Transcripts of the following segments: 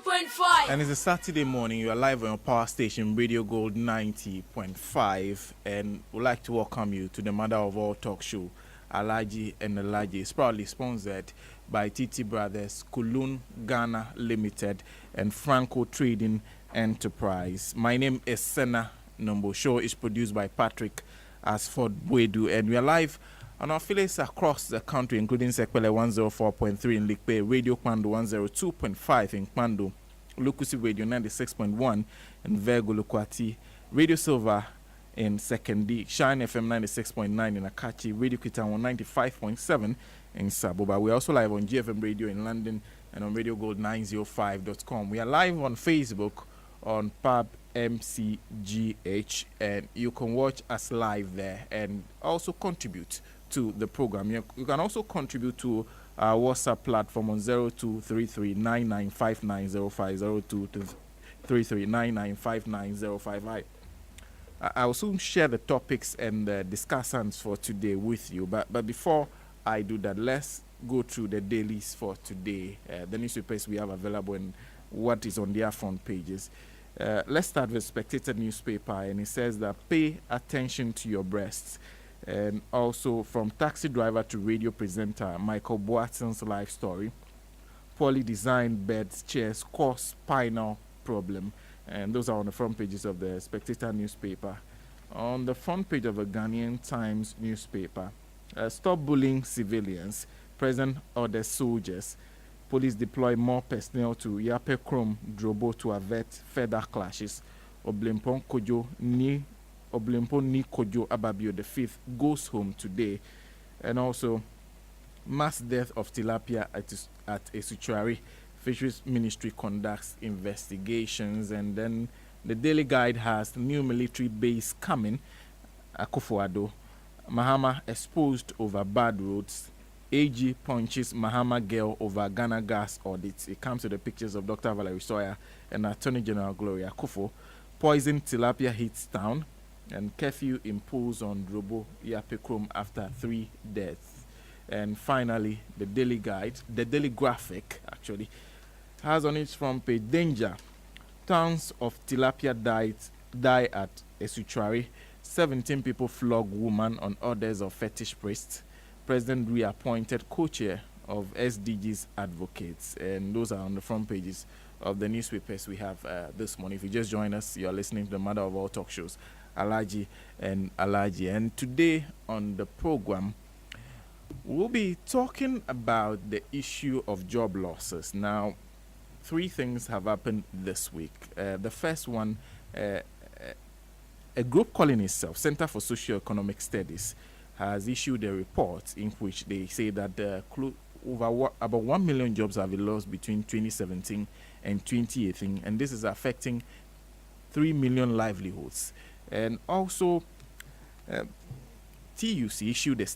92.5. And it's a Saturday morning. You are live on your power station, Radio Gold 90.5. And we'd like to welcome you to the mother of all talk show, Alhaji And Alhaji. It's proudly sponsored by TT Brothers, Kulun Ghana Limited, and Franco Trading Enterprise. My name is Senna Nombo. Show is produced by Patrick Asford Bwedu, and we are live on our affiliates across the country, including Sekpele 104.3 in Likpe, Radio Kwando 102.5 in Kwando, Lukusi Radio 96.1 in Vergo Lukwati, Radio Silver in Sekondi, Shine FM 96.9 in Akachi, Radio Kitan 95.7 in Saboba. We're also live on GFM Radio in London and on RadioGold905.com. We are live on Facebook on Pub MCGH, and you can watch us live there and also contribute to the program. You can also contribute to our WhatsApp platform on 0233995905, 0233995905. I will soon share the topics and the discussants for today with you. But before I do that, let's go through the dailies for today, the newspapers we have available and what is on their front pages. Let's start with Spectator newspaper, and it says that pay attention to your breasts. And also from taxi driver to radio presenter, Michael Boatson's life story. Poorly designed beds, chairs cause spinal problem. And those are on the front pages of the Spectator newspaper. On the front page of the Ghanaian Times newspaper, stop bullying civilians. President orders soldiers. Police deploy more personnel to Yape Krom Drobo to avert further clashes. Oblimpon Ni Kojo Ababio V goes home today. And also, mass death of tilapia at Esuchari. Fisheries Ministry conducts investigations. And then the Daily Guide has new military base coming. Akufo-Addo. Mahama exposed over bad roads. AG punches Mahama girl over Ghana gas audits. It comes with the pictures of Dr. Valerie Sawyer and Attorney General Gloria Akufo. Poison tilapia hits town, and curfew imposed on Drobo Yape Krom after 3 deaths. And finally, the Daily Guide, the Daily Graphic actually, has on its front page, danger. Tons of tilapia die at Esuchari. 17 people flog woman on orders of fetish priests. President reappointed co-chair of SDG's advocates, and those are on the front pages of the newspapers we have this morning. If you just join us, you're listening to the mother of all talk shows, Alhaji and Alhaji. And today on the program, we'll be talking about the issue of job losses. Now, 3 things have happened this week. The first one, a group calling itself Center for Socio-Economic Studies has issued a report in which they say that about 1 million jobs have been lost between 2017 and 2018, and this is affecting 3 million livelihoods. And also, TUC issued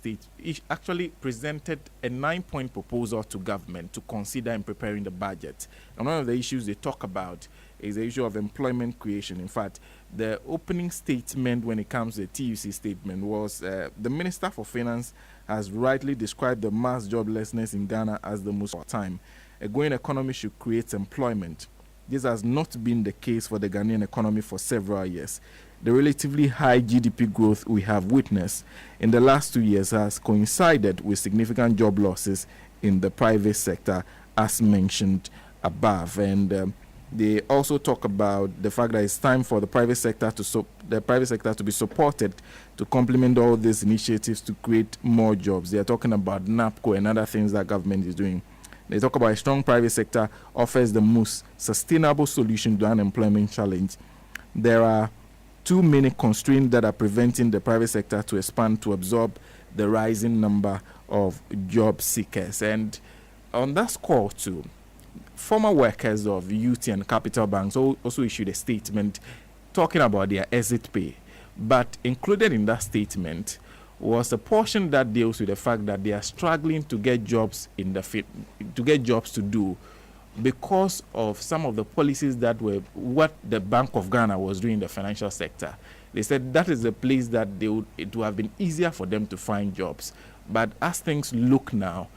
actually presented a 9-point proposal to government to consider in preparing the budget. And one of the issues they talk about is the issue of employment creation. In fact, the opening statement when it comes to the TUC statement was the Minister for Finance has rightly described the mass joblessness in Ghana as the most time. A growing economy should create employment. This has not been the case for the Ghanaian economy for several years. The relatively high GDP growth we have witnessed in the last 2 years has coincided with significant job losses in the private sector, as mentioned above. And they also talk about the fact that it's time for the private sector to be supported to complement all these initiatives to create more jobs. They are talking about NAPCO and other things that government is doing. They talk about a strong private sector offers the most sustainable solution to unemployment challenge. There are too many constraints that are preventing the private sector to expand to absorb the rising number of job seekers. And on that score too, former workers of UT and Capital Banks also issued a statement talking about their exit pay. But included in that statement was a portion that deals with the fact that they are struggling to get jobs to do because of some of the policies that were what the Bank of Ghana was doing in the financial sector. They said that is a place that it would have been easier for them to find jobs. But as things look now,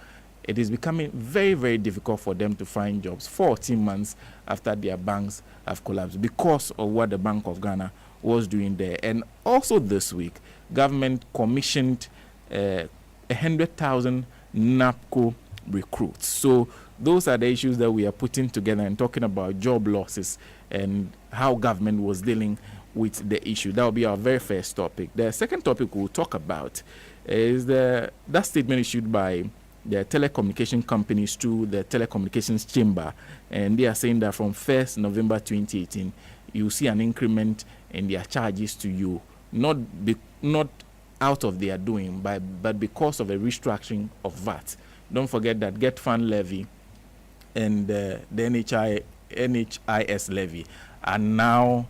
it is becoming very, very difficult for them to find jobs 14 months after their banks have collapsed because of what the Bank of Ghana was doing there. And also this week, government commissioned 100,000 NAPCO recruits. So those are the issues that we are putting together and talking about job losses and how government was dealing with the issue. That will be our very first topic. The second topic we'll talk about is that statement issued by the telecommunication companies through the telecommunications chamber, and they are saying that from 1st November 2018 you see an increment in their charges to you, not out of their doing, but because of a restructuring of VAT. Don't forget that Get Fund levy and the NHIS levy are now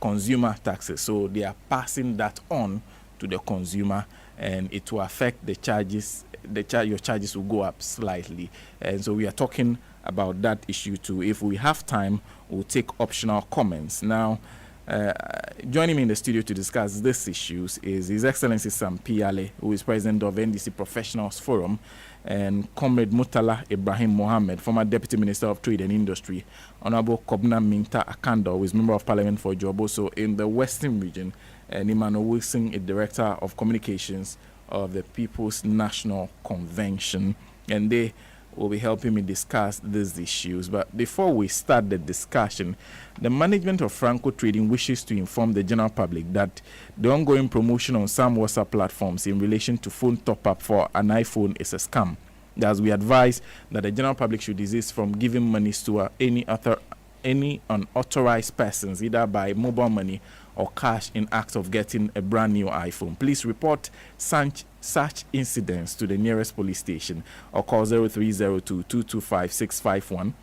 consumer taxes, so they are passing that on to the consumer, and it will affect the charges. Your charges will go up slightly, and so we are talking about that issue too. If we have time, we'll take optional comments. Now, joining me in the studio to discuss these issues is His Excellency Sam Piale, who is president of NDC Professionals Forum, and Comrade Murtala Ibrahim Mohammed, former Deputy Minister of Trade and Industry, Honorable Kobna Minta Akando, who is Member of Parliament for Joboso in the Western Region, and Emmanuel Wilson, a Director of Communications of the People's National Convention, and they will be helping me discuss these issues. But before we start the discussion, the management of Franco Trading wishes to inform the general public that the ongoing promotion on some WhatsApp platforms in relation to phone top-up for an iPhone is a scam. Thus, we advise that the general public should desist from giving monies to any unauthorized persons, either by mobile money or cash, in act of getting a brand new iPhone. Please report such incidents to the nearest police station or call 0302 225 651,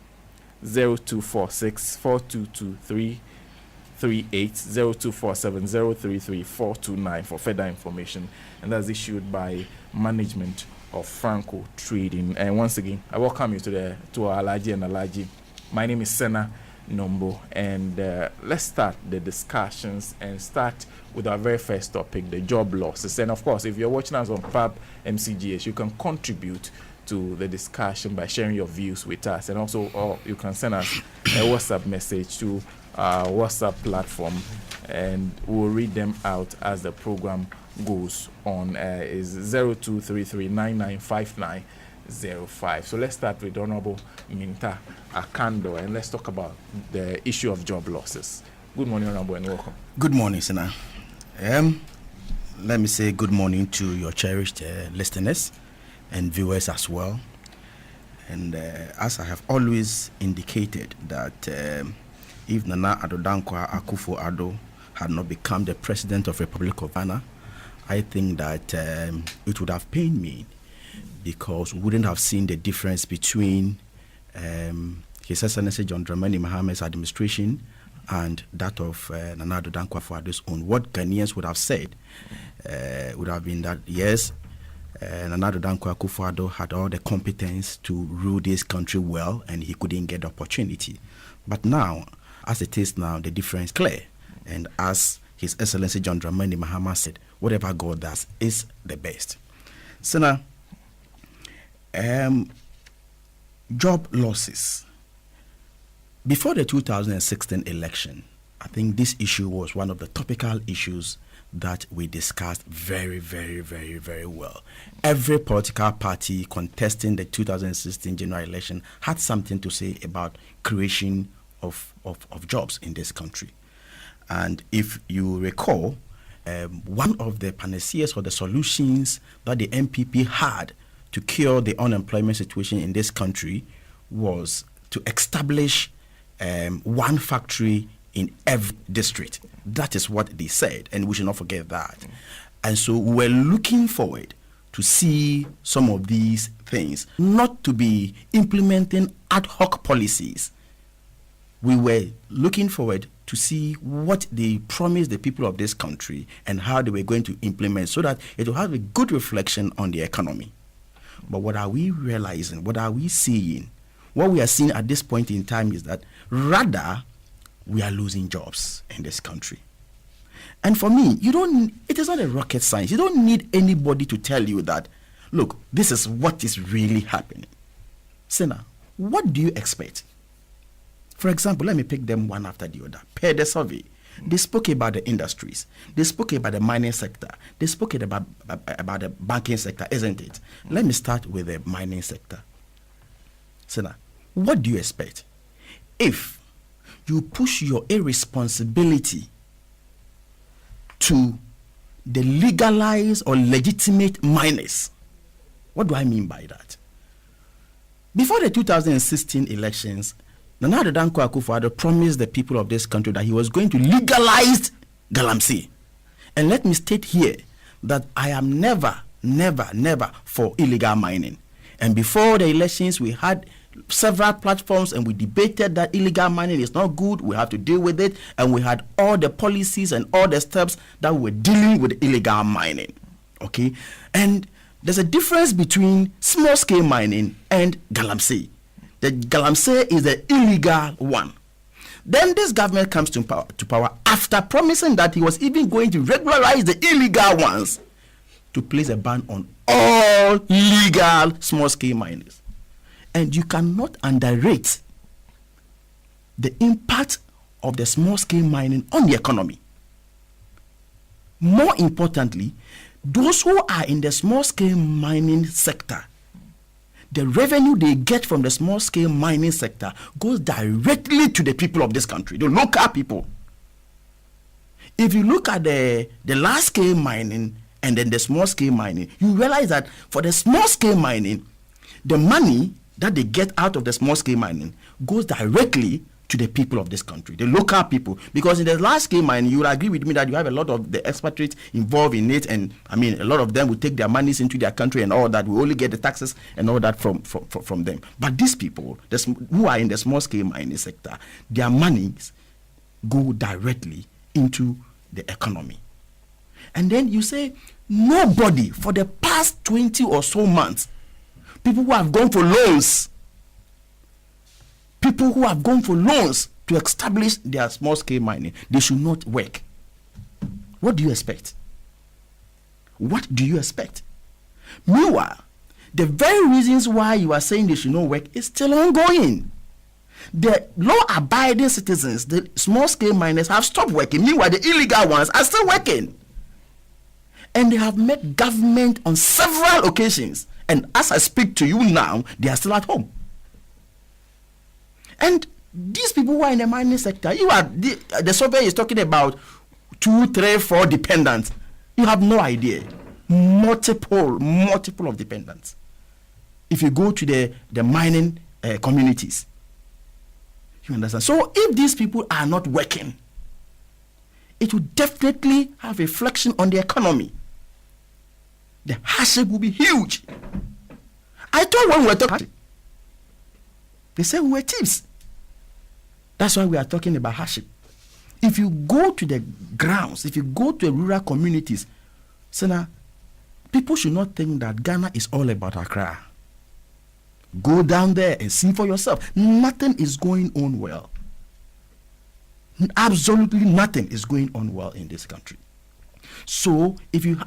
0246 422 338, 0247 033 429 for further information. And that's issued by management of Franco Trading. And once again, I welcome you to our Alhaji and Alhaji. My name is Senna Nombo, and let's start the discussions and start with our very first topic, the job losses. And of course, if you're watching us on PAB MCGS, you can contribute to the discussion by sharing your views with us, and also or you can send us a WhatsApp message to our WhatsApp platform, and we'll read them out as the program goes on. Is 0233995905. So let's start with Honorable Minta Akando, and let's talk about the issue of job losses. Good morning, Honorable, and welcome. Good morning, Senna. Let me say good morning to your cherished listeners and viewers as well. And as I have always indicated that if Nana Addo Dankwa Akufo-Addo had not become the President of Republic of Ghana, I think that it would have pained me, because we wouldn't have seen the difference between His Excellency John Dramani Mahamad's administration and that of Nana Addo Dankwa Akufo-Addo's own. What Ghanaians would have said would have been that, yes, Nana Addo Dankwa Akufo-Addo had all the competence to rule this country well, and he couldn't get the opportunity. But now, as it is now, the difference is clear. And as His Excellency John Dramani Mahama said, whatever God does is the best. So now, job losses. Before the 2016 election, I think this issue was one of the topical issues that we discussed very, very, very, very well. Every political party contesting the 2016 general election had something to say about creation of jobs in this country. And if you recall, one of the panaceas or the solutions that the MPP had to cure the unemployment situation in this country was to establish one factory in every district. That is what they said, and we should not forget that. And so we were looking forward to see some of these things, not to be implementing ad hoc policies. We were looking forward to see what they promised the people of this country and how they were going to implement, so that it will have a good reflection on the economy. But what are we realizing? What are we seeing? What we are seeing at this point in time is that rather we are losing jobs in this country. And for me, it is not a rocket science. You don't need anybody to tell you that Look, this is what is really happening. Sena, what do you expect? For example, let me pick them one after the other. Per the survey, they spoke about the industries. They spoke about the mining sector. They spoke about the banking sector, isn't it? Let me start with the mining sector. Sena, what do you expect? If you push your irresponsibility to the legalized or legitimate miners, what do I mean by that? Before the 2016 elections, Nana Addo Dankwa Akufo-Addo promised the people of this country that he was going to legalize galamsey. And let me state here that I am never for illegal mining. And before the elections, we had several platforms and we debated that illegal mining is not good, we have to deal with it, and we had all the policies and all the steps that were dealing with illegal mining. Okay? And there's a difference between small-scale mining and galamsey. The galamsey is the illegal one. Then this government comes to power after promising that he was even going to regularize the illegal ones to place a ban on all legal small-scale miners. And you cannot underrate the impact of the small-scale mining on the economy. More importantly, those who are in the small-scale mining sector, the revenue they get from the small-scale mining sector goes directly to the people of this country, the local people. If you look at the large-scale mining and then the small-scale mining, you realize that for the small-scale mining, the money that they get out of the small-scale mining goes directly to the people of this country, the local people. Because in the large-scale mining, you will agree with me that you have a lot of the expatriates involved in it, and I mean, a lot of them will take their monies into their country and all that. We only get the taxes and all that from them. But these people, who are in the small-scale mining sector, their monies go directly into the economy. And then you say, nobody for the past 20 or so months, people who have gone for loans to establish their small-scale mining, they should not work. What do you expect? What do you expect? Meanwhile, the very reasons why you are saying they should not work is still ongoing. The law-abiding citizens, the small-scale miners, have stopped working. Meanwhile, the illegal ones are still working. And they have met government on several occasions. And as I speak to you now, they are still at home. And these people who are in the mining sector, the survey is talking about 2, 3, 4 dependents. You have no idea. Multiple of dependents. If you go to the mining communities, you understand. So if these people are not working, it will definitely have a reflection on the economy. The hardship will be huge. I thought when we were talking, they said we were thieves. That's why we are talking about hardship. If you go to the grounds, if you go to the rural communities, Sena, people should not think that Ghana is all about Accra. Go down there and see for yourself. Nothing is going on well. Absolutely nothing is going on well in this country. So, even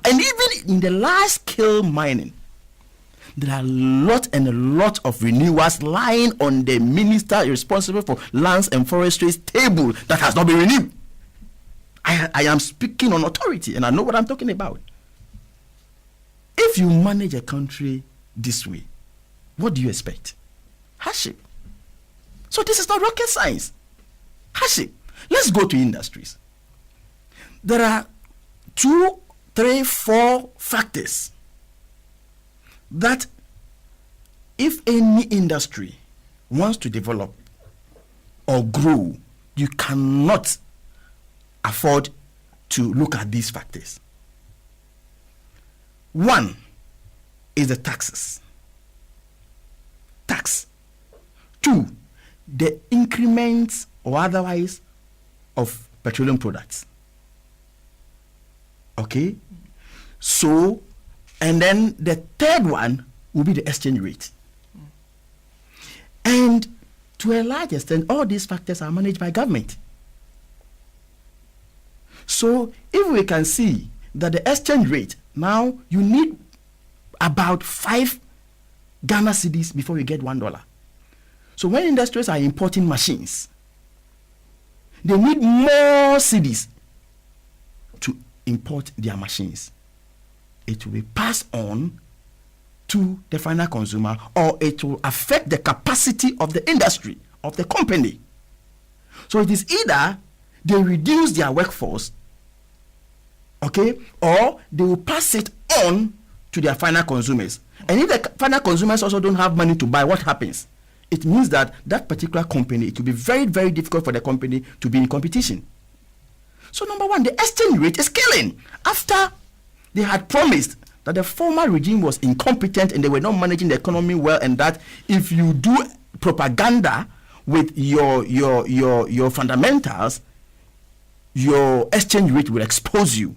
in the large-scale mining, there are a lot of renewals lying on the minister responsible for lands and forestry's table that has not been renewed. I am speaking on authority, and I know what I'm talking about. If you manage a country this way, what do you expect? Hardship. So this is not rocket science. Hardship. Let's go to industries. There are 2, 3, 4 factors that if any industry wants to develop or grow, you cannot afford to look at these factors. One is the taxes. Tax. 2, the increments or otherwise of petroleum products. Okay? So, and then the third one will be the exchange rate. And to a large extent, all these factors are managed by government. So, if we can see that the exchange rate, now you need about 5 Ghana cedis before you get $1. So when industries are importing machines, they need more cedis to import their machines. It will be passed on to the final consumer, or it will affect the capacity of the industry, of the company. So it is either they reduce their workforce, okay, or they will pass it on to their final consumers. And if the final consumers also don't have money to buy, what happens? It means that that particular company, it will be very, very difficult for the company to be in competition. So number one, the exchange rate is killing. After they had promised that the former regime was incompetent and they were not managing the economy well, and that if you do propaganda with your fundamentals, your exchange rate will expose you,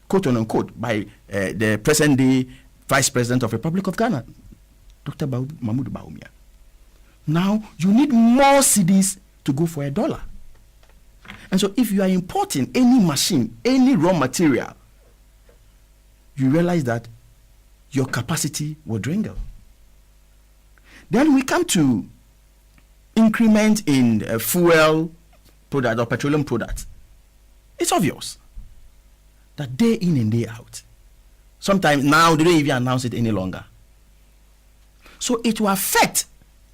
quote unquote, by the present day Vice President of the Republic of Ghana, Dr. Mahmoud Bawumia. Now you need more cedis to go for $1. And so if you are importing any machine, any raw material, you realize that your capacity will dwindle. Then we come to increment in fuel product or petroleum products. It's obvious that day in and day out. Sometimes now they don't even announce it any longer. So it will affect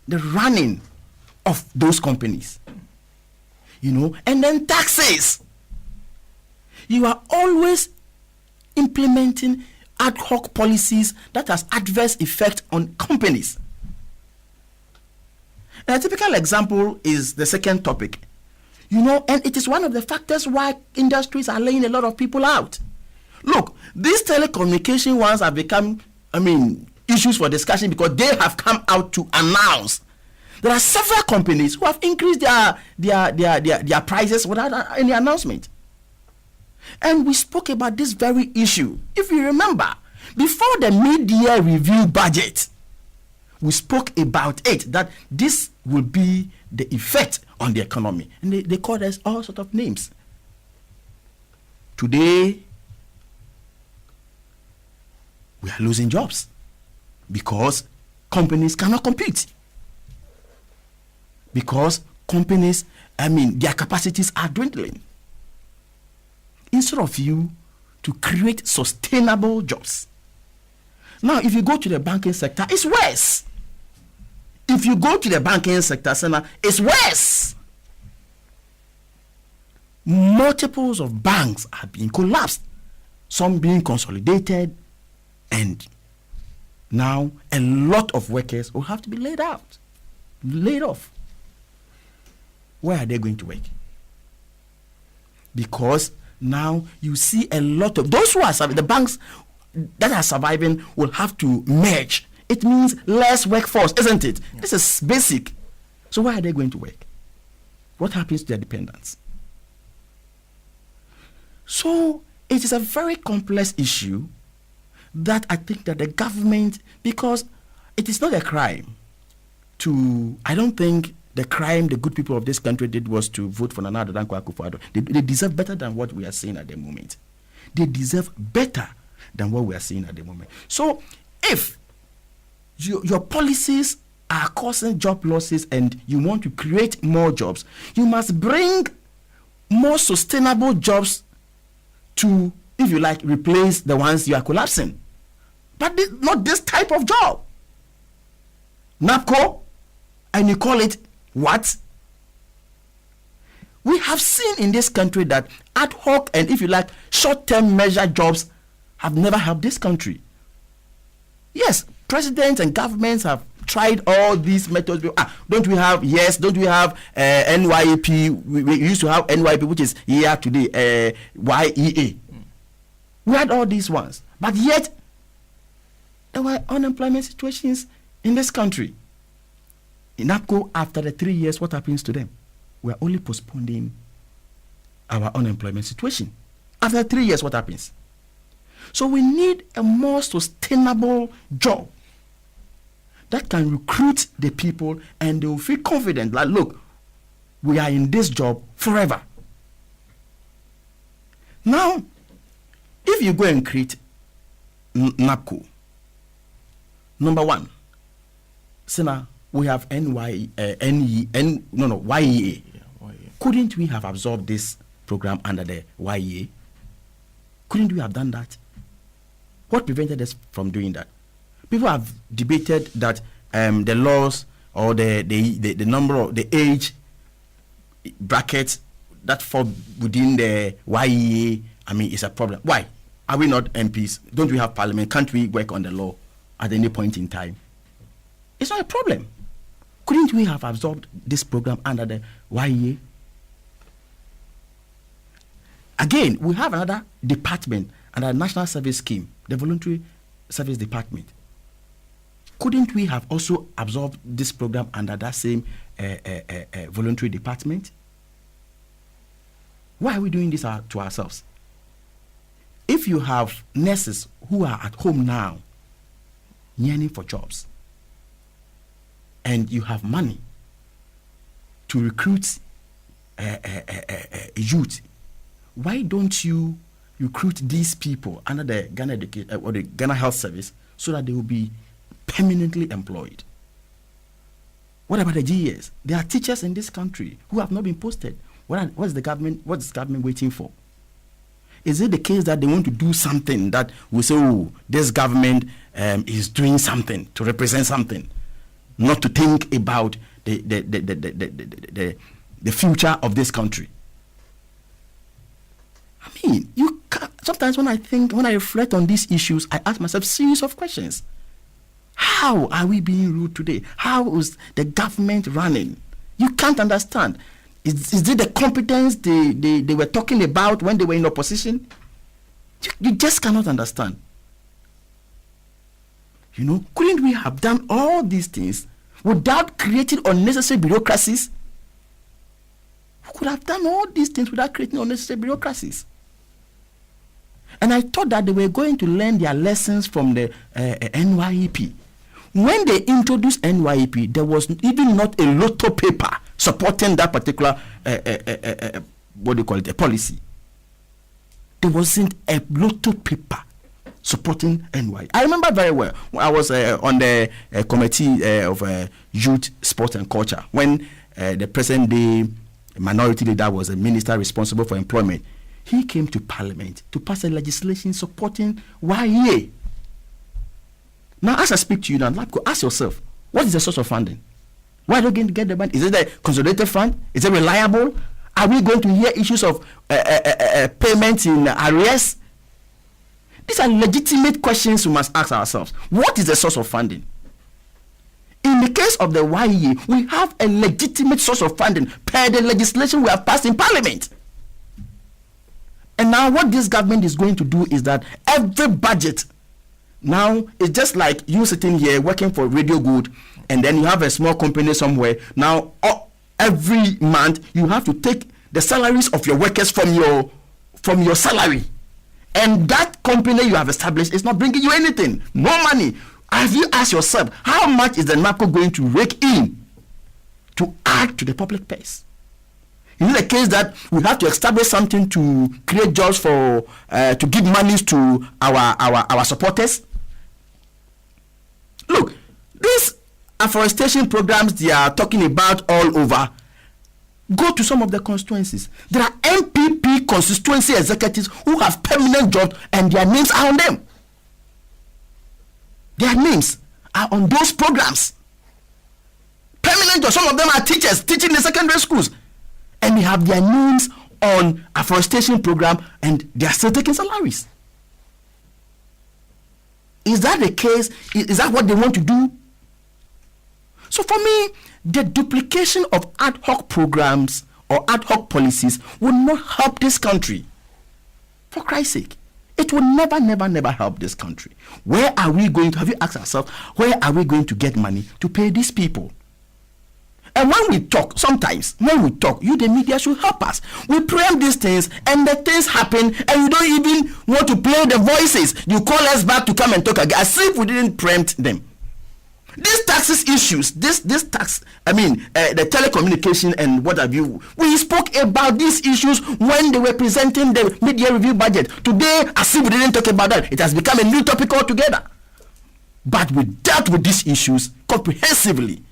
the running of those companies. And then taxes. You are always implementing ad hoc policies that has adverse effect on companies. And a typical example is the second topic. And it is one of the factors why industries are laying a lot of people out. Look, these telecommunication ones have become, issues for discussion because they have come out to announce. There are several companies who have increased their prices without any announcement. And we spoke about this very issue. If you remember, before the mid-year review budget, we spoke about it, that this will be the effect on the economy. And they called us all sorts of names. Today, we are losing jobs because companies cannot compete. Because companies, their capacities are dwindling. Instead of you to create sustainable jobs. Now, if you go to the banking sector, it's worse. If you go to the banking sector, it's worse. Multiples of banks are being collapsed, some being consolidated, and now a lot of workers will have to be laid off. Where are they going to work? Because now you see a lot of those who are surviving, the banks that are surviving will have to merge. It means less workforce, isn't it? Yeah. This is basic. So where are they going to work? What happens to their dependents? So it is a very complex issue that I think that the government, because it is not a crime I don't think the crime the good people of this country did was to vote for Nana Addo Dankwa Akufo-Addo. They deserve better than what we are seeing at the moment. They deserve better than what we are seeing at the moment. So if your policies are causing job losses and you want to create more jobs, you must bring more sustainable jobs to, if you like, replace the ones you are collapsing. But not this type of job. NAPCO, and you call it what? We have seen in this country that ad hoc and, if you like, short-term measure jobs have never helped this country. Yes, presidents and governments have tried all these methods. Don't we have NYEP? We used to have NYEP, which is here today, YEA. We had all these ones, but yet there were unemployment situations in this country. In NAPCO, after the 3 years, what happens to them? We are only postponing our unemployment situation. After 3 years, what happens? So we need a more sustainable job that can recruit the people and they will feel confident that, look, we are in this job forever. Now, if you go and create NAPCO Number one, Sina, we have YEA. Yeah, YEA. Couldn't we have absorbed this program under the YEA? Couldn't we have done that? What prevented us from doing that? People have debated that the laws or the number of the age brackets that fall within the YEA, is a problem. Why? Are we not MPs? Don't we have parliament? Can't we work on the law at any point in time? It's not a problem. Couldn't we have absorbed this program under the YEA? Again, we have another department under the National Service Scheme, the Voluntary Service Department. Couldn't we have also absorbed this program under that same voluntary department? Why are we doing this to ourselves? If you have nurses who are at home now, yearning for jobs, and you have money to recruit youth, why don't you recruit these people under the Ghana or the Ghana Health Service so that they will be permanently employed? What about the GES? There are teachers in this country who have not been posted. What's the government waiting for? Is it the case that they want to do something that we say, oh, this government is doing something to represent something, not to think about the future of this country? You can't. Sometimes when I reflect on these issues, I ask myself a series of questions. How are we being ruled today? How is the government running? You can't understand. Is it the competence they were talking about when they were in opposition? You just cannot understand. Couldn't we have done all these things without creating unnecessary bureaucracies? We could have done all these things without creating unnecessary bureaucracies. And I thought that they were going to learn their lessons from the NYEP. When they introduced NYEP, there was even not a lotto paper supporting that particular, a policy. There wasn't a lotto paper supporting NYEP. I remember very well when I was on the committee of youth, sport and culture, when the present day minority leader was a minister responsible for employment. He came to Parliament to pass a legislation supporting YEA. Now, as I speak to you now, ask yourself, what is the source of funding? Why are they going to get the money? Is it the consolidated fund? Is it reliable? Are we going to hear issues of payments in arrears? These are legitimate questions we must ask ourselves. What is the source of funding? In the case of the YEA, we have a legitimate source of funding per the legislation we have passed in Parliament. And now what this government is going to do is that every budget now is just like you sitting here working for Radio Good, and then you have a small company somewhere. Now every month you have to take the salaries of your workers from your salary, and that company you have established is not bringing you anything, no money. Have you asked yourself, how much is the NAPCO going to rake in to add to the public purse? Is it the case that we have to establish something to create jobs for to give monies to our supporters? Look, these afforestation programs they are talking about all over. Go to some of the constituencies. There are MPP constituency executives who have permanent jobs and their names are on them. Their names are on those programs. Permanent jobs. Some of them are teachers teaching in the secondary schools. And they have their names on afforestation program and they are still taking salaries. Is that the case? Is that what they want to do? So for me, the duplication of ad hoc programs or ad hoc policies will not help this country. For Christ's sake. It will never help this country. Where are we going to, have you asked ourselves, where are we going to get money to pay these people? And when we talk, sometimes, you, the media, should help us. We preempt these things, and the things happen, and you don't even want to play the voices. You call us back to come and talk again, as if we didn't preempt them. These taxes issues, the telecommunication and what have you, we spoke about these issues when they were presenting the mid-year review budget. Today, as if we didn't talk about that, it has become a new topic altogether. But we dealt with these issues comprehensively.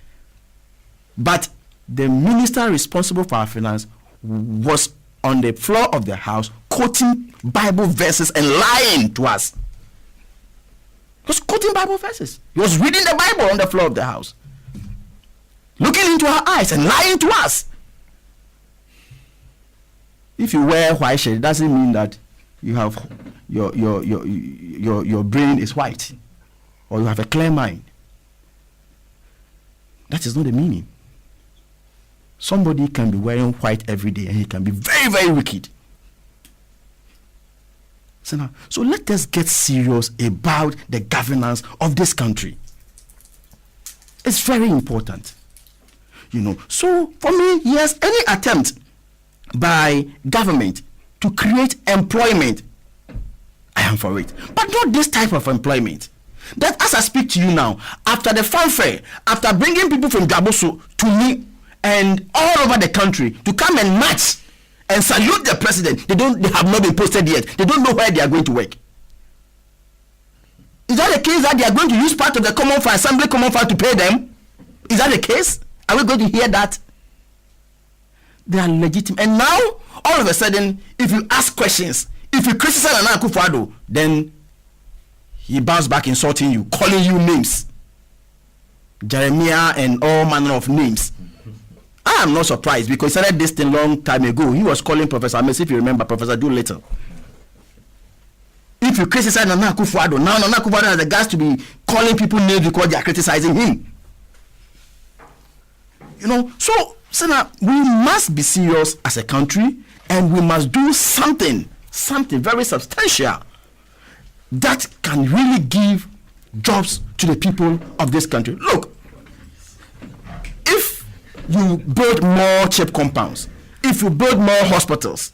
But the minister responsible for our finance was on the floor of the house quoting Bible verses and lying to us. He was quoting Bible verses. He was reading the Bible on the floor of the house, looking into our eyes and lying to us. If you wear white shirt, it doesn't mean that you have your brain is white or you have a clear mind. That is not the meaning. Somebody can be wearing white every day and he can be very, very wicked. So let us get serious about the governance of this country. It's very important. So for me, yes, any attempt by government to create employment, I am for it. But not this type of employment. That as I speak to you now, after the fanfare, after bringing people from Gaboso to me and all over the country to come and march and salute the president, they have not been posted yet. They don't know where they are going to work. Is that the case that they are going to use part of the common fund, assembly common fund to pay them? Is that the case? Are we going to hear that? They are legitimate. And now, all of a sudden, if you ask questions, if you criticize Nana Akufo-Addo, then he bounces back insulting you, calling you names. Jeremiah and all manner of names. I am not surprised because he started this thing long time ago. He was calling Professor Ames, if you remember, Professor Doolittle. If you criticize Nana Akufo-Addo, now Nana Akufo-Addo has the guts to be calling people names because they are criticizing him. So we must be serious as a country and we must do something very substantial that can really give jobs to the people of this country. Look, if you build more cheap compounds, if you build more hospitals,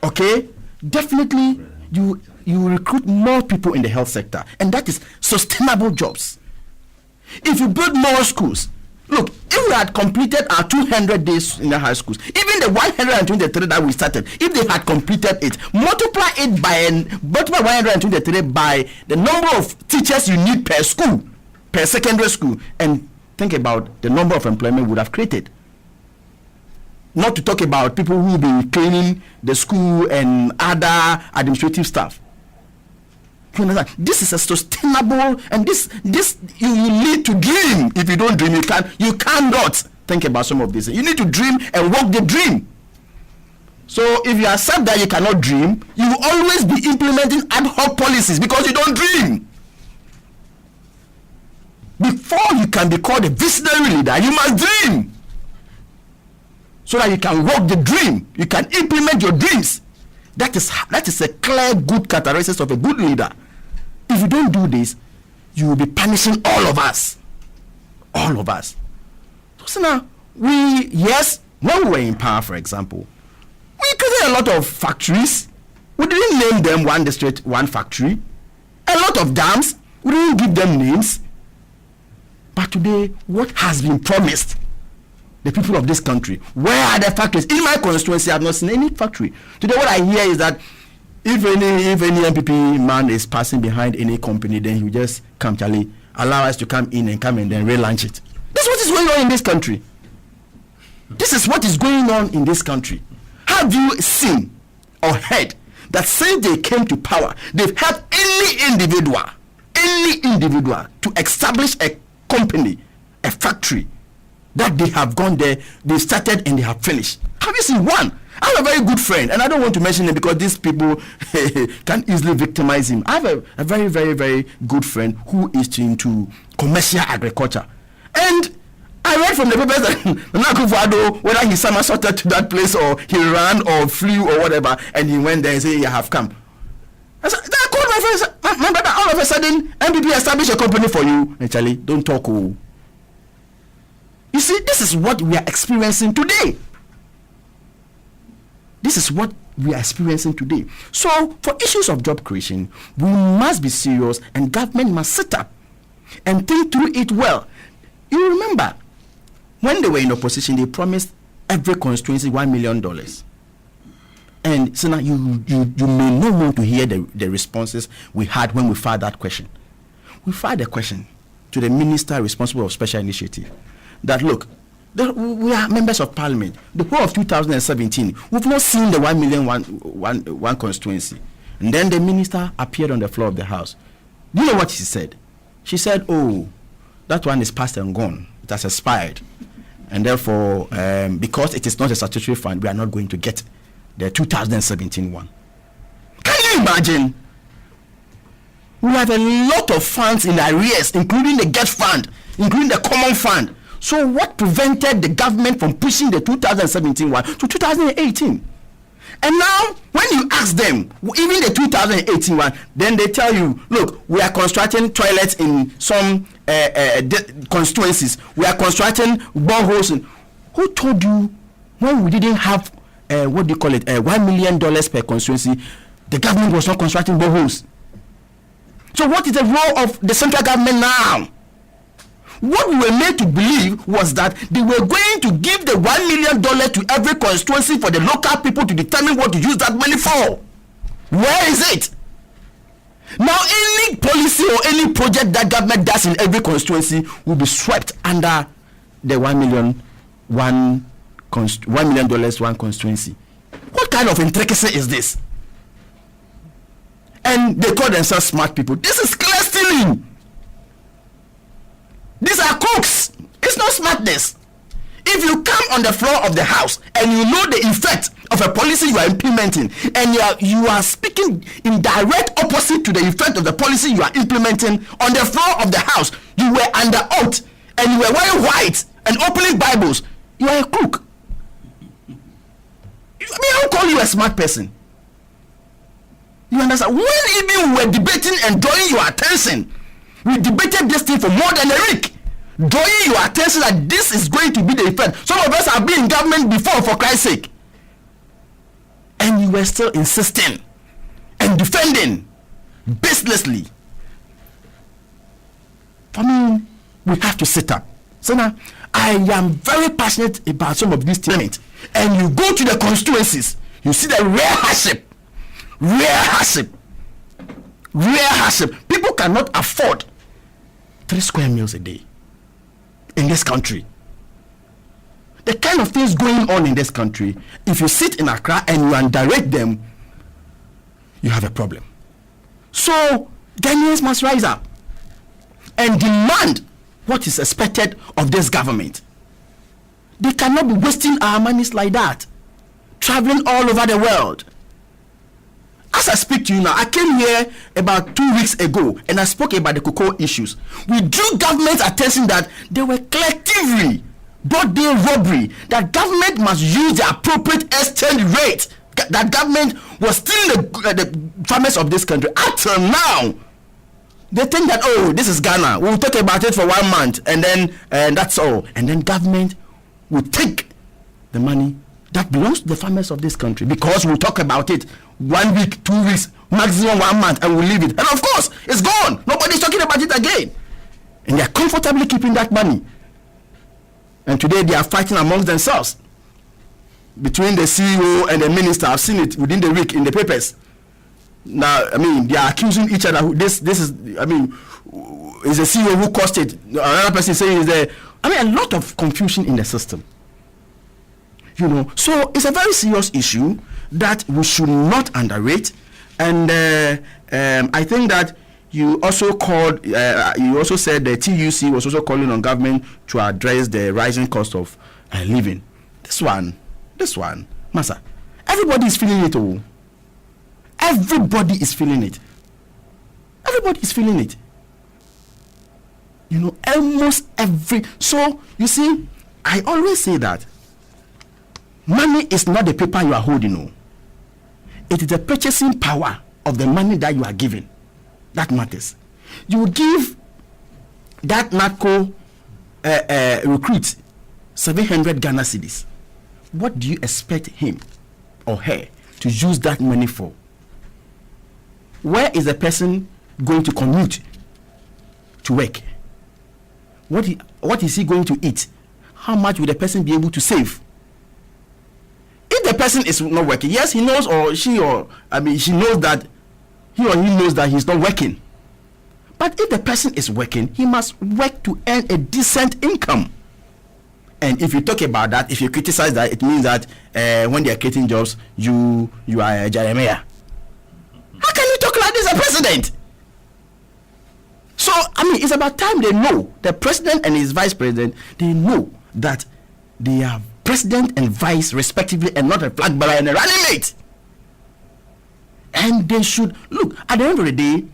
okay, definitely you recruit more people in the health sector, and that is sustainable jobs. If you build more schools, look, if we had completed our 200 days in the high schools, even the 123 that we started, if they had completed it, multiply 123 by the number of teachers you need per school, per secondary school, and think about the number of employment would have created. Not to talk about people who will be cleaning the school and other administrative staff. You understand? This is a sustainable, and this you need to dream. If you don't dream, you cannot think about some of this. You need to dream and walk the dream. So if you accept that you cannot dream, you will always be implementing ad hoc policies because you don't dream. Before you can be called a visionary leader, you must dream. So that you can walk the dream, you can implement your dreams. That is a clear, good characteristic of a good leader. If you don't do this, you will be punishing all of us. All of us. So now, when we were in power, for example, we created a lot of factories. We didn't name them one district, one factory. A lot of dams, we didn't give them names. But today, what has been promised the people of this country, where are the factories? In my constituency, I have not seen any factory. Today, what I hear is that if any MPP man is passing behind any company, then he will just come, Charlie, allow us to come in and then relaunch it. This is what is going on in this country. This is what is going on in this country. Have you seen or heard that since they came to power, they've helped any individual to establish a company, a factory, that they have gone there, they started and they have finished? Have you seen one? I have a very good friend, and I don't want to mention him because these people can easily victimize him. I have a very, very, very good friend who is into commercial agriculture. And I read from the papers that Nana Akufo-Addo, whether he somersaulted to that place or he ran or flew or whatever, and he went there and said, "I have come." I called my friend, said, my brother, all of a sudden, MPP established a company for you. And Charlie, don't talk. Oh. You see, this is what we are experiencing today. This is what we are experiencing today. So, for issues of job creation, we must be serious and government must sit up and think through it well. You remember, when they were in opposition, they promised every constituency $1 million. And so now you may not want to hear the responses we had when we filed that question. we filed a question to the minister responsible of special initiative that, look, we are members of parliament. The whole of 2017, we've not seen the 1 million one constituency. And then the minister appeared on the floor of the house. Do you know what she said? She said, oh, that one is past and gone. It has expired. And therefore, because it is not a statutory fund, we are not going to get the 2017 one. Can you imagine? We have a lot of funds in arrears, including the GET fund, including the common fund. So what prevented the government from pushing the 2017 one to 2018? And now, when you ask them, even the 2018 one, then they tell you, look, we are constructing toilets in some constituencies. We are constructing boreholes. Who told you when we didn't have, $1 million per constituency, the government was not constructing boreholes? So what is the role of the central government now? What we were made to believe was that they were going to give the $1 million to every constituency for the local people to determine what to use that money for. Where is it? Now, any policy or any project that government does in every constituency will be swept under the $1 million one constituency. What kind of intricacy is this? And they call themselves smart people. This is clear stealing. These are crooks. It's not smartness. If you come on the floor of the house and you know the effect of a policy you are implementing, and you are speaking in direct opposite to the effect of the policy you are implementing on the floor of the house, you were under oath and you were wearing white and opening Bibles, you are a crook. I mean, I'll call you a smart person. You understand? When even we were debating and drawing your attention, we debated this thing for more than a week, drawing your attention that this is going to be the effect. Some of us have been in government before, for Christ's sake, and you were still insisting and defending baselessly. For me, we have to sit up. So now, I am very passionate about some of these things. And you go to the constituencies, you see the rare hardship. People cannot afford 3 square meals a day in this country. The kind of things going on in this country, if you sit in Accra and you underrate them, you have a problem. So Ghanaians must rise up and demand what is expected of this government. They cannot be wasting our monies like that, traveling all over the world. As I speak to you now, I came here about 2 weeks ago and I spoke about the cocoa issues. We drew government's attention that they were collectively broad-day robbery, that government must use the appropriate exchange rate, that government was stealing the farmers of this country. Until now, they think that, oh, this is Ghana, we'll talk about it for 1 month and then that's all. And then government will take the money that belongs to the farmers of this country, because we'll talk about it 1 week, 2 weeks, maximum 1 month, and we'll leave it. And of course, it's gone. Nobody's talking about it again. And they're comfortably keeping that money. And today they are fighting amongst themselves between the CEO and the minister. I've seen it within the week in the papers. Now, I mean, they are accusing each other. This is, I mean, is the CEO who caused it. Another person saying is there. I mean, a lot of confusion in the system. You know, so it's a very serious issue that we should not underrate. And I think that you also called, you also said the TUC was also calling on government to address the rising cost of living. This one, Massa, everybody is feeling it. Oh, everybody is feeling it. Everybody is feeling it. You know, almost every. So you see, I always say that money is not the paper you are holding. No, it is the purchasing power of the money that you are giving that matters. You give that narco recruit 700 Ghana cedis. What do you expect him or her to use that money for? Where is the person going to commute to work? What is he going to eat? How much will the person be able to save? If the person is not working, yes, he knows, or she, or I mean, she knows that he or he knows that he's not working. But if the person is working, he must work to earn a decent income. And if you talk about that, if you criticize that, it means that when they are creating jobs, you are Jeremiah. How can you talk like this, a president? So, I mean, it's about time they know, the president and his vice president, they know that they are president and vice respectively and not a flag bearer and a running mate. And they should, look, at the end of the day,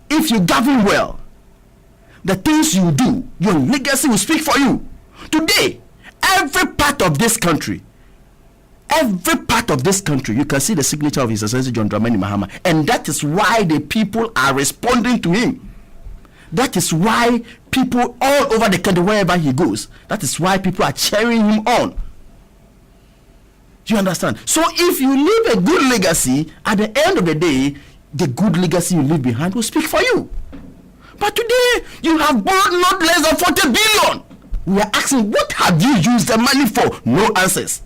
if you govern well, the things you do, your legacy will speak for you. Today, every part of this country, you can see the signature of His Excellency John Dramani Mahama, and that is why the people are responding to him. That is why people all over the country, wherever he goes, that is why people are cheering him on. Do you understand? So if you leave a good legacy, at the end of the day, the good legacy you leave behind will speak for you. But today, you have borrowed not less than 40 billion. We are asking, what have you used the money for? No answers.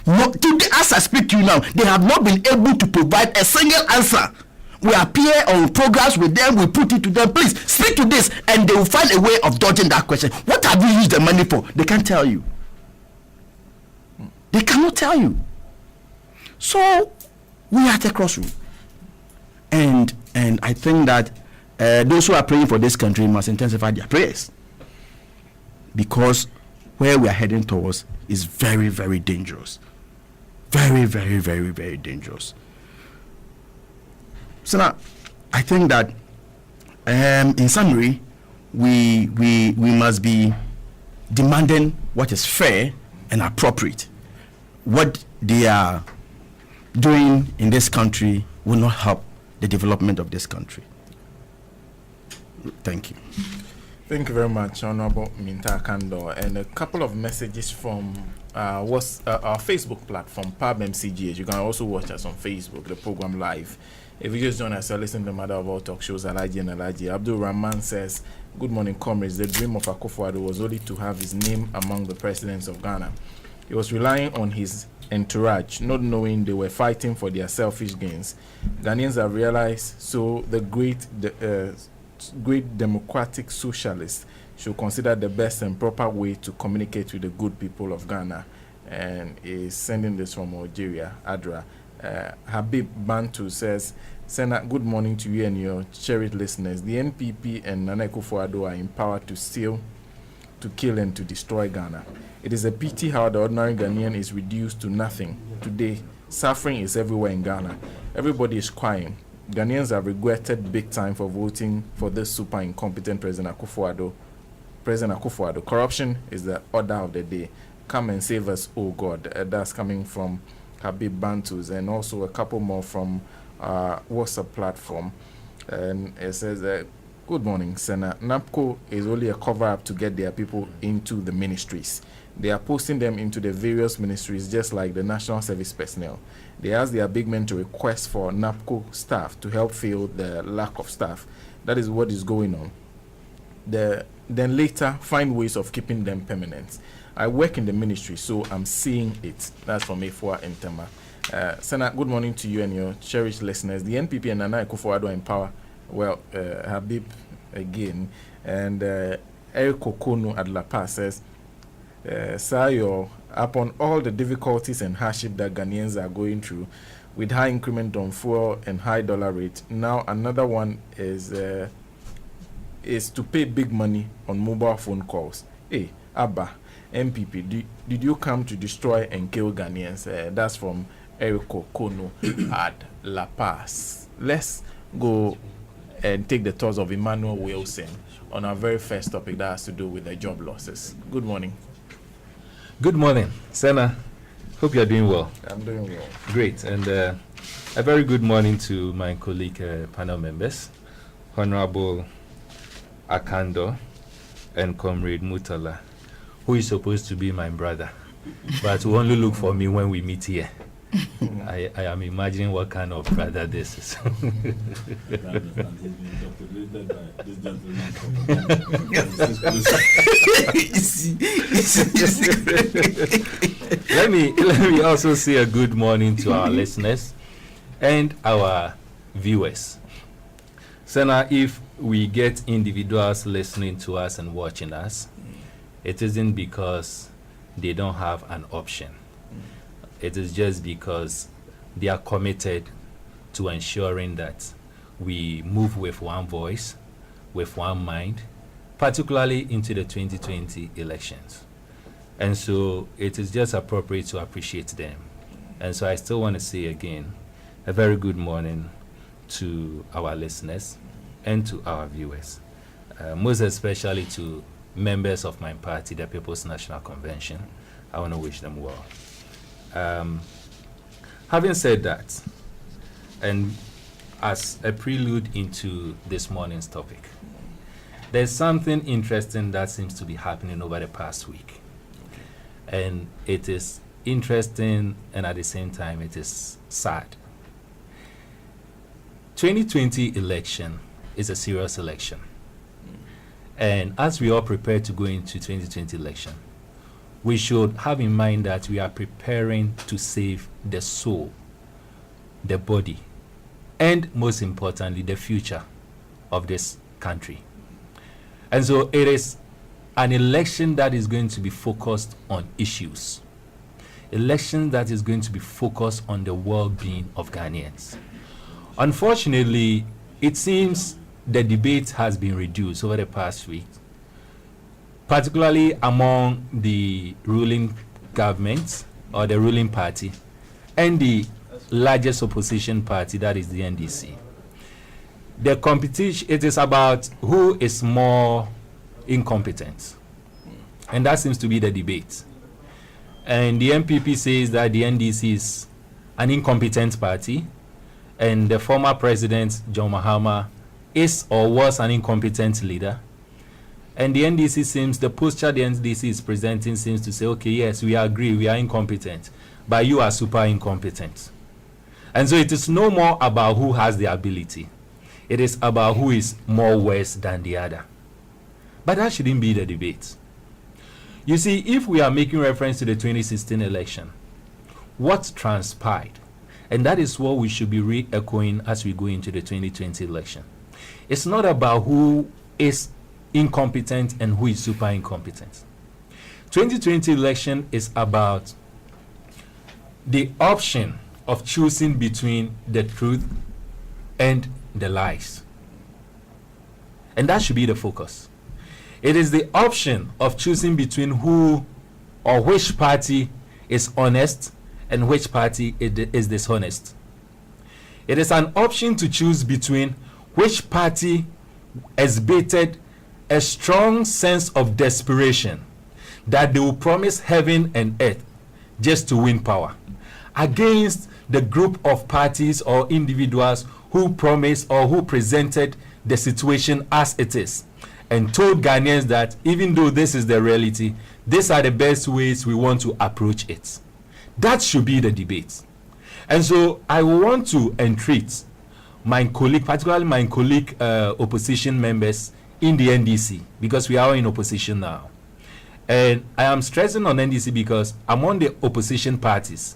No, today, as I speak to you now, they have not been able to provide a single answer. We appear on programs with them, we put it to them, please speak to this, and they will find a way of dodging that question. What have you used the money for? They can't tell you. They cannot tell you. So we are at a crossroad. And I think that those who are praying for this country must intensify their prayers, because where we are heading towards is very, very dangerous. Very, very, very, very dangerous. So now, I think that in summary, we must be demanding what is fair and appropriate. What they are doing in this country will not help the development of this country. Thank you. Thank you very much, Honorable Minta Kando. And a couple of messages from our Facebook platform, PAB MCGH. You can also watch us on Facebook, the program live. If you just join us, listen to the Mother of all talk shows, Alhaji and Alhaji. Abdul Rahman says, good morning, comrades. The dream of Akufo-Addo was only to have his name among the presidents of Ghana. He was relying on his entourage, not knowing they were fighting for their selfish gains. Ghanaians have realized, so the great democratic socialists should consider the best and proper way to communicate with the good people of Ghana. And is sending this from Algeria, Adra. Habib Bantu says, Senna, good morning to you and your cherished listeners. The NPP and Nana Akufo-Addo are empowered to steal, to kill, and to destroy Ghana. It is a pity how the ordinary Ghanaian is reduced to nothing. Today, suffering is everywhere in Ghana. Everybody is crying. Ghanaians have regretted big time for voting for this super incompetent President Akufo-Addo. Corruption is the order of the day. Come and save us, oh God. That's coming from Habib Bantus, and also a couple more from WhatsApp platform. And it says, good morning, Senna. NAPCO is only a cover-up to get their people into the ministries. They are posting them into the various ministries just like the National Service personnel. They ask their big men to request for NAPCO staff to help fill the lack of staff. That is what is going on. Then later find ways of keeping them permanent. I work in the ministry, so I'm seeing it. That's from Efua and Tema. Senna, good morning to you and your cherished listeners. The NPP and Nana Akufo-Addo in power. Well, Habib again. And Eric Okono at La Paz says, Sayo, upon all the difficulties and hardship that Ghanaians are going through, with high increment on fuel and high dollar rate, now another one is to pay big money on mobile phone calls. Hey, Abba, MPP, did you come to destroy and kill Ghanaians? That's from Eric Okono at La Paz. Let's go and take the thoughts of Emmanuel Wilson on our very first topic that has to do with the job losses. Good morning. Good morning, Senna. Hope you are doing well. I'm doing well. Great. And a very good morning to my colleague panel members, Honorable Akando and Comrade Mutala, who is supposed to be my brother, but will only look for me when we meet here. I am imagining what kind of brother this is. Let me also say a good morning to our listeners and our viewers. Senna, if we get individuals listening to us and watching us, it isn't because they don't have an option. It is just because they are committed to ensuring that we move with one voice, with one mind, particularly into the 2020 elections. And so it is just appropriate to appreciate them. And so I still want to say again, a very good morning to our listeners and to our viewers, most especially to members of my party, the People's National Convention. I want to wish them well. Having said that, and as a prelude into this morning's topic, there's something interesting that seems to be happening over the past week. And it is interesting, and at the same time, it is sad. 2020 election is a serious election. And as we all prepare to go into 2020 election, we should have in mind that we are preparing to save the soul, the body, and most importantly, the future of this country. And so it is an election that is going to be focused on issues. Election that is going to be focused on the well-being of Ghanaians. Unfortunately, it seems the debate has been reduced over the past week, particularly among the ruling government or the ruling party and the largest opposition party, that is the NDC. The competition, it is about who is more incompetent. And that seems to be the debate. And the MPP says that the NDC is an incompetent party, and the former president, John Mahama, is or was an incompetent leader. And the NDC seems, the posture the NDC is presenting seems to say, okay, yes, we agree, we are incompetent, but you are super incompetent. And so it is no more about who has the ability. It is about who is more worse than the other. But that shouldn't be the debate. You see, if we are making reference to the 2016 election, what transpired, and that is what we should be re-echoing as we go into the 2020 election. It's not about who is incompetent and who is super incompetent. 2020 election is about the option of choosing between the truth and the lies. And that should be the focus. It is the option of choosing between who or which party is honest and which party is dishonest. It is an option to choose between which party exhibited a strong sense of desperation that they will promise heaven and earth just to win power, against the group of parties or individuals who promised or who presented the situation as it is and told Ghanaians that even though this is the reality, these are the best ways we want to approach it. That should be the debate. And so I want to entreat my colleague, particularly my colleague opposition members in the NDC, because we are in opposition now. And I am stressing on NDC because among the opposition parties,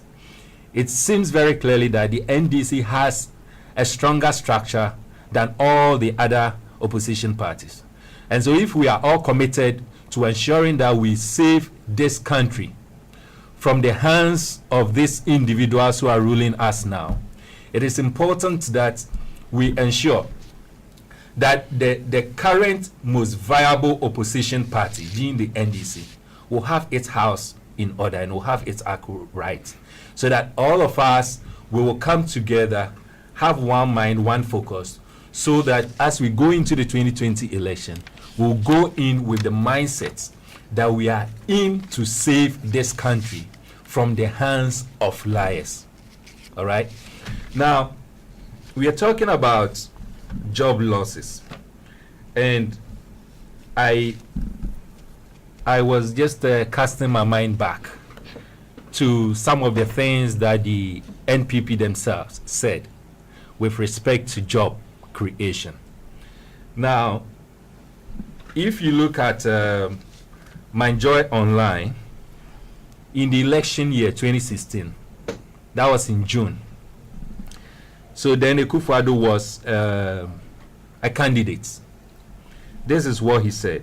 it seems very clearly that the NDC has a stronger structure than all the other opposition parties. And so if we are all committed to ensuring that we save this country from the hands of these individuals who are ruling us now, it is important that we ensure that the current most viable opposition party, being the NDC, will have its house in order and will have its act right, so that all of us will come together, have one mind, one focus, so that as we go into the 2020 election, we'll go in with the mindset that we are in to save this country from the hands of liars. All right? Now, we are talking about job losses. And I was just casting my mind back to some of the things that the NPP themselves said with respect to job creation. Now, if you look at Mindjoy Online, in the election year 2016, that was in June. So then Akufo-Addo was a candidate This is what he said.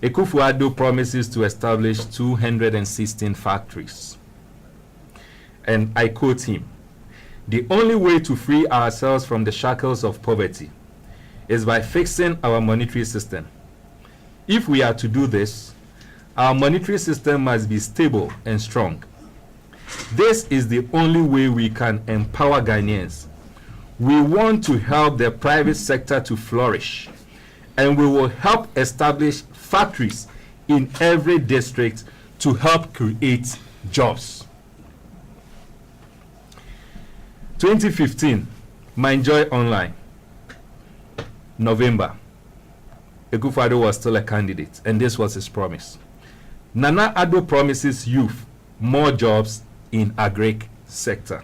Akufo-Addo promises to establish 216 factories. And I quote him, "The only way to free ourselves from the shackles of poverty is by fixing our monetary system. If we are to do this, our monetary system must be stable and strong. This is the only way we can empower Ghanaians. We want to help the private sector to flourish, and we will help establish factories in every district to help create jobs." 2015, Mindjoy Online, November. Akufo-Addo was still a candidate, and this was his promise. Nana Addo promises youth more jobs in agric sector.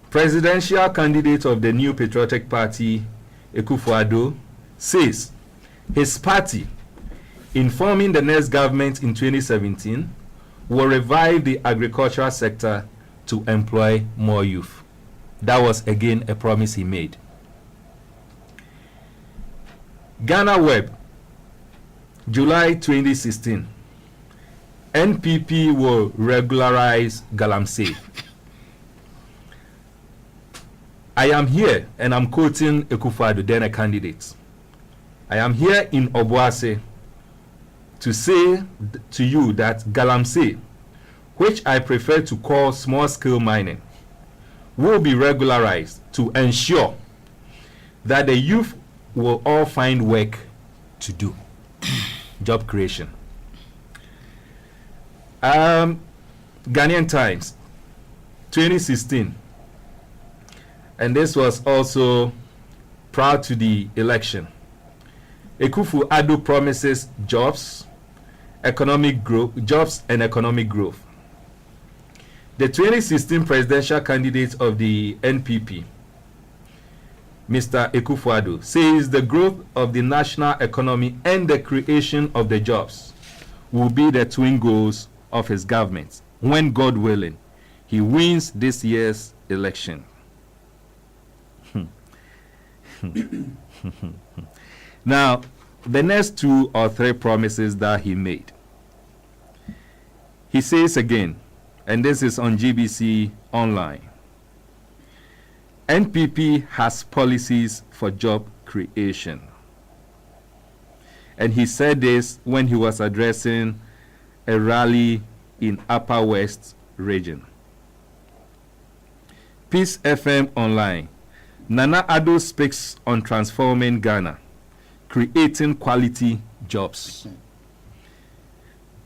Presidential candidate of the New Patriotic Party, Akufo-Addo, says his party, in forming the next government in 2017, will revive the agricultural sector to employ more youth. That was again a promise he made. Ghana Web, July 2016. NPP will regularize Galamsey. I am here, and I'm quoting Akufo-Addo, then a candidate. "I am here in Obuasi to say to you that Galamsey, which I prefer to call small-scale mining, will be regularized to ensure that the youth will all find work to do." Job creation. Ghanaian Times, 2016. And this was also prior to the election. Akufo-Addo promises jobs, economic growth, jobs and economic growth. The 2016 presidential candidate of the NPP, Mr. Akufo-Addo, says the growth of the national economy and the creation of the jobs will be the twin goals of his government when, God willing, he wins this year's election. Now, the next 2 or 3 promises that he made. He says again, and this is on GBC Online, NPP has policies for job creation. And he said this when he was addressing a rally in Upper West region. Peace FM Online, Nana Addo speaks on transforming Ghana, creating quality jobs.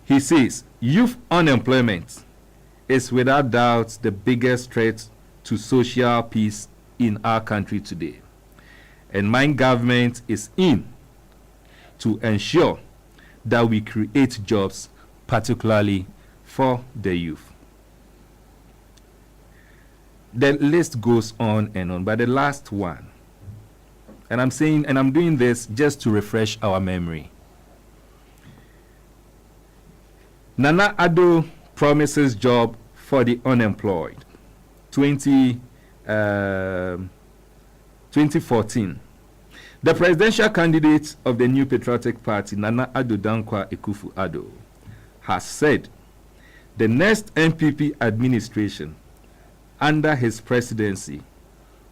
He says youth unemployment is without doubt the biggest threat to social peace in our country today. And my government is in to ensure that we create jobs, particularly for the youth. The list goes on and on, but the last one, and I'm saying, and I'm doing this just to refresh our memory. Nana Addo promises job for the unemployed. 2014. The presidential candidate of the New Patriotic Party, Nana Addo Dankwa Akufo-Addo, has said the next NPP administration under his presidency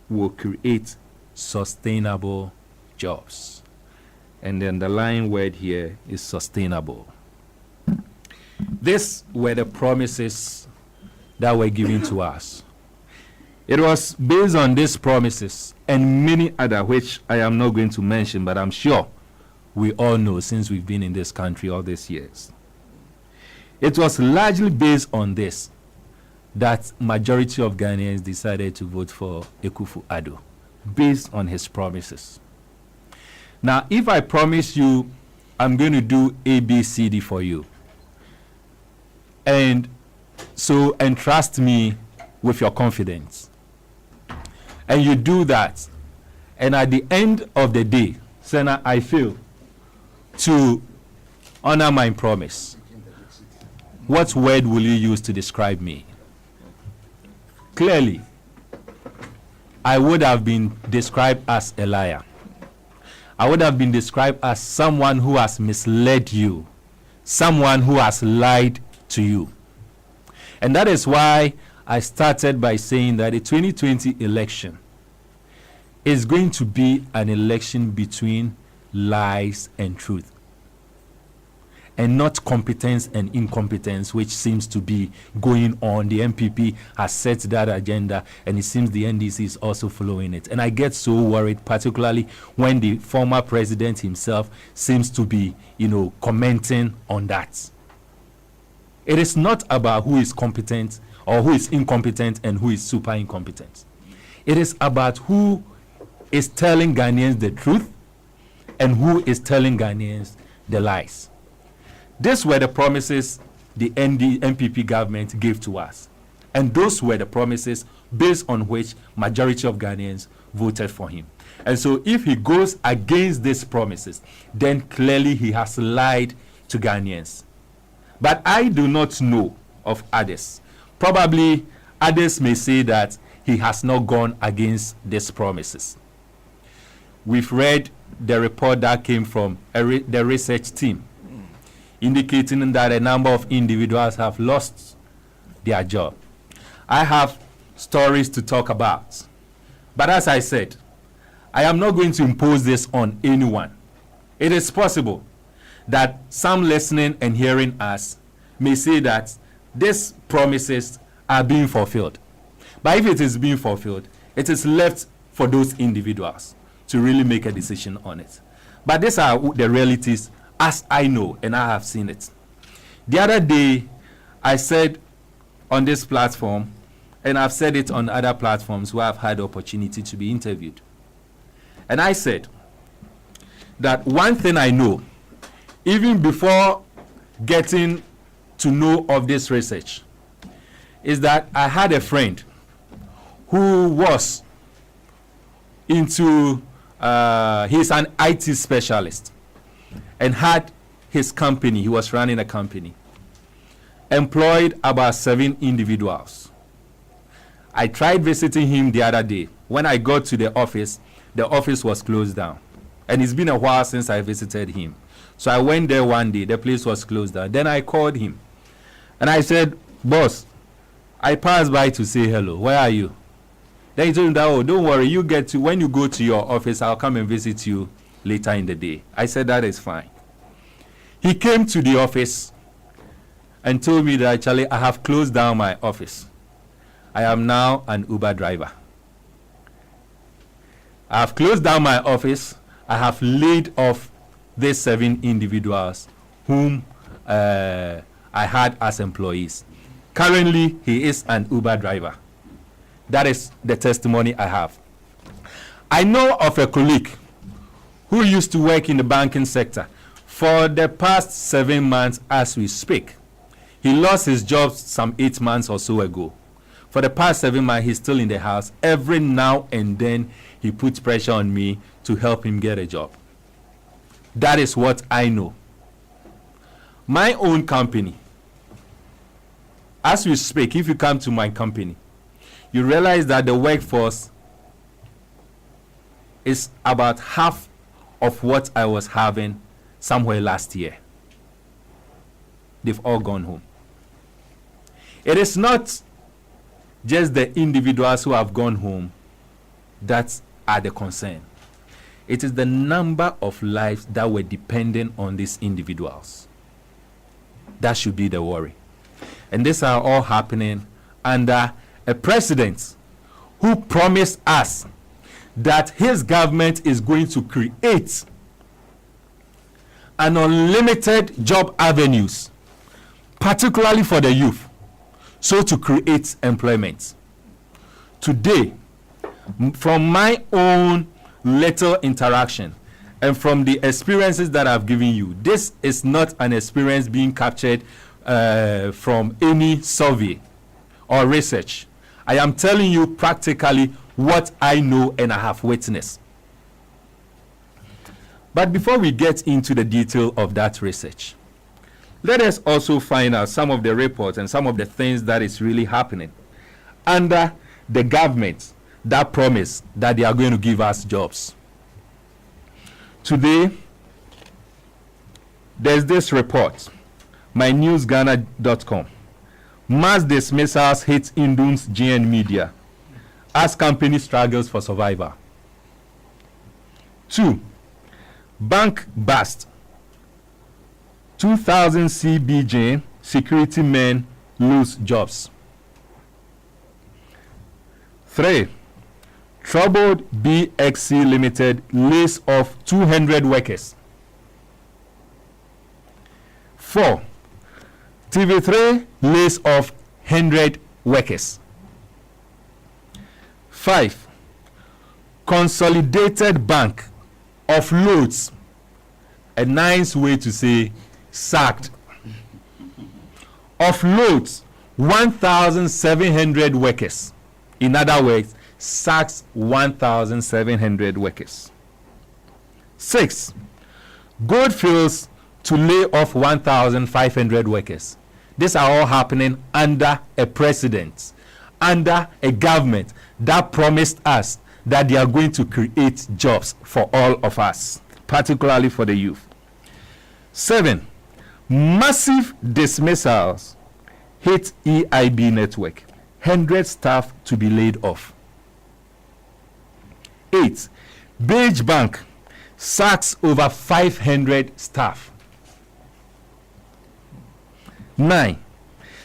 will create sustainable jobs. And the underlying word here is sustainable. These were the promises that were given to us. It was based on these promises and many other, which I am not going to mention, but I'm sure we all know since we've been in this country all these years. It was largely based on this that majority of Ghanaians decided to vote for Akufo-Addo, based on his promises. Now, if I promise you I'm going to do A, B, C, D for you, and so entrust me with your confidence, and you do that, and at the end of the day, Senna, I fail to honor my promise, what word will you use to describe me? Clearly, I would have been described as a liar. I would have been described as someone who has misled you, someone who has lied to you. And that is why I started by saying that the 2020 election is going to be an election between lies and truth, and not competence and incompetence, which seems to be going on. The MPP has set that agenda, and it seems the NDC is also following it. And I get so worried, particularly when the former president himself seems to be, commenting on that. It is not about who is competent or who is incompetent and who is super incompetent. It is about who is telling Ghanaians the truth and who is telling Ghanaians the lies. These were the promises the MPP government gave to us. And those were the promises based on which majority of Ghanaians voted for him. And so if he goes against these promises, then clearly he has lied to Ghanaians. But I do not know of others. Probably others may say that he has not gone against these promises. We've read the report that came from the research team, indicating that a number of individuals have lost their job. I have stories to talk about. But as I said, I am not going to impose this on anyone. It is possible that some listening and hearing us may say that these promises are being fulfilled. But if it is being fulfilled, it is left for those individuals to really make a decision on it. But these are the realities as I know, and I have seen it. The other day, I said on this platform, and I've said it on other platforms where I've had the opportunity to be interviewed. And I said that one thing I know, even before getting to know of this research, is that I had a friend who was into, he's an IT specialist, and had his company, he was running a company, employed about 7 individuals. I tried visiting him the other day. When I got to the office was closed down. And it's been a while since I visited him. So I went there one day, the place was closed down. Then I called him. And I said, boss, I passed by to say hello. Where are you? Then he told me that, oh, don't worry, when you go to your office, I'll come and visit you later in the day. I said, that is fine. He came to the office and told me that actually I have closed down my office. I am now an Uber driver. I have closed down my office. I have laid off these 7 individuals whom I had as employees. Currently, he is an Uber driver. That is the testimony I have. I know of a colleague who used to work in the banking sector for the past 7 months as we speak. He lost his job some 8 months or so ago. For the past 7 months, he's still in the house. Every now and then, he puts pressure on me to help him get a job. That is what I know. My own company, as we speak, if you come to my company, you realize that the workforce is about half of what I was having somewhere last year. They've all gone home. It is not just the individuals who have gone home that are the concern. It is the number of lives that were dependent on these individuals. That should be the worry. And these are all happening under a president who promised us that his government is going to create an unlimited job avenues, particularly for the youth, so to create employment. Today, from my own little interaction and from the experiences that I've given you, this is not an experience being captured from any survey or research. I am telling you practically what I know and I have witnessed. But before we get into the detail of that research, let us also find out some of the reports and some of the things that is really happening under the government that promise that they are going to give us jobs. Today, there's this report, mynewsghana.com. Mass dismissals hit Indun's GN Media as company struggles for survival. 2. Bank bust. 2,000 CBJ security men lose jobs. 3. Troubled BXC Limited lays off 200 workers. 4. TV3 lays off 100 workers. 5. Consolidated Bank offloads, a nice way to say sacked, offloads 1,700 workers. In other words, sacks 1,700 workers. 6. Goldfields to lay off 1,500 workers. These are all happening under a president, under a government that promised us that they are going to create jobs for all of us, particularly for the youth. 7. Massive dismissals hit EIB network. 100 staff to be laid off. 8. Beige Bank sacks over 500 staff. 9.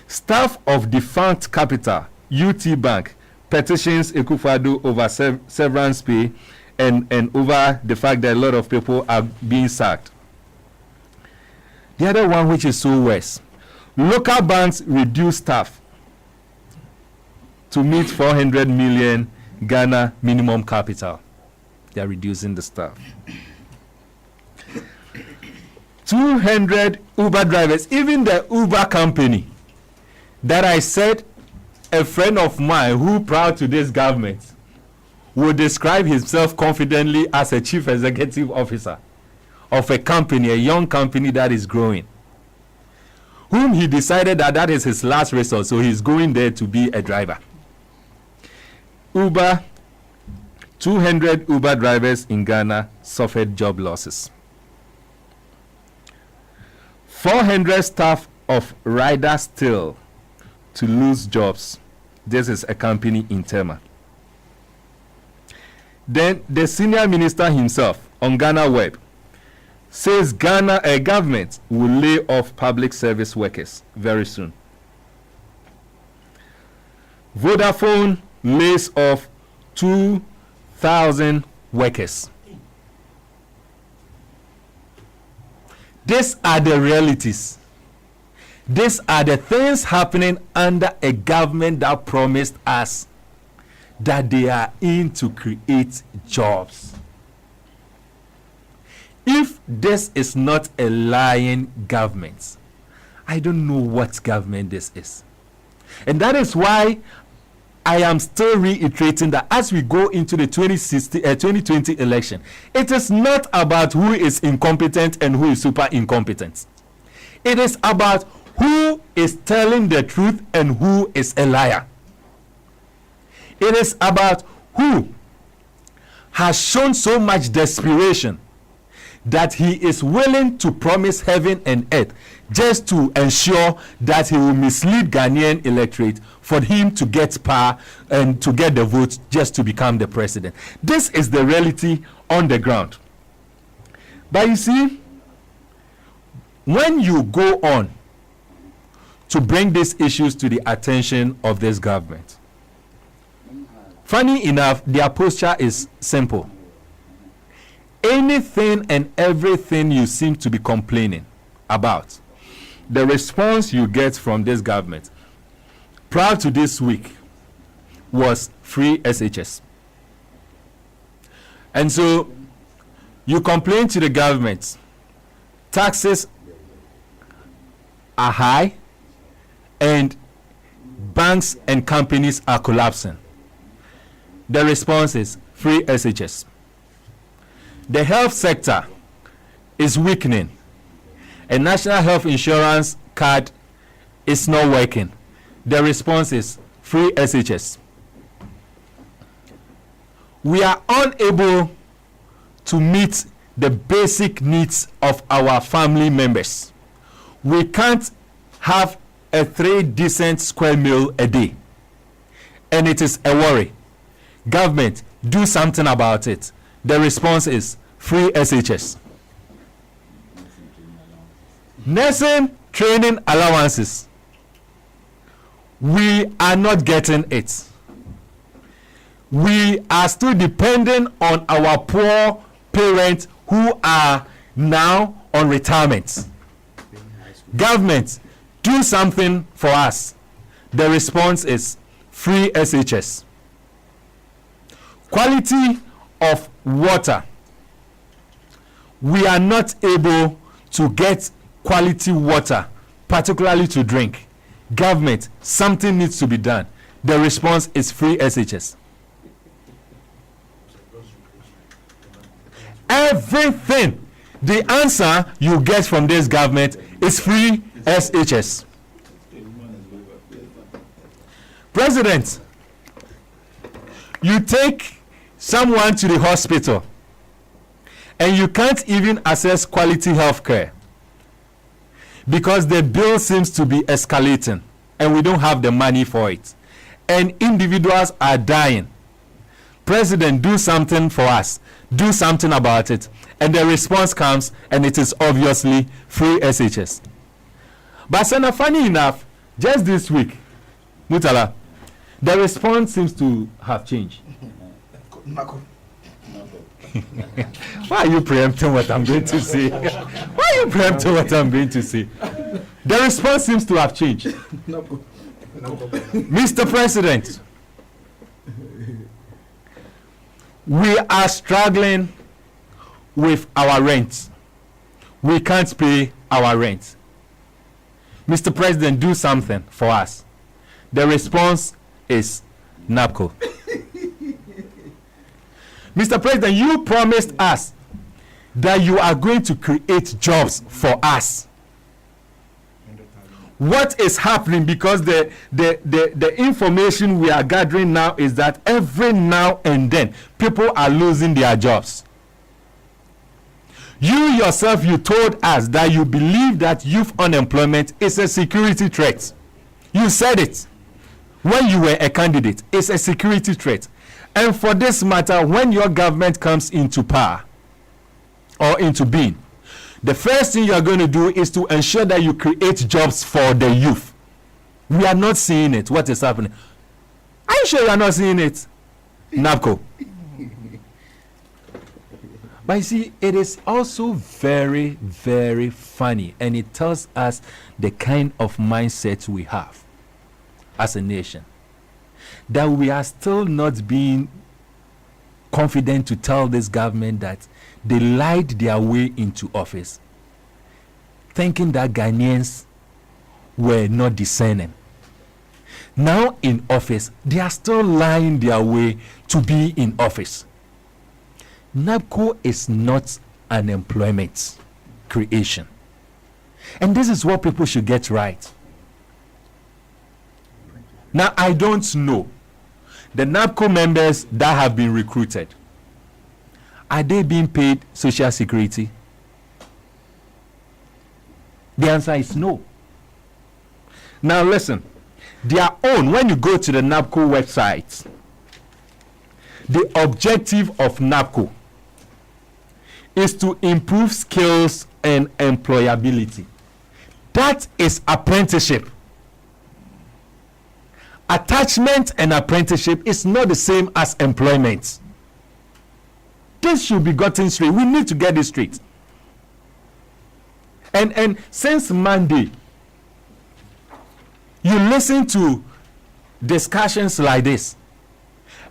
Staff of defunct capital UT Bank petitions Ekufado over severance pay and over the fact that a lot of people are being sacked. The other one, which is so worse, local banks reduce staff to meet 400 million Ghana minimum capital. They are reducing the staff. 200 Uber drivers, even the Uber company that I said a friend of mine who proud to this government would describe himself confidently as a chief executive officer of a company, a young company that is growing, whom he decided that is his last resort, so he's going there to be a driver. Uber, 200 Uber drivers in Ghana suffered job losses. 400 staff of Rider Still to lose jobs. This is a company in Tema. Then the senior minister himself on Ghana Web says Ghana government will lay off public service workers very soon. Vodafone lays off 2,000 workers. These are the realities. These are the things happening under a government that promised us that they are in to create jobs. If this is not a lying government, I don't know what government this is. And that is why I am still reiterating that as we go into the 2020 election, it is not about who is incompetent and who is super incompetent. It is about who is telling the truth and who is a liar. It is about who has shown so much desperation that he is willing to promise heaven and earth just to ensure that he will mislead Ghanaian electorate for him to get power and to get the votes just to become the president. This is the reality on the ground. But you see, when you go on to bring these issues to the attention of this government, funny enough, their posture is simple. Anything and everything you seem to be complaining about, the response you get from this government prior to this week was free SHS. And so you complain to the government, taxes are high and banks and companies are collapsing. The response is free SHS. The health sector is weakening. A national health insurance card is not working. The response is free SHS. we are unable to meet the basic needs of our family members. We can't have a 3 decent square meal a day. And it is a worry. Government, do something about it. The response is free SHS. Nursing training allowances. We are not getting it. We are still depending on our poor parents who are now on retirement. Government, do something for us. The response is free SHS. Quality of water. We are not able to get quality water, particularly to drink. Government, something needs to be done. The response is free SHS. Everything, the answer you get from this government is free SHS. President, you take someone to the hospital and you can't even access quality health care because the bill seems to be escalating and we don't have the money for it, and individuals are dying. President, do something for us. Do something about it. And the response comes, and it is obviously free SHS. But Senator, funny enough, just this week, Mutala, the response seems to have changed. Why are you preempting what I'm going to say? Why are you preempting what I'm going to say? The response seems to have changed. Mr. President, we are struggling with our rent. We can't pay our rent. Mr. President, do something for us. The response is NAPCO. Mr. President, you promised us that you are going to create jobs for us. What is happening? Because the information we are gathering now is that every now and then people are losing their jobs. You yourself, you told us that you believe that youth unemployment is a security threat. You said it when you were a candidate. It's a security threat. And for this matter, when your government comes into power or into being, the first thing you are going to do is to ensure that you create jobs for the youth. We are not seeing it. What is happening? Are you sure you are not seeing it? NAPCO. But you see, it is also very, very funny, and it tells us the kind of mindset we have as a nation, that we are still not being confident to tell this government that they lied their way into office, thinking that Ghanaians were not discerning. Now in office, they are still lying their way to be in office. NAPCO is not an employment creation. And this is what people should get right. Now, I don't know. The NAPCO members that have been recruited, are they being paid social security? The answer is no. Now listen, their own, when you go to the NAPCO website, the objective of NAPCO is to improve skills and employability. That is apprenticeship. Attachment and apprenticeship is not the same as employment. This should be gotten straight. We need to get this straight. And since Monday, you listen to discussions like this,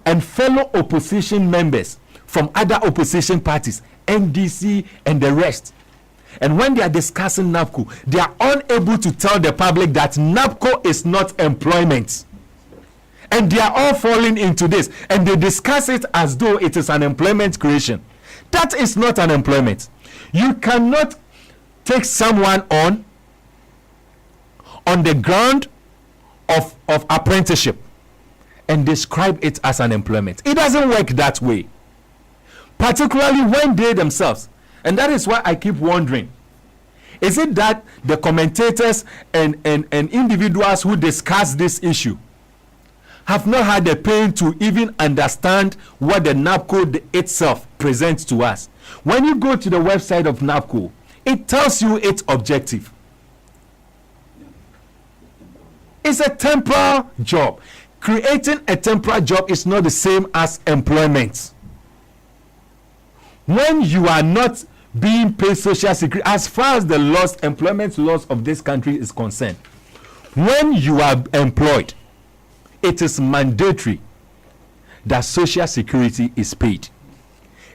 and fellow opposition members from other opposition parties, NDC and the rest, and when they are discussing NAPCO, they are unable to tell the public that NAPCO is not employment. And they are all falling into this, and they discuss it as though it is an employment creation. That is not an employment. You cannot take someone on the ground of apprenticeship and describe it as an employment. It doesn't work that way. Particularly when they themselves, and that is why I keep wondering, is it that the commentators and individuals who discuss this issue have not had the pain to even understand what the NABCO itself presents to us? When you go to the website of NABCO, it tells you its objective. It's a temporary job. Creating a temporary job is not the same as employment. When you are not being paid social security, as far as the laws, employment laws of this country is concerned, when you are employed, it is mandatory that social security is paid.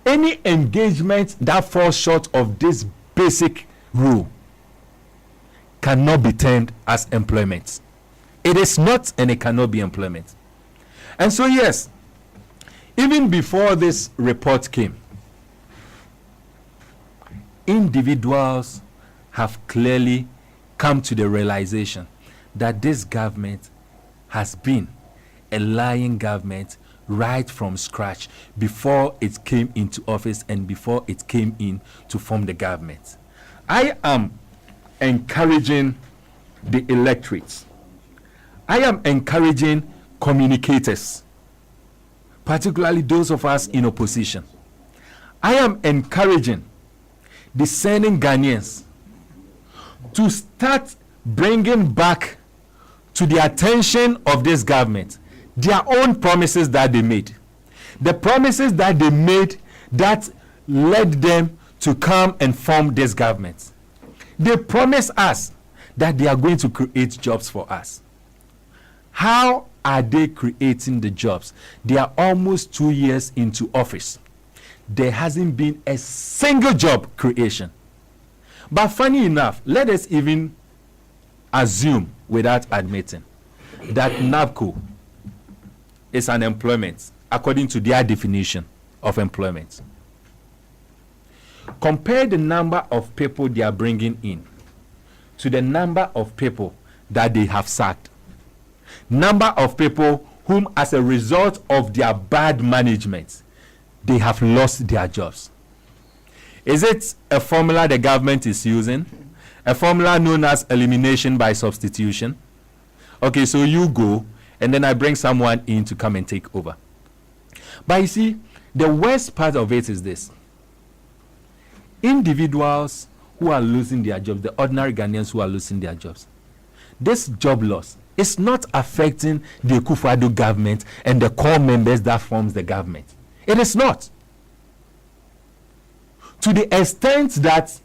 Any engagement that falls short of this basic rule cannot be termed as employment. It is not, and it cannot be employment. And so, yes, even before this report came, individuals have clearly come to the realization that this government has been a lying government right from scratch before it came into office and before it came in to form the government. I am encouraging the electorate. I am encouraging communicators, particularly those of us in opposition. I am encouraging discerning Ghanaians to start bringing back to the attention of this government their own promises that they made. The promises that they made that led them to come and form this government. They promised us that they are going to create jobs for us. How are they creating the jobs? They are almost 2 years into office. There hasn't been a single job creation. But funny enough, let us even assume without admitting that NABCO is an employment according to their definition of employment. Compare the number of people they are bringing in to the number of people that they have sacked. Number of people whom, as a result of their bad management, they have lost their jobs. Is it a formula the government is using? A formula known as elimination by substitution? Okay, so you go, and then I bring someone in to come and take over. But you see, the worst part of it is this. Individuals who are losing their jobs, the ordinary Ghanaians who are losing their jobs, this job loss is not affecting the Akufo-Addo government and the core members that forms the government. It is not. To the extent that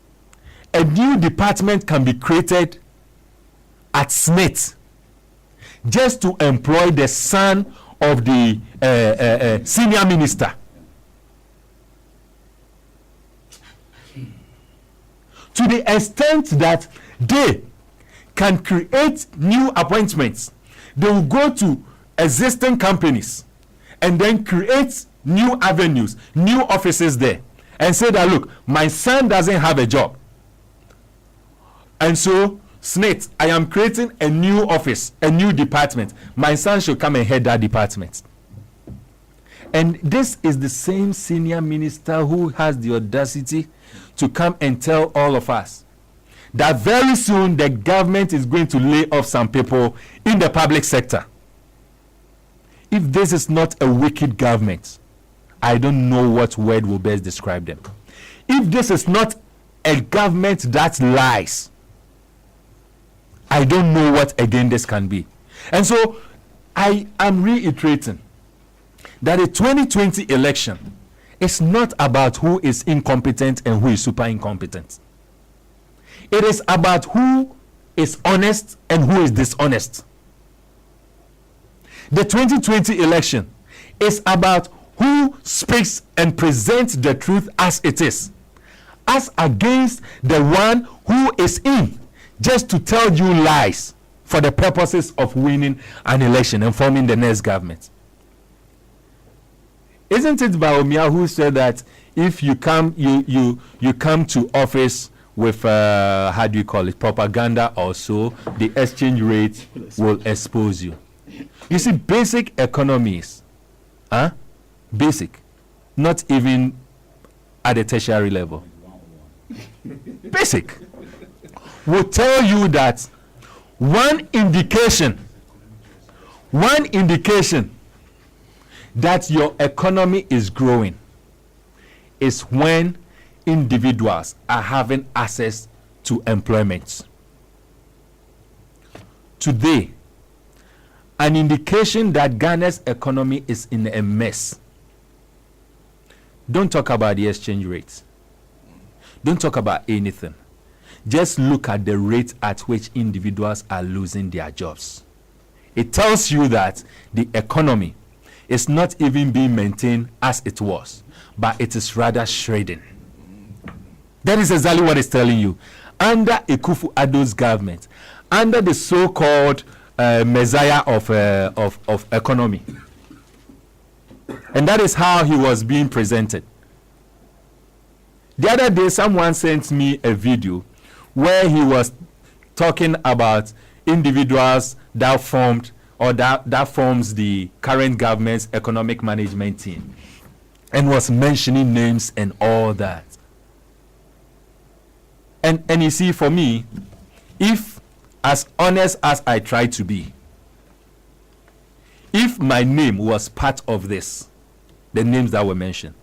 a new department can be created at Smith just to employ the son of the senior minister. To the extent that they can create new appointments. They will go to existing companies and then create new avenues, new offices there, and say that, look, my son doesn't have a job. And so, Smith, I am creating a new office, a new department. My son should come and head that department. And this is the same senior minister who has the audacity to come and tell all of us that very soon the government is going to lay off some people in the public sector. If this is not a wicked government, I don't know what word will best describe them. If this is not a government that lies, I don't know what again this can be. And so I am reiterating that the 2020 election is not about who is incompetent and who is super incompetent. It is about who is honest and who is dishonest. The 2020 election is about who speaks and presents the truth as it is, as against the one who is in just to tell you lies for the purposes of winning an election and forming the next government. Isn't it Baumia who said that if you come to office with how do you call it, propaganda or so, the exchange rate will expose you? You see, basic economies, basic, not even at the tertiary level. Basic will tell you that one indication that your economy is growing is when individuals are having access to employment. Today, an indication that Ghana's economy is in a mess. Don't talk about the exchange rates. Don't talk about anything. Just look at the rate at which individuals are losing their jobs. It tells you that the economy is not even being maintained as it was, but it is rather shredding. That is exactly what it's telling you. Under Akufo-Addo's government, under the so-called messiah of economy, and that is how he was being presented. The other day, someone sent me a video where he was talking about individuals that formed or that forms the current government's economic management team, and was mentioning names and all that. And you see, for me, if, as honest as I try to be, if my name was part of this, the names that were mentioned,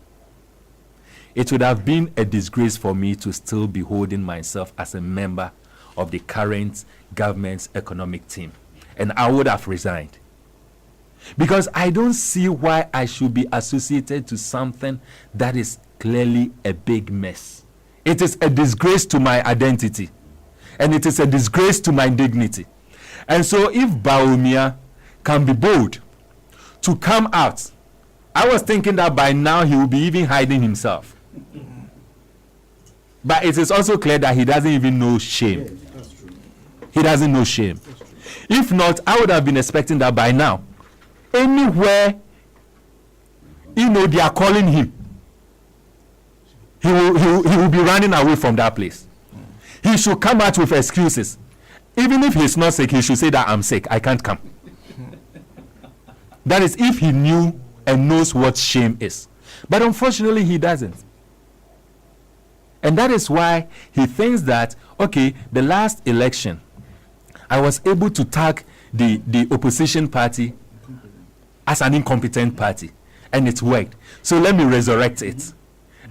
it would have been a disgrace for me to still be holding myself as a member of the current government's economic team. And I would have resigned. Because I don't see why I should be associated to something that is clearly a big mess. It is a disgrace to my identity. And it is a disgrace to my dignity. And so if Bawumia can be bold to come out, I was thinking that by now he will be even hiding himself. But it is also clear that he doesn't even know shame. He doesn't know shame. If not, I would have been expecting that by now, anywhere, they are calling him, he will be running away from that place. He should come out with excuses. Even if he's not sick, he should say that I'm sick, I can't come. That is if he knew and knows what shame is. But unfortunately, he doesn't. And that is why he thinks that, okay, the last election, I was able to tag the opposition party as an incompetent party, and it worked. So let me resurrect it.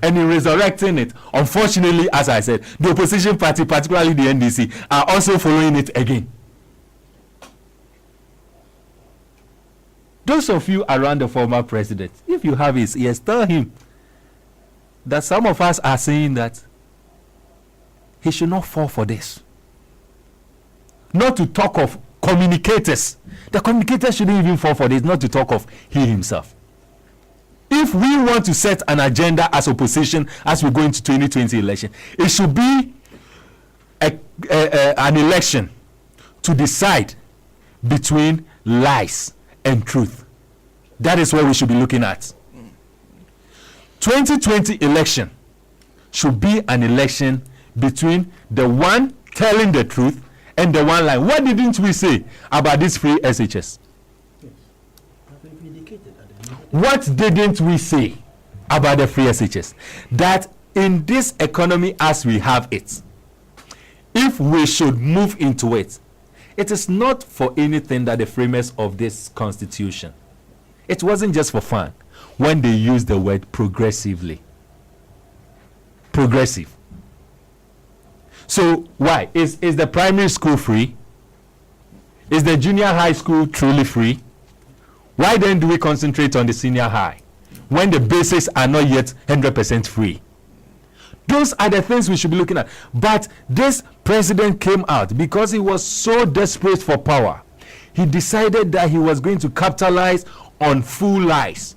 And in resurrecting it, unfortunately, as I said, the opposition party, particularly the NDC, are also following it again. Those of you around the former president, if you have his ears, tell him that some of us are saying that he should not fall for this. Not to talk of communicators. The communicators shouldn't even fall for this, not to talk of he himself. If we want to set an agenda as opposition as we go into 2020 election, it should be an election to decide between lies and truth. That is what we should be looking at. 2020 election should be an election between the one telling the truth and the one lying. What didn't we say about this free SHS? What didn't we say about the free SHS? That in this economy as we have it, if we should move into it, it is not for anything that the framers of this constitution, it wasn't just for fun when they used the word progressively. Progressive. So why? Is the primary school free? Is the junior high school truly free? Why then do we concentrate on the senior high when the basics are not yet 100% free? Those are the things we should be looking at. But this president came out because he was so desperate for power. He decided that he was going to capitalize on full lies.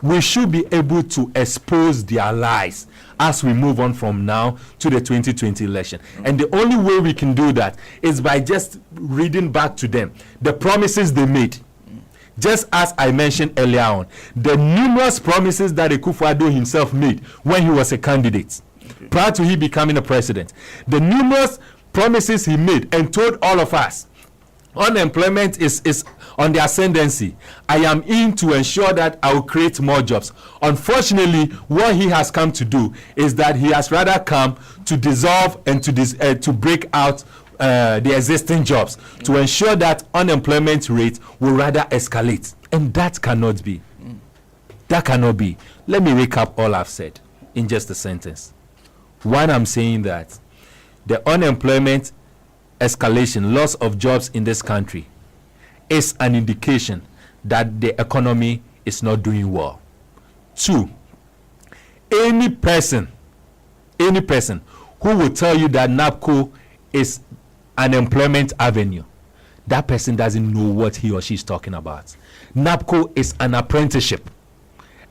We should be able to expose their lies as we move on from now to the 2020 election. And the only way we can do that is by just reading back to them the promises they made. Just as I mentioned earlier on, the numerous promises that Akufo-Addo himself made when he was a candidate, prior to he becoming a president, the numerous promises he made and told all of us, unemployment is on the ascendancy, I am in to ensure that I will create more jobs. Unfortunately, what he has come to do is that he has rather come to dissolve and to break out the existing jobs, to ensure that unemployment rate will rather escalate. And that cannot be. That cannot be. Let me recap all I've said in just a sentence. One, I'm saying that the unemployment escalation, loss of jobs in this country is an indication that the economy is not doing well. Two, any person who will tell you that NAPCO is an employment avenue, that person doesn't know what he or she is talking about. NAPCO is an apprenticeship,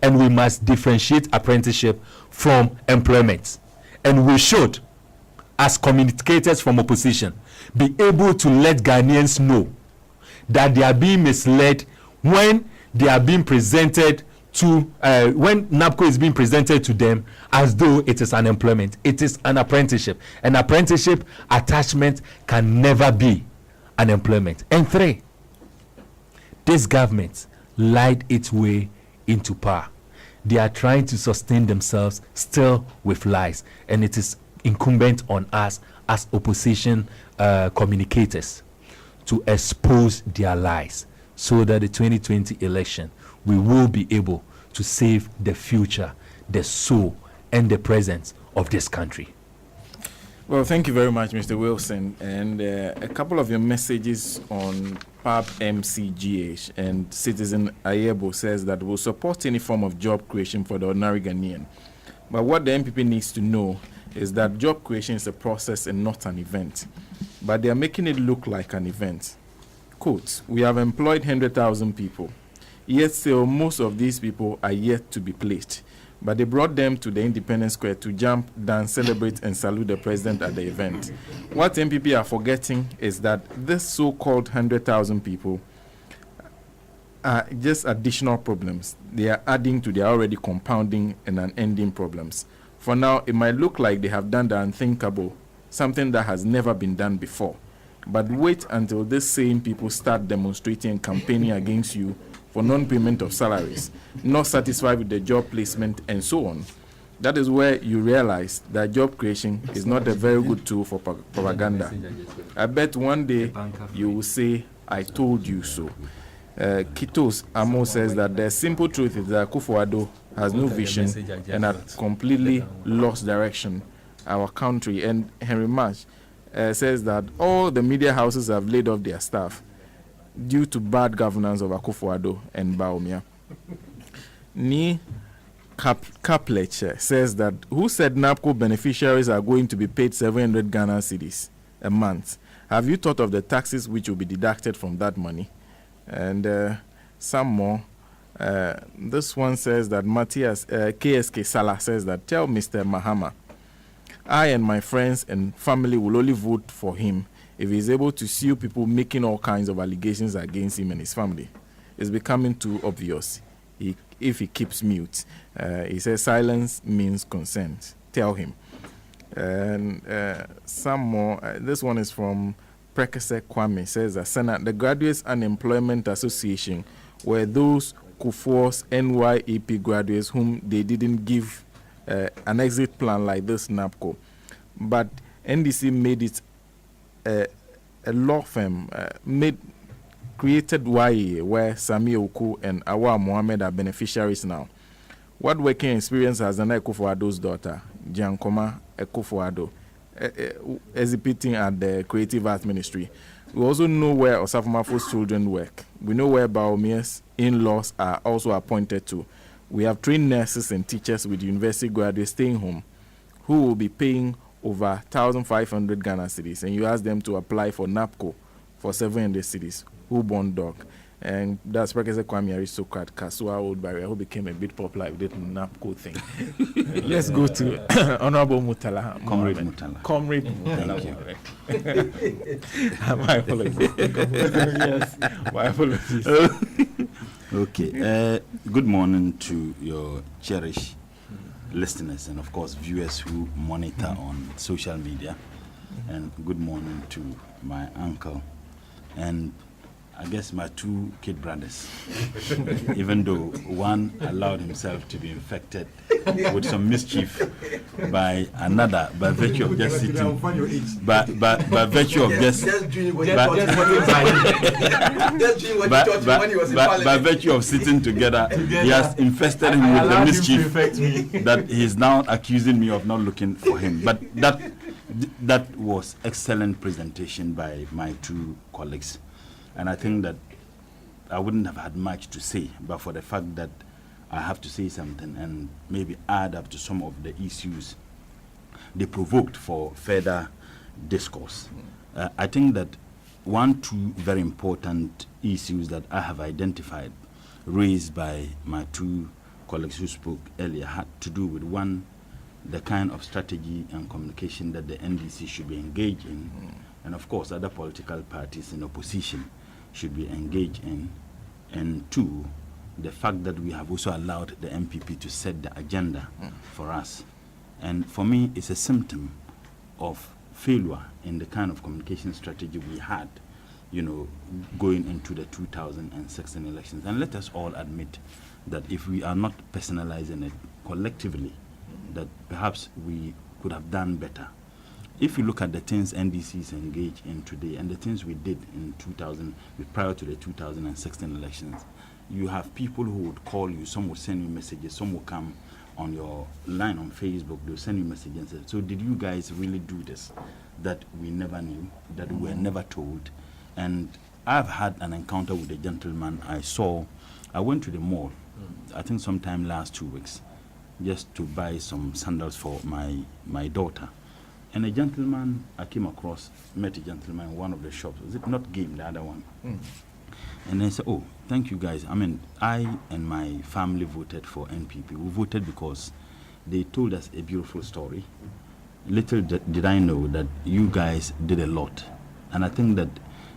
and we must differentiate apprenticeship from employment. And we should, as communicators from opposition, be able to let Ghanaians know that they are being misled when they are being presented to, when NAPCO is being presented to them as though it is an employment. It is an apprenticeship. An apprenticeship attachment can never be an employment. And three, this government lied its way into power. They are trying to sustain themselves still with lies, and it is incumbent on us as opposition communicators to expose their lies, so that the 2020 election we will be able to save the future, the soul, and the presence of this country. Well, thank you very much, Mr. Wilson. And a couple of your messages on PAP MCGH, and Citizen Ayebo says that we'll support any form of job creation for the ordinary Ghanaian. But what the MPP needs to know is that job creation is a process and not an event. But they are making it look like an event. Quote, we have employed 100,000 people, yet still most of these people are yet to be placed. But they brought them to the Independence Square to jump, dance, celebrate, and salute the president at the event. What MPP are forgetting is that this so-called 100,000 people are just additional problems. They are adding to their already compounding and unending problems. For now, it might look like they have done the unthinkable, something that has never been done before. But wait until these same people start demonstrating and campaigning against you for non-payment of salaries, not satisfied with the job placement, and so on. That is where you realize that job creation is not a very good tool for propaganda. I bet one day you will say, I told you so. Kitos Amo says that the simple truth is that Akufo-Addo has no vision and had completely lost direction, our country. And Henry Marsh says that all the media houses have laid off their staff due to bad governance of Akufo-Addo and Bawumia. Ni Kaplech says that who said NAPCO beneficiaries are going to be paid 700 Ghana cedis a month? Have you thought of the taxes which will be deducted from that money? And some more. This one says that Matthias KSK Salah says that tell Mr. Mahama, I and my friends and family will only vote for him if he's able to sue people making all kinds of allegations against him and his family. It's becoming too obvious if he keeps mute. He says silence means consent. Tell him. And some more. This one is from Prekese Kwame. Says that Senate, the Graduates Unemployment Association were those Kufuor's NYEP graduates whom they didn't give an exit plan like this NAPCO. But NDC made it a law firm created YE, where Sami Oku and Awa Mohammed are beneficiaries now. What working experience has an Akufo-Addo's daughter, Giancoma Akufo-Addo, exhibiting at the Creative Arts Ministry? We also know where Osafo Mafo's children work. We know where Bawumia's in-laws are also appointed to. We have trained nurses and teachers with university graduates staying home who will be paying over 1,500 Ghana cedis, and you ask them to apply for NAPCO for 700 cedis. Who born dog? And that's Prekese Kwame Aristocrat Kasua Old Barrier, who became a bit popular with the NAPCO thing. Let's go to Honorable Mutala. Comrade Mutala. Comrade Mutala. My apologies. Yes, my apologies. Okay. Good morning to your cherished listeners and, of course, viewers who monitor on social media. And good morning to my uncle. And I guess, my two kid brothers, even though one allowed himself to be infected with some mischief by another by virtue of just sitting, by virtue of just by virtue of sitting together, he has infested him with the mischief that he's now accusing me of not looking for him. But that was excellent presentation by my two colleagues. And I think that I wouldn't have had much to say, but for the fact that I have to say something and maybe add up to some of the issues they provoked for further discourse. I think that two very important issues that I have identified, raised by my two colleagues who spoke earlier, had to do with one, the kind of strategy and communication that the NDC should be engaged in, and of course other political parties in opposition should be engaged in, and two, the fact that we have also allowed the MPP to set the agenda for us. And for me, it's a symptom of failure in the kind of communication strategy we had, going into the 2016 elections. And let us all admit that if we are not personalizing it collectively, that perhaps we could have done better. If you look at the things NDC is engaged in today and the things we did in prior to the 2016 elections, you have people who would call you, some would send you messages, some will come on your line on Facebook, they'll send you messages and say, so did you guys really do this? That we never knew, that we were never told. And I've had an encounter with a gentleman I went to the mall, I think sometime last 2 weeks, just to buy some sandals for my daughter. And a gentleman I came across, met a gentleman in one of the shops. Was it not Game, the other one? And I said, oh, thank you guys. I mean, I and my family voted for NPP. We voted because they told us a beautiful story. Little did I know that you guys did a lot. And I think that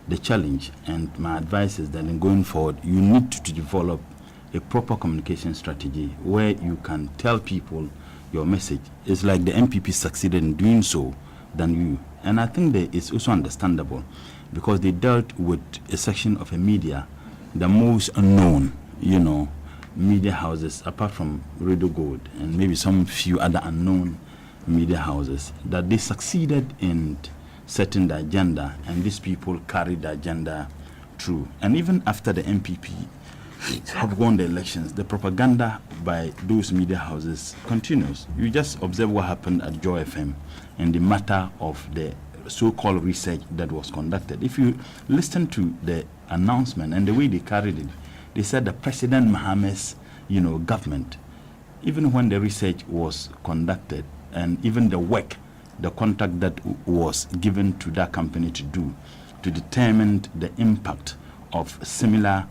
the challenge and my advice is that in going forward, you need to develop a proper communication strategy where you can tell people your message. It's like the MPP succeeded in doing so than you. And I think that it's also understandable because they dealt with a section of a media, the most unknown, media houses, apart from Radio Gold and maybe some few other unknown media houses, that they succeeded in setting the agenda, and these people carried the agenda through. And even after the MPP have won the elections, the propaganda by those media houses continues. You just observe what happened at Joy FM and the matter of the so-called research that was conducted. If you listen to the announcement and the way they carried it, they said that President Mohammed's, government, even when the research was conducted and even the work, the contract that was given to that company to do, to determine the impact of similar,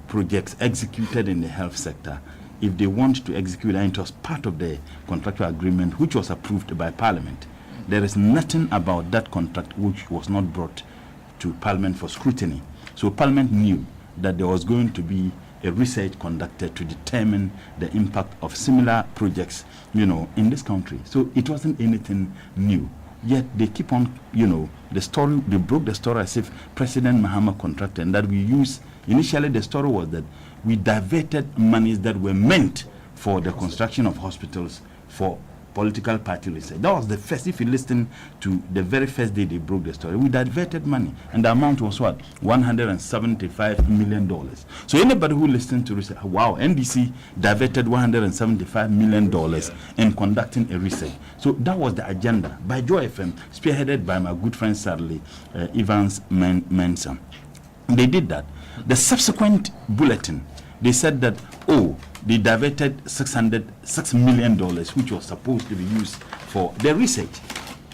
projects executed in the health sector, if they want to execute, and it was part of the contractual agreement which was approved by Parliament. There is nothing about that contract which was not brought to Parliament for scrutiny. So Parliament knew that there was going to be a research conducted to determine the impact of similar projects, in this country. So it wasn't anything new. Yet they keep on, the story, they broke the story as if President Mahama contracted, and that we use, initially the story was that we diverted monies that were meant for the construction of hospitals for political party research. That was the first, if you listen to the very first day they broke the story, we diverted money, and the amount was what? $175 million. So anybody who listened to research, wow, NDC diverted $175 million in conducting a research. So that was the agenda by Joy FM, spearheaded by my good friend Sadly Evans Mensah. They did that. The subsequent bulletin, they said that, they diverted $606 million, which was supposed to be used for the research.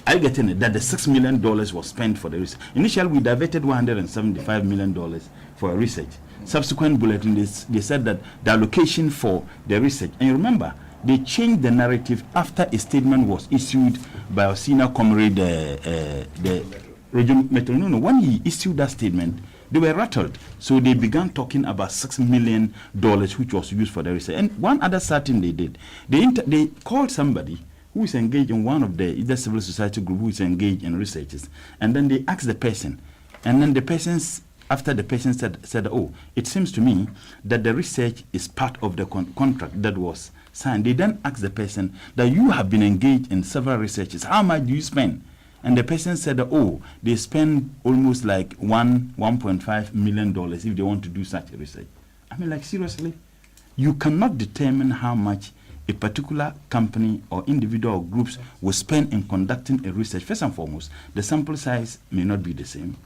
Are you getting it? That the $6 million was spent for the research. Initially, we diverted $175 million for a research. Subsequent bulletin, they said that the allocation for the research, and you remember, they changed the narrative after a statement was issued by our senior comrade, the Region Metro. No, when he issued that statement, they were rattled. So they began talking about $6 million, which was used for the research. And one other sad thing they did, they called somebody who is engaged in one of the civil society group who is engaged in researches, and then they asked the person, and then the person's after the person said, oh, it seems to me that the research is part of the contract that was signed. They then asked the person that you have been engaged in several researches. How much do you spend? And the person said, oh, they spend almost like $1.5 million if they want to do such a research. I mean, like, seriously? You cannot determine how much a particular company or individual or groups will spend in conducting a research. First and foremost, the sample size may not be the same.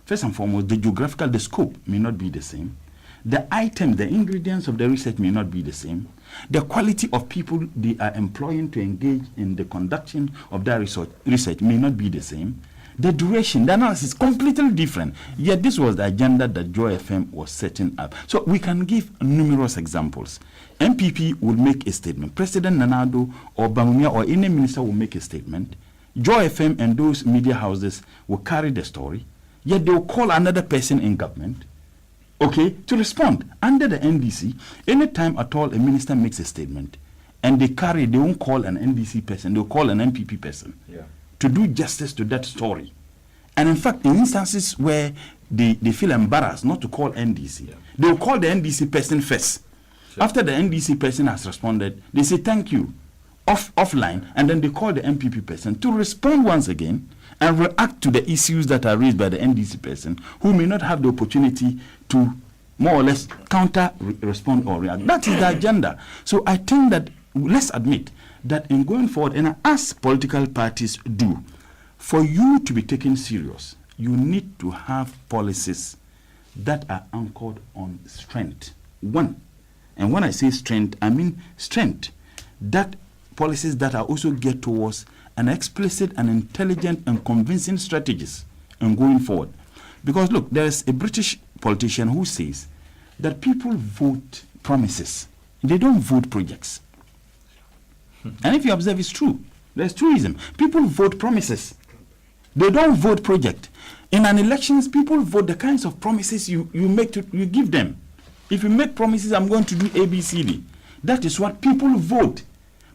First and foremost, the scope may not be the same. The items, the ingredients of the research may not be the same. The quality of people they are employing to engage in the conduction of that research may not be the same. The duration, the analysis is completely different. Yet this was the agenda that Joy FM was setting up. So we can give numerous examples. MPP will make a statement. President Nanado or Bangumia or any minister will make a statement. Joy FM and those media houses will carry the story. Yet they will call another person in government, okay, to respond. Under the NDC, anytime at all a minister makes a statement and they won't call an NDC person, they'll call an MPP person to do justice to that story. And in fact, in instances where they feel embarrassed not to call NDC, they'll call the NDC person first. Sure. After the NDC person has responded, they say thank you, offline, and then they call the MPP person to respond once again and react to the issues that are raised by the NDC person, who may not have the opportunity to more or less respond or react. That is the agenda. So I think that let's admit that in going forward, and as political parties do, for you to be taken serious, you need to have policies that are anchored on strength. One, and when I say strength, I mean strength. That policies that are also geared towards an explicit and intelligent and convincing strategies in going forward. Because look, there's a British politician who says that people vote promises. They don't vote projects. And if you observe, it's true. There's truism. People vote promises. They don't vote project. In an elections, people vote the kinds of promises you give them. If you make promises, I'm going to do A, B, C, D. That is what people vote.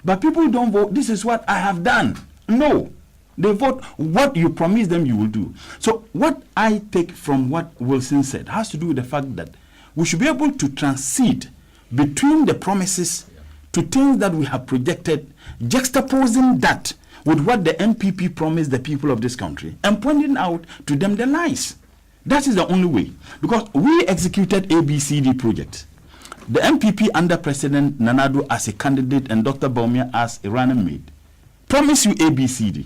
But people don't vote, this is what I have done. No. They vote what you promise them you will do. So what I take from what Wilson said has to do with the fact that we should be able to transit between the promises to things that we have projected, juxtaposing that with what the MPP promised the people of this country and pointing out to them the lies. That is the only way. Because we executed ABCD projects. The MPP under President Nanado as a candidate and Dr. Baumia as a running mate promised you ABCD.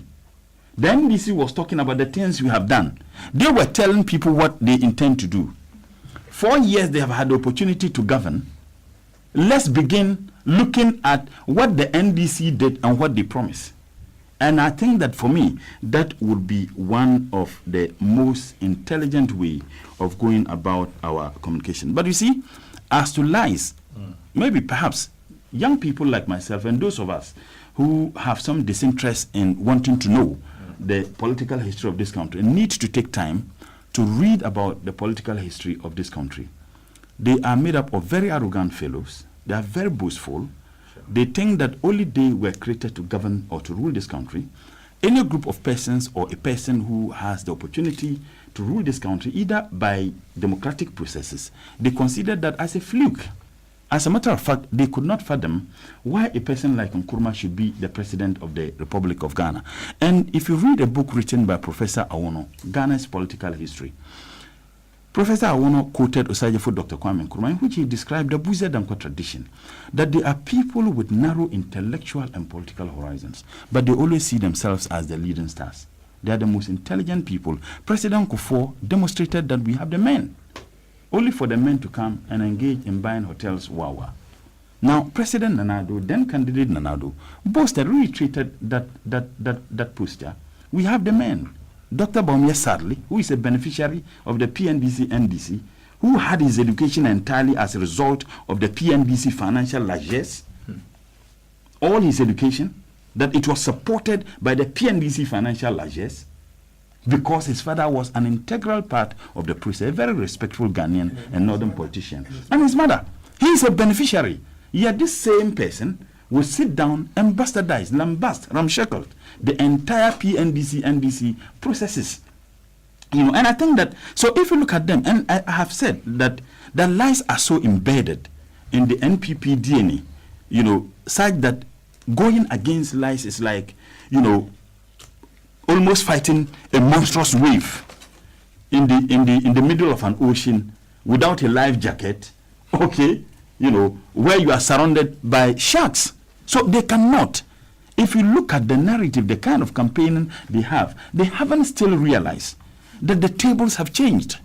The NDC was talking about the things we have done. They were telling people what they intend to do. 4 years they have had the opportunity to govern. Let's begin looking at what the NDC did and what they promised. And I think that for me, that would be one of the most intelligent way of going about our communication. But you see, as to lies, maybe perhaps young people like myself and those of us who have some disinterest in wanting to know the political history of this country need to take time to read about the political history of this country. They are made up of very arrogant fellows. They are very boastful. Sure. They think that only they were created to govern or to rule this country. Any group of persons or a person who has the opportunity to rule this country, either by democratic processes, they consider that as a fluke. As a matter of fact, they could not fathom why a person like Nkrumah should be the president of the Republic of Ghana. And if you read a book written by Professor Awono, Ghana's Political History, Professor Awono quoted Osajefo Dr. Kwame Nkrumah, in which he described the Buze-Dankwa tradition, that they are people with narrow intellectual and political horizons, but they always see themselves as the leading stars. They are the most intelligent people. President Kufuor demonstrated that we have the men, only for the men to come and engage in buying hotels wawa. Now, President Nanado, then candidate Nanado, boasted, reiterated that posture. We have the men. Dr. Baumia Sadly, who is a beneficiary of the PNDC-NDC, who had his education entirely as a result of the PNDC financial largesse, all his education, that it was supported by the PNDC financial largesse, because his father was an integral part of the process, a very respectful Ghanaian and northern politician. And his mother, he is a beneficiary. Yet this same person will sit down and bastardize, lambast, ramshackle the entire PNDC-NDC processes. And I think that, so if you look at them, and I have said that the lies are so embedded in the NPP DNA, such that going against lies is like, almost fighting a monstrous wave in the middle of an ocean without a life jacket, okay, where you are surrounded by sharks. So they cannot. If you look at the narrative, the kind of campaigning they haven't still realized that the tables have changed.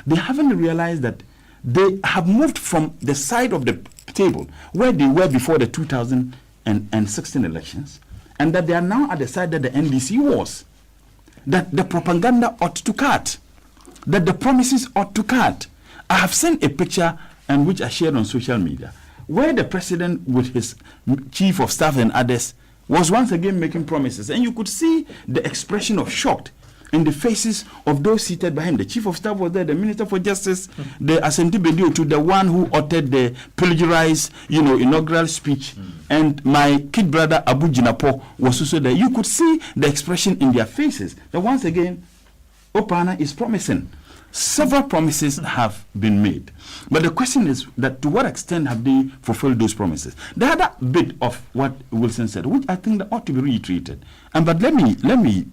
They haven't realized that they have moved from the side of the table where they were before the 2016 elections, and that they are now at the side that the NDC was. That the propaganda ought to cut, that the promises ought to cut. I have seen a picture, and which I shared on social media, where the president with his chief of staff and others was once again making promises, and you could see the expression of shock in the faces of those seated by him. The chief of staff was there, the minister for justice, the Asante Bedio, to the one who uttered the plagiarized, inaugural speech, and my kid brother Abu Jinapo was also there. You could see the expression in their faces that once again, Opana is promising. Several promises have been made, but the question is that to what extent have they fulfilled those promises? The other bit of what Wilson said, which I think that ought to be reiterated, but let me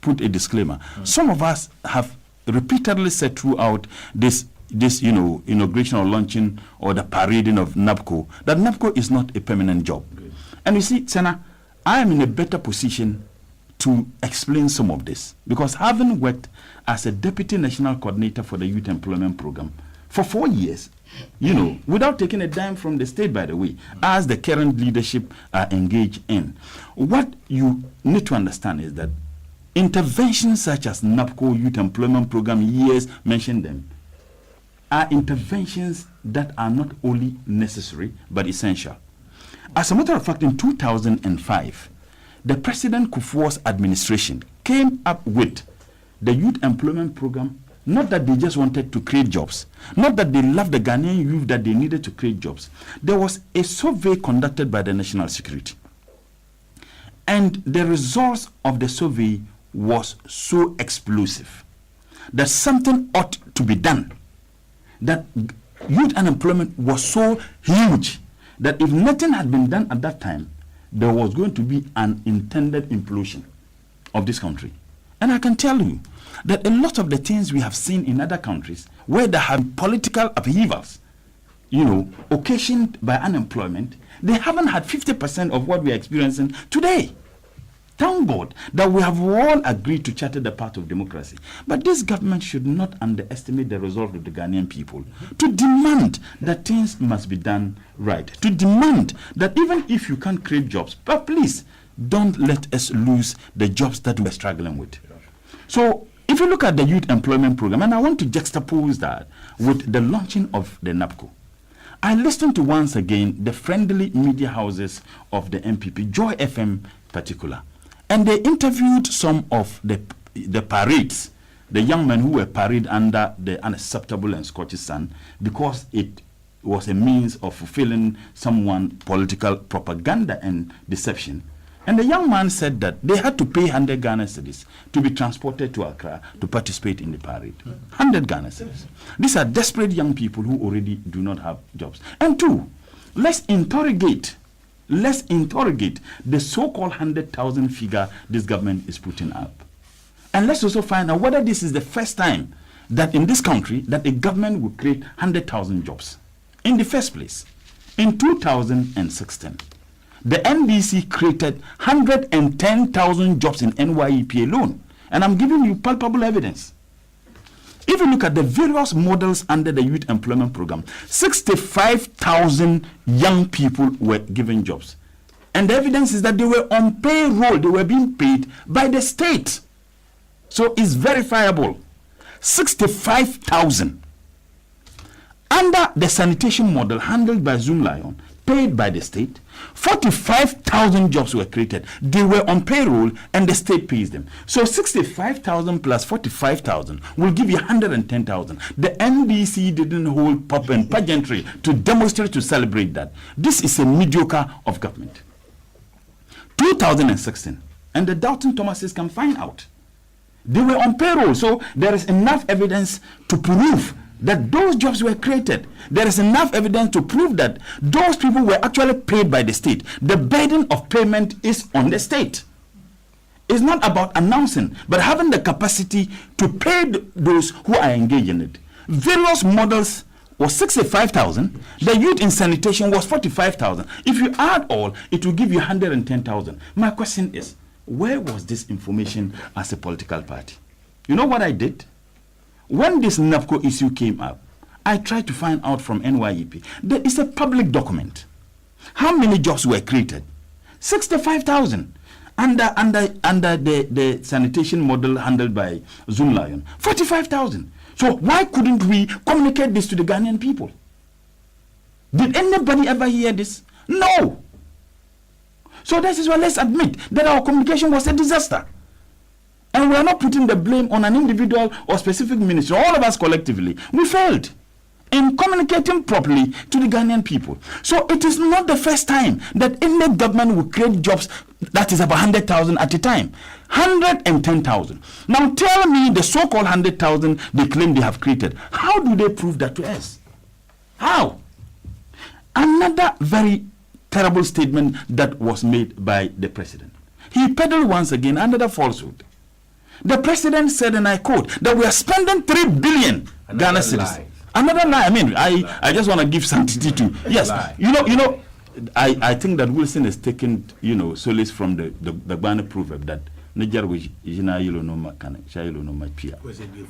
put a disclaimer. Some of us have repeatedly said throughout this inauguration or launching or the parading of NABCO that NABCO is not a permanent job. Good. And you see, Sena, I am in a better position to explain some of this, because having worked as a deputy national coordinator for the youth employment program for 4 years, without taking a dime from the state, by the way, as the current leadership are engaged in, what you need to understand is that interventions such as NABCO youth employment program, years mentioned them, are interventions that are not only necessary but essential. As a matter of fact, in 2005, the President Kufuor's administration came up with the youth employment program, not that they just wanted to create jobs, not that they loved the Ghanaian youth, that they needed to create jobs. There was a survey conducted by the National Security, and the results of the survey was so explosive that something ought to be done, that youth unemployment was so huge that if nothing had been done at that time, there was going to be an intended implosion of this country. And I can tell you that a lot of the things we have seen in other countries where there have political upheavals, occasioned by unemployment, they haven't had 50% of what we are experiencing today. Thank God that we have all agreed to charter the path of democracy. But this government should not underestimate the resolve of the Ghanaian people to demand that things must be done right. To demand that even if you can't create jobs, but please don't let us lose the jobs that we're struggling with. So if you look at the youth employment program, and I want to juxtapose that with the launching of the NABCO, I listened to once again the friendly media houses of the MPP, Joy FM particular. And they interviewed some of the parades, the young men who were paraded under the unacceptable and scorched sun, because it was a means of fulfilling someone's political propaganda and deception. And the young man said that they had to pay 100 Ghana cedis to be transported to Accra to participate in the parade. 100 Ghana cedis. These are desperate young people who already do not have jobs. And two, let's interrogate the so-called 100,000 figure this government is putting up. And let's also find out whether this is the first time that in this country that a government will create 100,000 jobs. In the first place, in 2016, the NDC created 110,000 jobs in NYEP alone. And I'm giving you palpable evidence. If you look at the various models under the youth employment program, 65,000 young people were given jobs. And the evidence is that they were on payroll. They were being paid by the state. So it's verifiable. 65,000. Under the sanitation model handled by Zoom Lion, paid by the state, 45,000 jobs were created. They were on payroll and the state pays them. So 65,000 plus 45,000 will give you 110,000. The NDC didn't hold pop and pageantry to demonstrate, to celebrate that. This is a mediocre of government. 2016, and the Doubting Thomases can find out. They were on payroll. So there is enough evidence to prove that those jobs were created. There is enough evidence to prove that those people were actually paid by the state. The burden of payment is on the state. It's not about announcing, but having the capacity to pay those who are engaged in it. Various models was 65,000. The youth in sanitation was 45,000. If you add all, it will give you 110,000. My question is, where was this information as a political party? You know what I did? When this NAPCO issue came up, I tried to find out from NYEP. There is a public document. How many jobs were created? 65,000. Under the sanitation model handled by Zoom Lion, 45,000. So why couldn't we communicate this to the Ghanaian people? Did anybody ever hear this? No. So this is why let's admit that our communication was a disaster. And we are not putting the blame on an individual or specific ministry. All of us collectively, we failed in communicating properly to the Ghanaian people. So it is not the first time that any government will create jobs that is about 100,000 at a time. 110,000. Now tell me the so-called 100,000 they claim they have created. How do they prove that to us? How? Another very terrible statement that was made by the president. He peddled once again another falsehood. The president said, and I quote, that we are spending 3 billion Ghana cedis. Another lie. I mean, I just want to give sanctity to. Yes, you know, I think that Wilson has taken, solace from the Ghana proverb that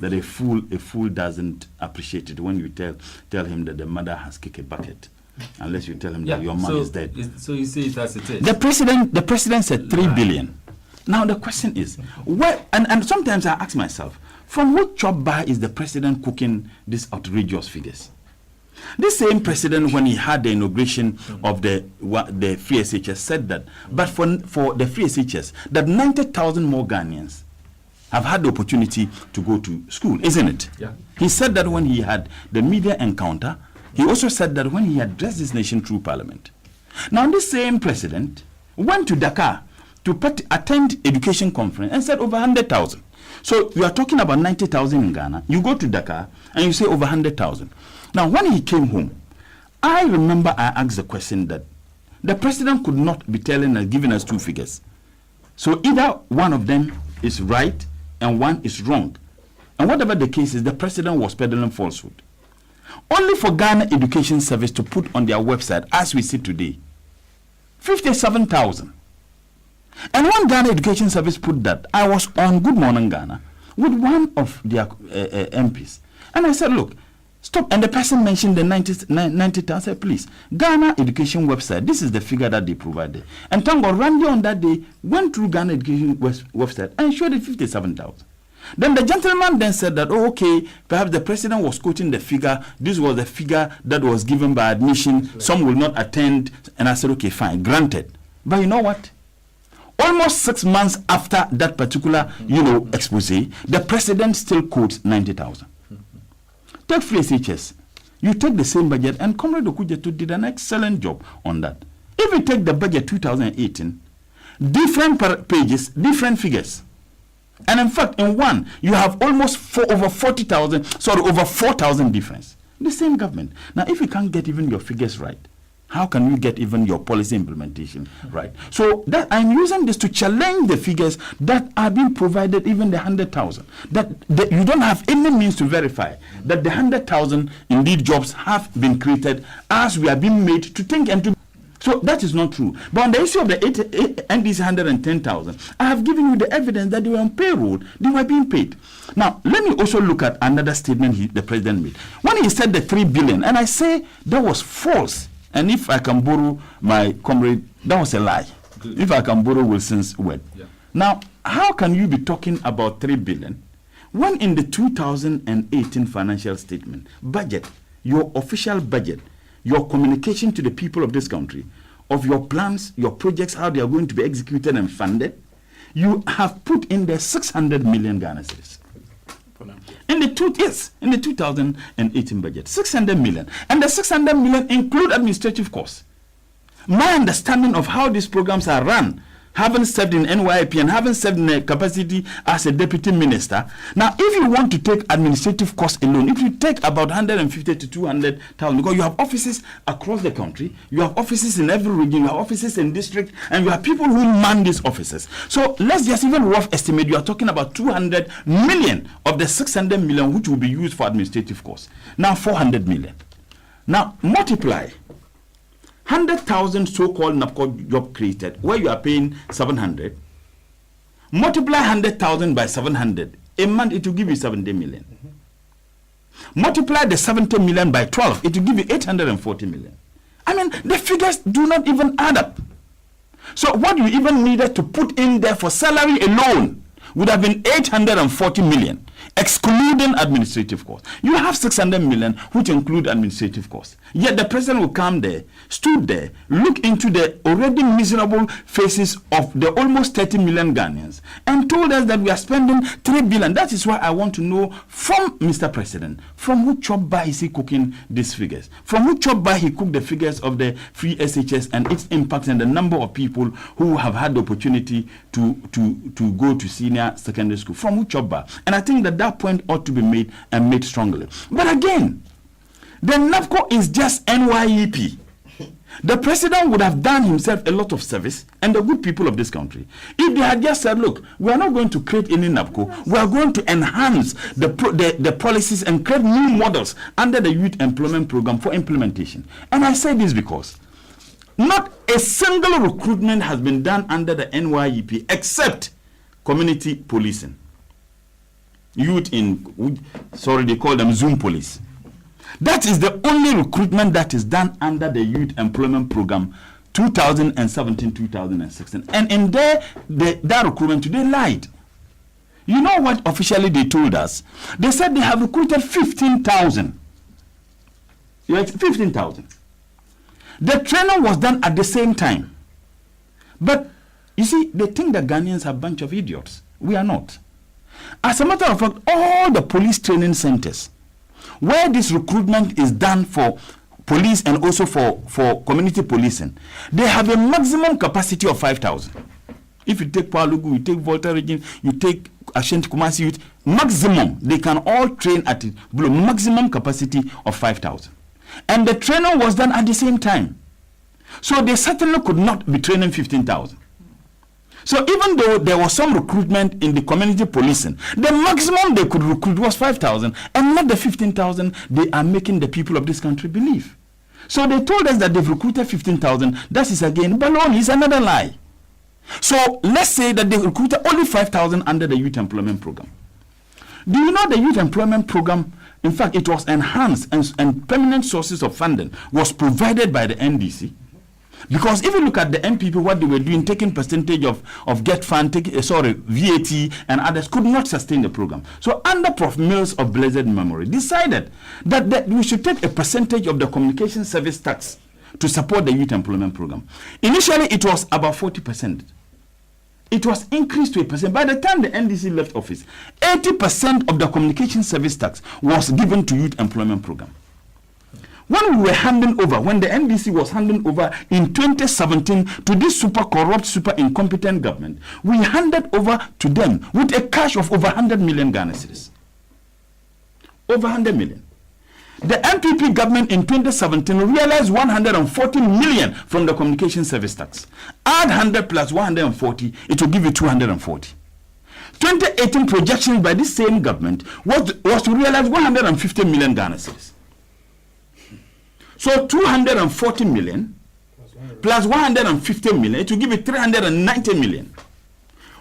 that a fool doesn't appreciate it when you tell him that the mother has kicked a bucket, unless you tell him that your mom is dead. So you see it as it is. The president said 3 billion. Now the question is, where? And sometimes I ask myself, from what chop bar is the president cooking these outrageous figures? This same president, when he had the inauguration of the free SHS, said that, but for the free SHS, that 90,000 more Ghanaians have had the opportunity to go to school, isn't it? Yeah. He said that when he had the media encounter. He also said that when he addressed this nation through parliament. Now this same president went to Dakar to attend education conference and said over 100,000. So you are talking about 90,000 in Ghana. You go to Dakar and you say over 100,000. Now when he came home, I remember I asked the question that the president could not be giving us two figures. So either one of them is right and one is wrong. And whatever the case is, the president was peddling falsehood. Only for Ghana Education Service to put on their website, as we see today, 57,000. And when Ghana Education Service put that, I was on Good Morning Ghana with one of their MPs. And I said, look, stop. And the person mentioned the 90,000. I said, please, Ghana Education website, this is the figure that they provided. And thank God, Randy on that day went through Ghana Education website and showed it 57,000. Then the gentleman then said that, oh, okay, perhaps the president was quoting the figure. This was the figure that was given by admission. Right. Some will not attend. And I said, okay, fine, granted. But you know what? Almost 6 months after that particular, expose, the president still quotes 90,000. Take free SHS. You take the same budget, and Comrade Okujeto did an excellent job on that. If you take the budget 2018, different pages, different figures. And in fact, in one, you have almost over 4,000 difference. The same government. Now, if you can't get even your figures right, how can you get even your policy implementation right? So that I'm using this to challenge the figures that are being provided, even the 100,000. That you don't have any means to verify that the 100,000 indeed jobs have been created as we are being made to think and to. So that is not true. But on the issue of the NDC 110,000, I have given you the evidence that they were on payroll, they were being paid. Now, let me also look at another statement the president made. When he said the 3 billion, and I say that was false. And if I can borrow my comrade, that was a lie. Good. If I can borrow Wilson's word. Yeah. Now, how can you be talking about 3 billion when in the 2018 financial statement, budget, your official budget, your communication to the people of this country, of your plans, your projects, how they are going to be executed and funded, you have put in the 600 million Ghana cedis. In the 2018 budget, 600 million. And the 600 million include administrative costs. My understanding of how these programs are run having served in NYP and having served in a capacity as a deputy minister. Now, if you want to take administrative costs alone, if you take about 150 to 200,000, because you have offices across the country, you have offices in every region, you have offices in district, and you have people who man these offices. So let's just even rough estimate, you are talking about 200 million of the 600 million which will be used for administrative costs. Now 400 million. Now multiply 100,000 so-called NAPCO job created, where you are paying 700. Multiply 100,000 by 700. A month, it will give you 70 million. Multiply the 70 million by 12, it will give you 840 million. I mean, the figures do not even add up. So what you even needed to put in there for salary alone would have been 840 million, excluding administrative costs. You have 600 million, which include administrative costs. Yet the president will come there, stood there, look into the already miserable faces of the almost 30 million Ghanaians, and told us that we are spending 3 billion. That is why I want to know from Mr. President, from which chop bar is he cooking these figures? From which chop bar he cooked the figures of the free SHS and its impact and the number of people who have had the opportunity to go to senior secondary school? From which chop bar? And I think that point ought to be made and made strongly. But again, the NAPCO is just NYEP. The president would have done himself a lot of service and the good people of this country if they had just said, look, we are not going to create any NAPCO. We are going to enhance the policies and create new models under the Youth Employment Program for implementation. And I say this because not a single recruitment has been done under the NYEP except community policing. Youth in, sorry, they call them Zoom police. That is the only recruitment that is done under the Youth Employment Program 2017-2016. And in there, that recruitment today lied. You know what officially they told us? They said they have recruited 15,000. 15,000. The training was done at the same time. But you see, they think that Ghanaians are a bunch of idiots. We are not. As a matter of fact, all the police training centers where this recruitment is done for police and also for community policing, they have a maximum capacity of 5,000. If you take Palugu, you take Volta region, you take Ashanti Kumasi Youth, maximum, they can all train at below maximum capacity of 5,000. And the training was done at the same time. So they certainly could not be training 15,000. So even though there was some recruitment in the community policing, the maximum they could recruit was 5,000 and not the 15,000 they are making the people of this country believe. So they told us that they've recruited 15,000. That is again baloney, is another lie. So let's say that they recruited only 5,000 under the Youth Employment Program. Do you know the Youth Employment Program, in fact, it was enhanced and permanent sources of funding was provided by the NDC? Because if you look at the MPP, what they were doing, taking percentage of Get Fund, VAT and others, could not sustain the program. So under Prof. Mills of blessed memory, decided that we should take a percentage of the communication service tax to support the Youth Employment Program. Initially, it was about 40%. It was increased to 1%. By the time the NDC left office, 80% of the communication service tax was given to Youth Employment Program. When we were handing over, when the NDC was handing over in 2017 to this super corrupt, super incompetent government, we handed over to them with a cash of over 100 million Ghana cedis. Over 100 million. The MPP government in 2017 realized 140 million from the communication service tax. Add 100 plus 140, it will give you 240. 2018 projections by this same government was to realize 150 million Ghana cedis. So 240 million plus 150 million, it will give you 390 million.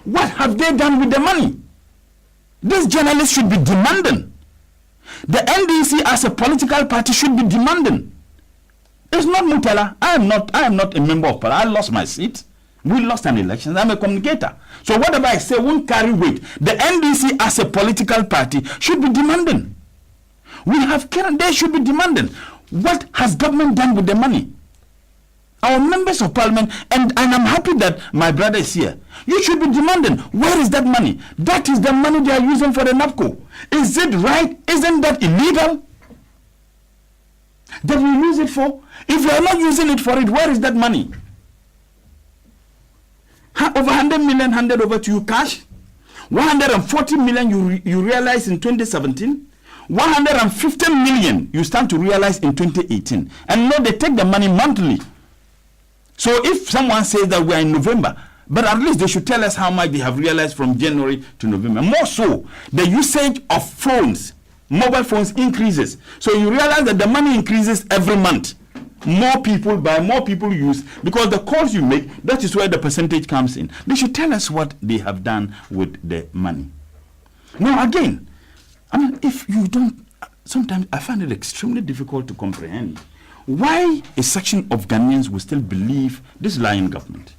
What have they done with the money? These journalists should be demanding. The NDC as a political party should be demanding. It's not Mutala. I am not a member of parliament. I lost my seat. We lost an election. I'm a communicator. So whatever I say won't carry weight. The NDC as a political party should be demanding. They should be demanding. What has government done with the money? Our members of parliament, and I'm happy that my brother is here. You should be demanding, where is that money? That is the money they are using for the NAPCO. Is it right? Isn't that illegal? That we use it for? If we are not using it for it, where is that money? Over 100 million handed over to you cash. 140 million you realize in 2017. 150 million you stand to realize in 2018. And no, they take the money monthly. So if someone says that we are in November, but at least they should tell us how much they have realized from January to November. More so, the usage of phones, mobile phones increases. So you realize that the money increases every month. More people buy, more people use, because the calls you make, that is where the percentage comes in. They should tell us what they have done with the money. Now again, I mean, if you don't, sometimes I find it extremely difficult to comprehend why a section of Ghanaians will still believe this lying government.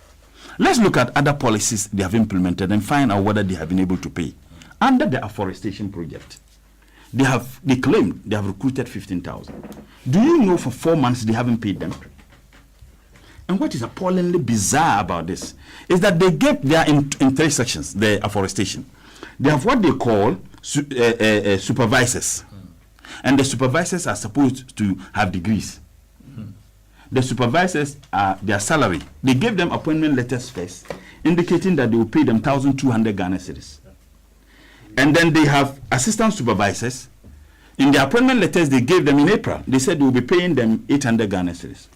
Let's look at other policies they have implemented and find out whether they have been able to pay. Under the afforestation project, they claim they have recruited 15,000. Do you know for 4 months they haven't paid them? And what is appallingly bizarre about this is that they are in 3 sections, the afforestation. They have what they call supervisors. And the supervisors are supposed to have degrees. The supervisors are their salary. They gave them appointment letters first, indicating that they will pay them 1,200 Ghana cedis. And then they have assistant supervisors. In the appointment letters they gave them in April, they said they will be paying them 800 Ghana cedis.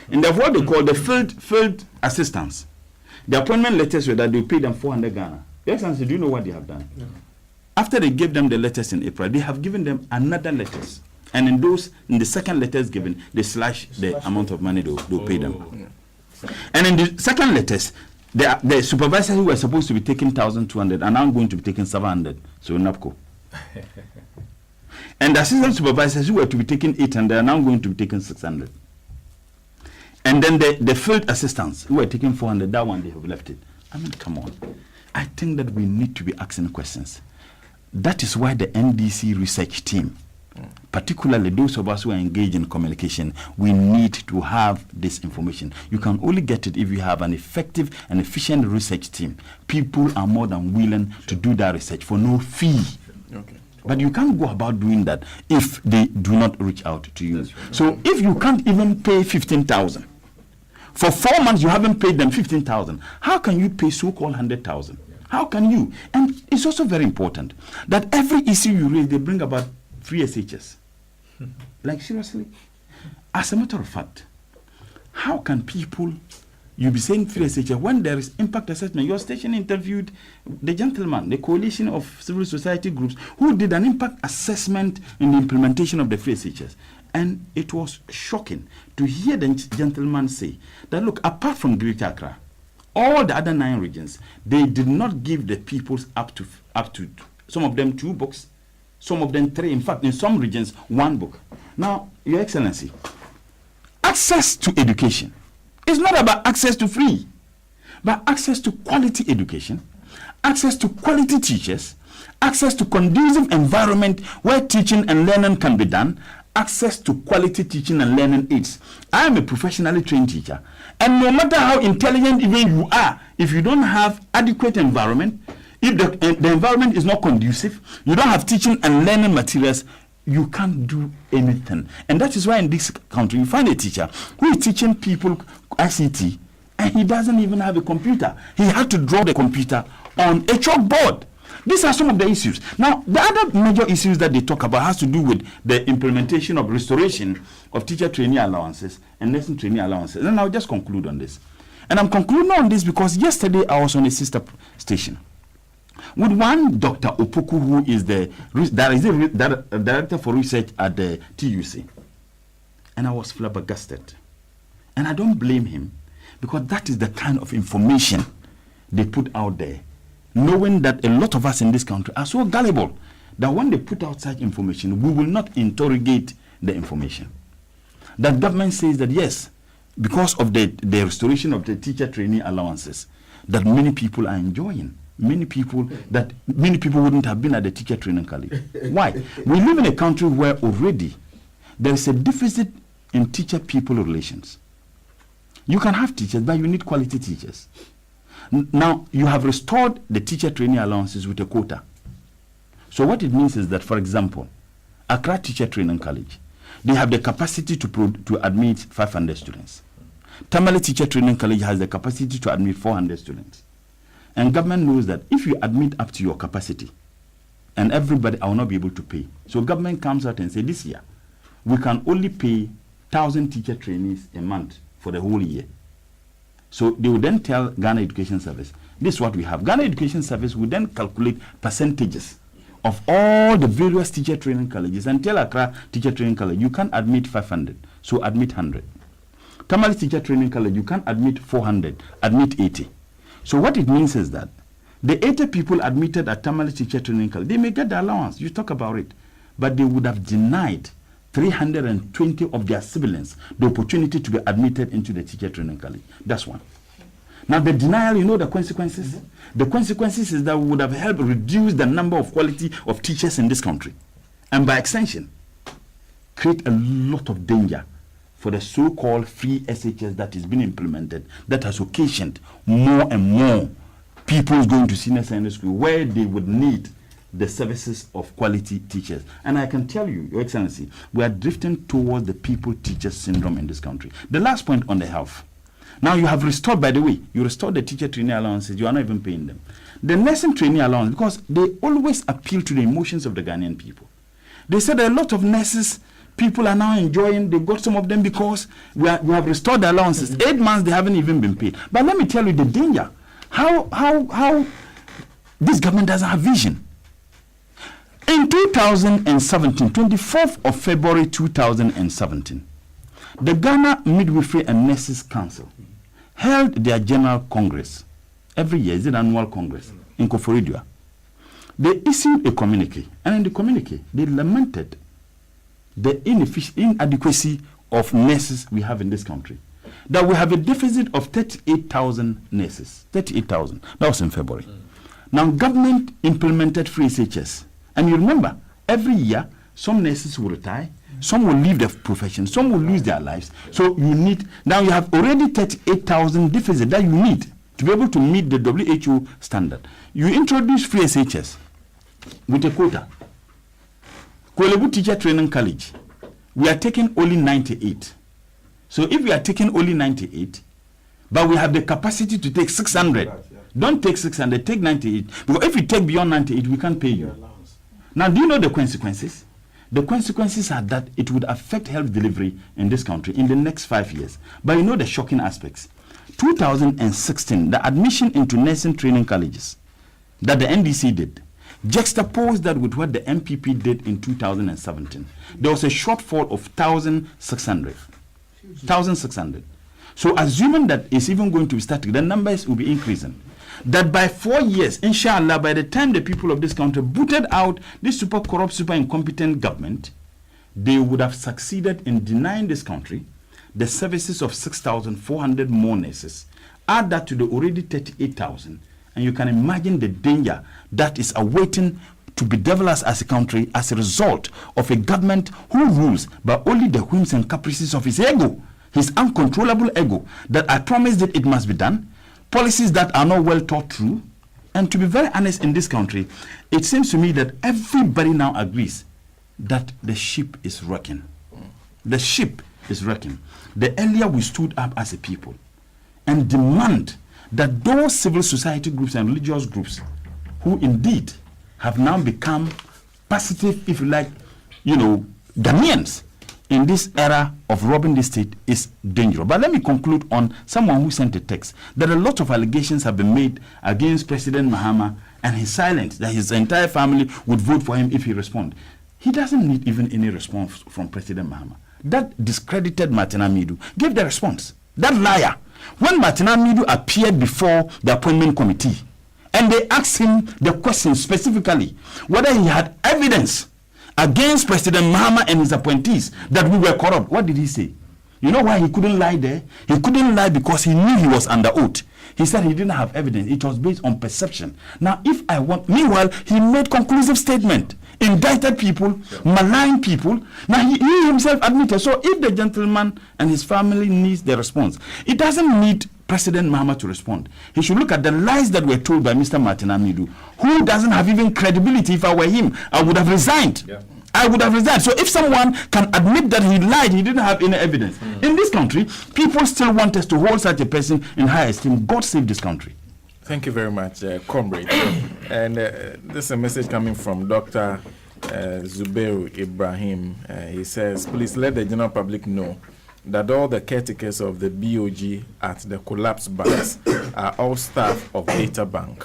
And they have what they call the field assistants. The appointment letters were that they will pay them 400 Ghana. Your Excellency, do you know what they have done? No. After they gave them the letters in April, they have given them another letters. And in the second letters given, they slash the amount of money they'll pay them. Yeah. And in the second letters, the supervisors who were supposed to be taking 1,200 are now going to be taking 700. So NAPCO. And the assistant supervisors who were to be taking 800 are now going to be taking 600. And then the field assistants who were taking 400, that one they have left it. I mean, come on. I think that we need to be asking questions. That is why the NDC research team, particularly those of us who are engaged in communication, we need to have this information. You can only get it if you have an effective and efficient research team. People are more than willing to do that research for no fee. Okay. But you can't go about doing that if they do not reach out to you. So if you can't even pay 15,000, for 4 months you haven't paid them 15,000, how can you pay so-called 100,000? How can you? And it's also very important that every issue you raise, they bring about free SHS. Like seriously? As a matter of fact, how can people, you be saying free SHS when there is impact assessment? Your station interviewed the gentleman, the coalition of civil society groups who did an impact assessment in the implementation of the free SHS. And it was shocking to hear the gentleman say that, look, apart from Greater Accra, all the other 9 regions, they did not give the peoples up to some of them 2 books, some of them 3. In fact, in some regions, 1 book. Now, Your Excellency, access to education is not about access to free, but access to quality education, access to quality teachers, access to conducive environment where teaching and learning can be done, access to quality teaching and learning aids. I am a professionally trained teacher, and no matter how intelligent even you are, if you don't have adequate environment, if the environment is not conducive, you don't have teaching and learning materials, you can't do anything. And that is why in this country you find a teacher who is teaching people ICT and he doesn't even have a computer. He had to draw the computer on a chalkboard. These are some of the issues. Now, the other major issues that they talk about has to do with the implementation of restoration of teacher trainee allowances and nursing trainee allowances. And I'll just conclude on this. And I'm concluding on this because yesterday I was on a sister station with one Dr. Opoku, who is the director for research at the TUC. And I was flabbergasted. And I don't blame him, because that is the kind of information they put out there, knowing that a lot of us in this country are so gullible that when they put out such information, we will not interrogate the information. That government says that yes, because of the restoration of the teacher trainee allowances, that many people are enjoying. Many people wouldn't have been at the teacher training college. Why? We live in a country where already there is a deficit in teacher-people relations. You can have teachers, but you need quality teachers. Now, you have restored the teacher training allowances with a quota. So what it means is that, for example, Accra Teacher Training College, they have the capacity to admit 500 students. Tamale Teacher Training College has the capacity to admit 400 students. And government knows that if you admit up to your capacity, and everybody, I will not be able to pay. So government comes out and say, this year, we can only pay 1,000 teacher trainees a month for the whole year. So they will then tell Ghana Education Service, this is what we have. Ghana Education Service will then calculate percentages of all the various teacher training colleges and tell Accra Teacher Training College, you can admit 500, so admit 100. Tamale Teacher Training College, you can admit 400, admit 80. So what it means is that the 80 people admitted at Tamale Teacher Training College, they may get the allowance, you talk about it, but they would have denied 320 of their siblings the opportunity to be admitted into the teacher training college. That's one. Now the denial, you know the consequences? The consequences is that we would have helped reduce the number of quality of teachers in this country. And by extension, create a lot of danger for the so-called free SHS that is being implemented, that has occasioned more and more people going to senior secondary school where they would need the services of quality teachers. And I can tell you, Your Excellency, we are drifting towards the people-teacher syndrome in this country. The last point on the health. Now you have restored, by the way, you restored the teacher trainee allowances, you are not even paying them. The nursing trainee allowance, because they always appeal to the emotions of the Ghanaian people. They said a lot of nurses, people are now enjoying, they got some of them because we have restored the allowances. 8 months, they haven't even been paid. But let me tell you the danger. How this government doesn't have vision. In 2017, 24th of February 2017, the Ghana Midwifery and Nurses Council held their General Congress. Every year, is it annual Congress? In Koforidua. They issued a communique, and in the communique, they lamented the inadequacy of nurses we have in this country. That we have a deficit of 38,000 nurses. 38,000. That was in February. Now, government implemented free SHS. And you remember, every year, some nurses will retire, some will leave the profession, some will lose their lives. So you need, now you have already 38,000 deficit that you need to be able to meet the WHO standard. You introduce free SHS with a quota. Kwelebu Teacher Training College, we are taking only 98. So if we are taking only 98, but we have the capacity to take 600, don't take 600, take 98. Because if you take beyond 98, we can't pay you. Now, do you know the consequences? The consequences are that it would affect health delivery in this country in the next 5 years. But you know the shocking aspects. 2016, the admission into nursing training colleges that the NDC did, juxtaposed that with what the MPP did in 2017. There was a shortfall of 1,600. 1,600. So assuming that it's even going to be static, the numbers will be increasing. That by 4 years, inshallah, by the time the people of this country booted out this super corrupt, super incompetent government, they would have succeeded in denying this country the services of 6,400 more nurses. Add that to the already 38,000, and you can imagine the danger that is awaiting to bedevil us as a country as a result of a government who rules by only the whims and caprices of his ego, his uncontrollable ego, that I promised that it must be done, policies that are not well thought through. And to be very honest, in this country, it seems to me that everybody now agrees that the ship is wrecking. The ship is wrecking. The earlier we stood up as a people and demand that those civil society groups and religious groups who indeed have now become positive, if you like, Ghanaians in this era of robbing the state is dangerous. But let me conclude on someone who sent a text that a lot of allegations have been made against President Mahama, and he's silent, that his entire family would vote for him if he responds. He doesn't need even any response from President Mahama. That discredited Martin Amidu gave the response. That liar. When Martin Amidu appeared before the appointment committee, and they asked him the question specifically whether he had evidence against President Mahama and his appointees that we were corrupt. What did he say? You know why he couldn't lie there? He couldn't lie because he knew he was under oath. He said he didn't have evidence. It was based on perception. Now, meanwhile, he made conclusive statement, indicted people, maligned people. Now, he himself admitted. So if the gentleman and his family needs the response, it doesn't need President Mahama to respond. He should look at the lies that were told by Mr. Martin Amidu, who doesn't have even credibility. If I were him, I would have resigned. Yeah. I would have resigned. So if someone can admit that he lied, he didn't have any evidence. In this country, people still want us to hold such a person in high esteem. God save this country. Thank you very much, comrade. And this is a message coming from Dr. Zubairu Ibrahim. He says, please let the general public know that all the caretakers of the BOG at the collapsed banks are all staff of Data Bank.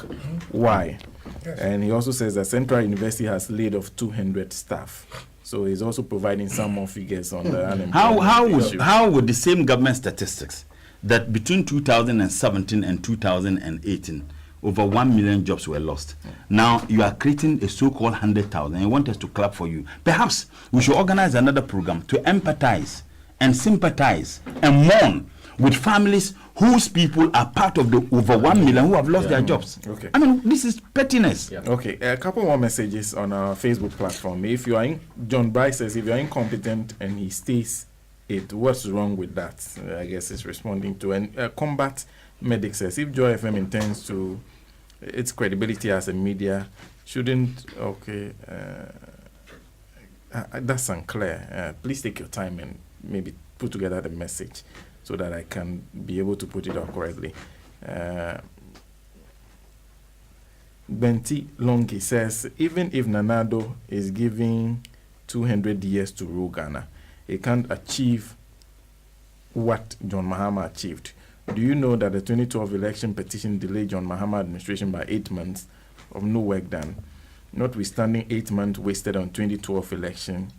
Why? Yes. And he also says that Central University has laid off 200 staff. So he's also providing some more figures on the unemployment issue. How would the same government statistics that between 2017 and 2018, over 1 million jobs were lost. Now you are creating a so-called 100,000. You want us to clap for you. Perhaps we should organize another program to empathize and sympathize and mourn with families whose people are part of the over 1 million who have lost their jobs. Okay. I mean, this is pettiness. Yeah. Okay, a couple more messages on our Facebook platform. If you are John Bryce says, if you are incompetent and he stays it, what's wrong with that? I guess it's responding to. And Combat Medic says, if Joy FM intends to its credibility as a media, shouldn't, that's unclear. Please take your time and maybe put together the message so that I can be able to put it out correctly. Benti Longi says, even if Nanado is giving 200 years to rule Ghana, he can't achieve what John Mahama achieved. Do you know that the 2012 election petition delayed John Mahama administration by 8 months of no work done? Notwithstanding 8 months wasted on 2012 election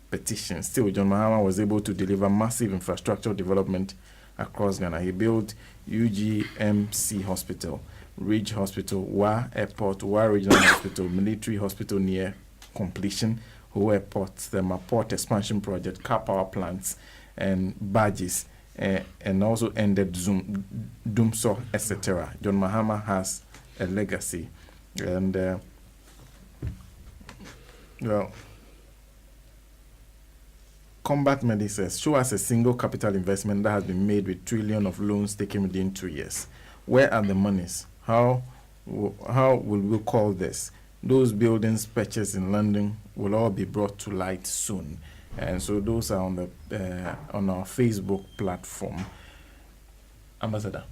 petition, still John Mahama was able to deliver massive infrastructure development across Ghana. He built UGMC Hospital, Ridge Hospital, Wa Airport, Wa Regional Hospital, Military Hospital near completion, Ho Airport, the Maport Expansion Project, car power plants, and barges, and also ended Dumso, etc. John Mahama has a legacy. And, Combat Medic says, show us a single capital investment that has been made with trillion of loans taken within 2 years. Where are the monies? How will we call this? Those buildings purchased in London will all be brought to light soon. And so those are on the on our Facebook platform. Ambassador.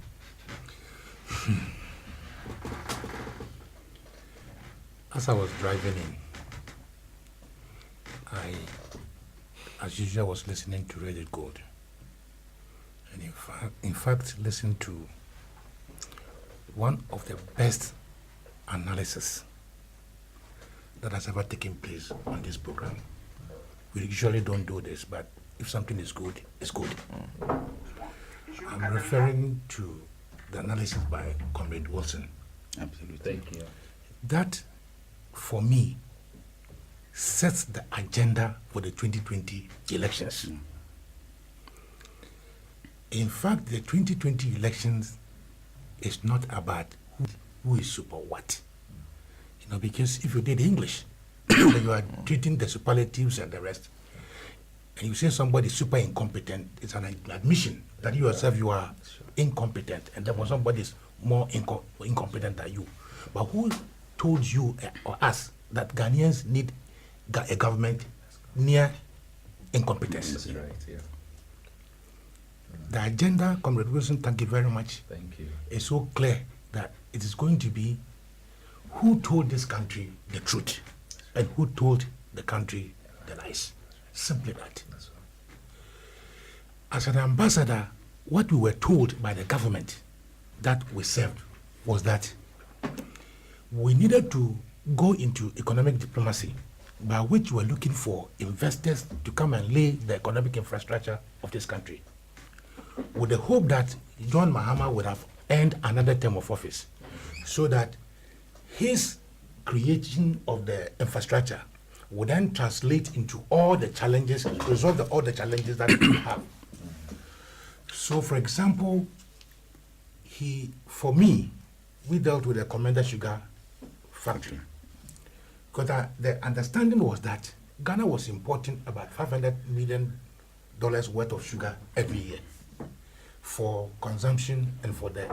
As I was driving in, I, as usual, was listening to Reddit Gold. And in fact, listened to one of the best analysis that has ever taken place on this program. We usually don't do this, but if something is good, it's good. I'm referring to the analysis by Comrade Wilson. Absolutely. Thank you. That, for me, sets the agenda for the 2020 elections. In fact, the 2020 elections is not about who is super what. Because if you did English, then you are treating the superlatives and the rest, and you say somebody is super incompetent, it's an admission that you yourself you are incompetent, and therefore somebody is more incompetent than you. But who told you or us that Ghanaians need a government near incompetence? That's right, yeah. The agenda, Comrade Wilson, thank you very much. Thank you. It's so clear that it is going to be who told this country the truth and who told the country the lies. Simply that. As an ambassador, what we were told by the government that we served was that we needed to go into economic diplomacy, by which we were looking for investors to come and lay the economic infrastructure of this country, with the hope that John Mahama would have earned another term of office, so that his creation of the infrastructure would then translate into all the challenges, resolve all the challenges that we have. So, for example, for me, we dealt with the Commander Sugar factory, because the understanding was that Ghana was importing about $500 million worth of sugar every year for consumption and for the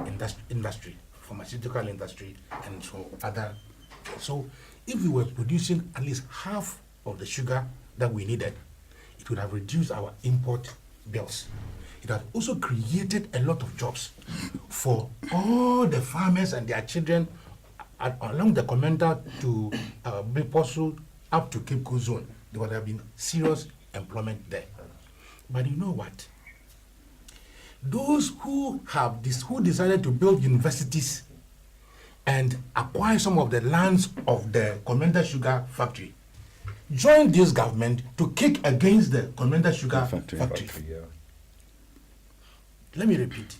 industry, pharmaceutical industry, and so other. So if we were producing at least half of the sugar that we needed, it would have reduced our import bills. it has also created a lot of jobs for all the farmers and their children along the commander to Biposu up to Cape Coast Zone. There would have been serious employment there. But you know what? Those who decided to build universities and acquire some of the lands of the Commander Sugar Factory joined this government to kick against the Commander Sugar Factory. Yeah. Let me repeat.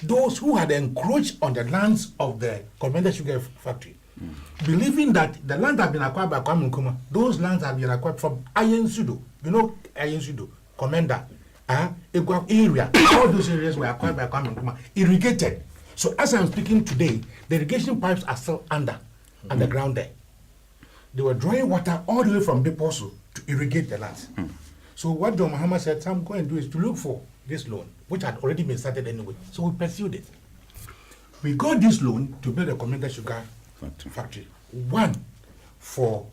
Those who had encroached on the lands of the Commander Sugar Factory, believing that the land had been acquired by Kwame Nkrumah, those lands had been acquired from Ayen Sudo. You know Ayen Sudo, Commander, Egwa area. All those areas were acquired by Kwame Nkrumah, irrigated. So as I'm speaking today, the irrigation pipes are still underground there. They were drawing water all the way from Biposu to irrigate the lands. So what John Mahama said, Sam, go and do is to look for this loan, which had already been started anyway. So we pursued it. We got this loan to build a Commander Sugar Factory. One, for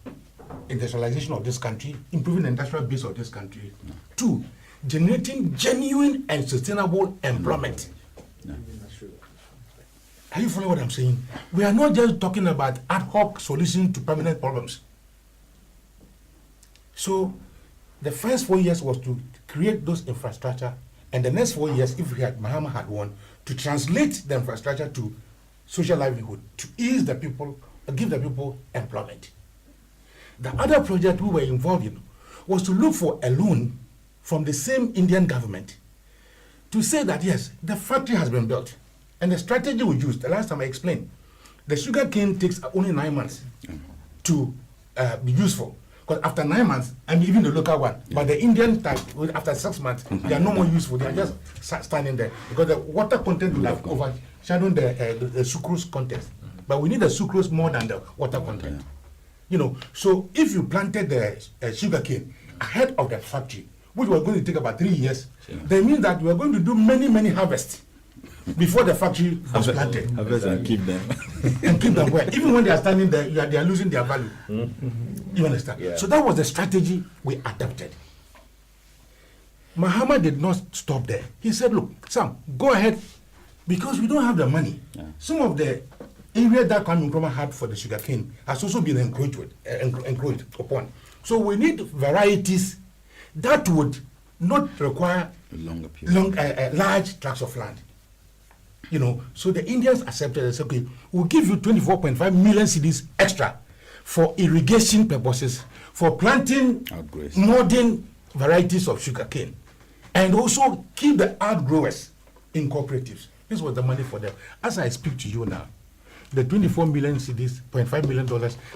industrialization of this country, improving the industrial base of this country. Two, generating genuine and sustainable employment. Are you following what I'm saying? We are not just talking about ad hoc solutions to permanent problems. So the first 4 years was to create those infrastructure, and the next 4 years, if Mahama had won, to translate the infrastructure to social livelihood, to ease the people, give the people employment. The other project we were involved in was to look for a loan from the same Indian government to say that yes, the factory has been built. And the strategy we used, the last time I explained, the sugar cane takes only 9 months to be useful. Because after 9 months, I'm even the local one, but the Indian type, after 6 months, they are no more useful. They are just standing there because the water content will have overshadowed the sucrose content. But we need the sucrose more than the water content. You know, so if you planted the sugar cane ahead of the factory, which was going to take about 3 years, that means that we are going to do many harvests before the factory was planted. Harvest and keep them. And keep them well. Even when they are standing there, they are losing their value. You understand? Yeah. So that was the strategy we adopted. Mahama did not stop there. He said, look, Sam, go ahead, because we don't have the money. Some of the area that Kwame Nkrumah had for the sugarcane has also been encroached upon. So we need varieties that would not require large tracts of land. You know, so the Indians accepted and said, okay, we'll give you 24.5 million cedis extra for irrigation purposes, for planting modern varieties of sugarcane, and also keep the outgrowers in cooperatives. This was the money for them. As I speak to you now, the 24 million cedis, $0.5 million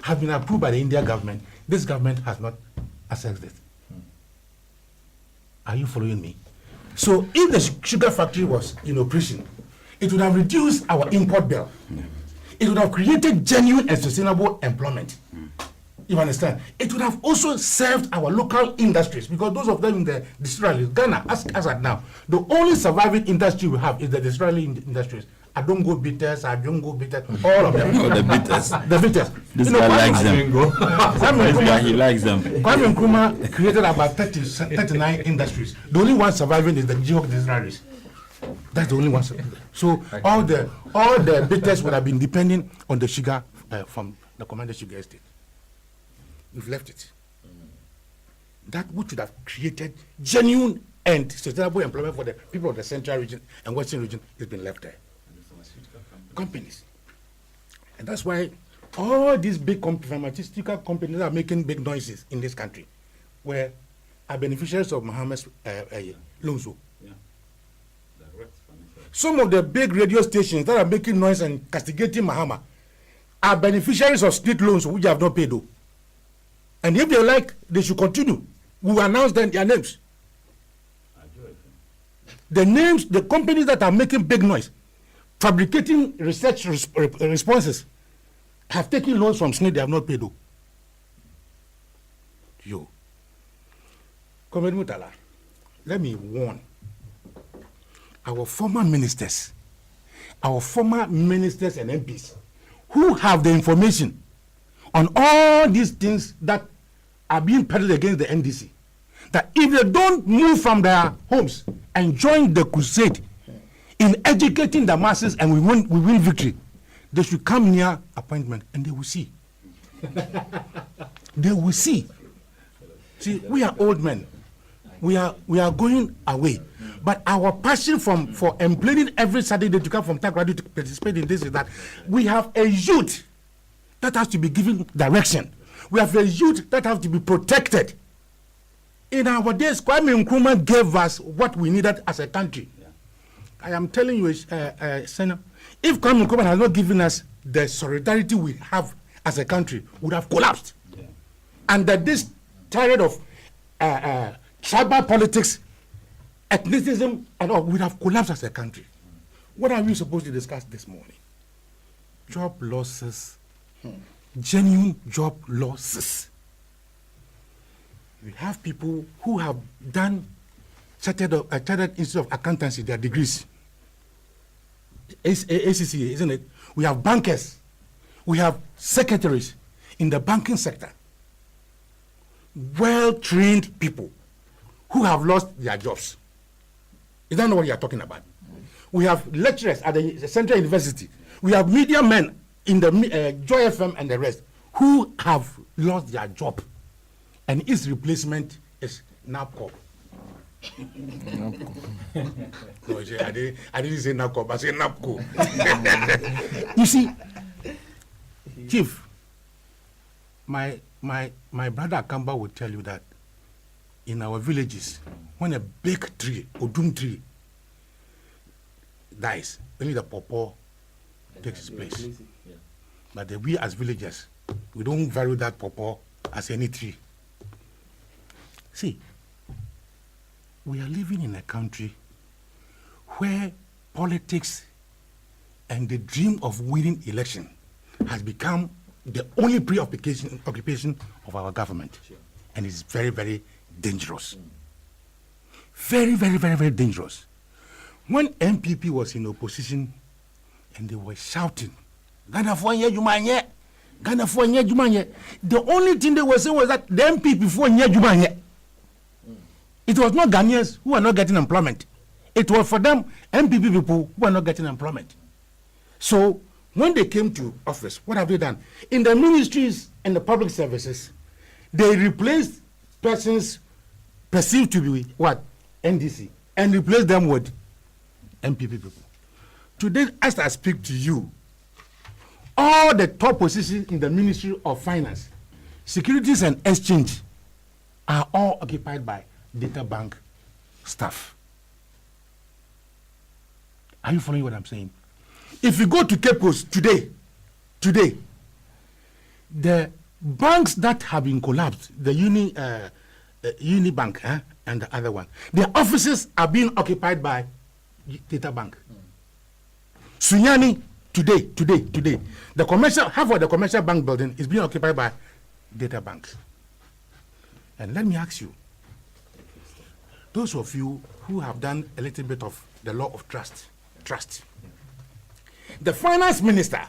have been approved by the Indian government. This government has not accessed it. Are you following me? So if the sugar factory was in operation, it would have reduced our import bill. It would have created genuine and sustainable employment. You understand? It would have also served our local industries, because those of them in the distilleries, Ghana, as at now, the only surviving industry we have is the distillery industries. Adongo bitters, all of them. Oh, the bitters. The bitters. This guy likes them. He likes them. Kwame Nkrumah created about 39 industries. The only one surviving is the Geog distilleries. That's the only one. So all the bitters would have been depending on the sugar from the Commander Sugar Estate. We've left it. That which would have created genuine and sustainable employment for the people of the Central region and Western region has been left there. Companies. And that's why all these big pharmaceutical companies are making big noises in this country, where are beneficiaries of Mahama's loans. Some of the big radio stations that are making noise and castigating Mahama are beneficiaries of state loans which have not paid though. And if they like, they should continue. We will announce them their names. The names, the companies that are making big noise, fabricating research responses, have taken loans from SNID they have not paid though. Yo. Comrade Mutala, let me warn our former ministers and MPs who have the information on all these things that are being peddled against the NDC, that if they don't move from their homes and join the crusade in educating the masses and we win victory, they should come near appointment and they will see. They will see. See, we are old men. We are going away. But our passion for employing every Saturday to come from Takrady to participate in this is that we have a youth that has to be given direction. We have a youth that has to be protected. In our days, Kwame Nkrumah gave us what we needed as a country. Yeah. I am telling you, Senator, if Kwame Nkrumah has not given us the solidarity we have as a country, we would have collapsed. Yeah. And that this tired of tribal politics, ethnicism, and all, we would have collapsed as a country. What are we supposed to discuss this morning? Job losses, genuine job losses. We have people who have done Chartered Institute of Accountancy, their degrees. ACCA, isn't it? We have bankers. We have secretaries in the banking sector. Well-trained people who have lost their jobs. You don't know what you are talking about. We have lecturers at the Central University. We have media men in the Joy FM and the rest who have lost their job. And its replacement is NAPCOP. No, I didn't say NAPCOP, I said NAPCO. You see, Chief, my brother Akamba will tell you that in our villages, when a big tree, Odum tree, dies, only the pawpaw takes its place. Yeah. But we as villagers, we don't value that pawpaw as any tree. See, we are living in a country where politics and the dream of winning election has become the only preoccupation of our government. Sure. And it's very, very dangerous. Very, very, very, very dangerous. When MPP was in opposition and they were shouting, Ghana for nye jumanye, Ghana for nye jumanye, the only thing they were saying was that the MPP for nye jumanye. It was not Ghanaians who are not getting employment. It was for them, MPP people who are not getting employment. So when they came to office, what have they done? In the ministries and the public services, they replaced persons perceived to be what? NDC, and replaced them with MPP people. Today, as I speak to you, all the top positions in the Ministry of Finance, Securities and Exchange are all occupied by data bank staff. Are you following what I'm saying? If you go to Cape Coast today, the banks that have been collapsed, the Unibank and the other one, their offices are being occupied by data bank. Sunyani today, the commercial, half of the commercial bank building is being occupied by data banks. And let me ask you, those of you who have done a little bit of the law of trust. The finance minister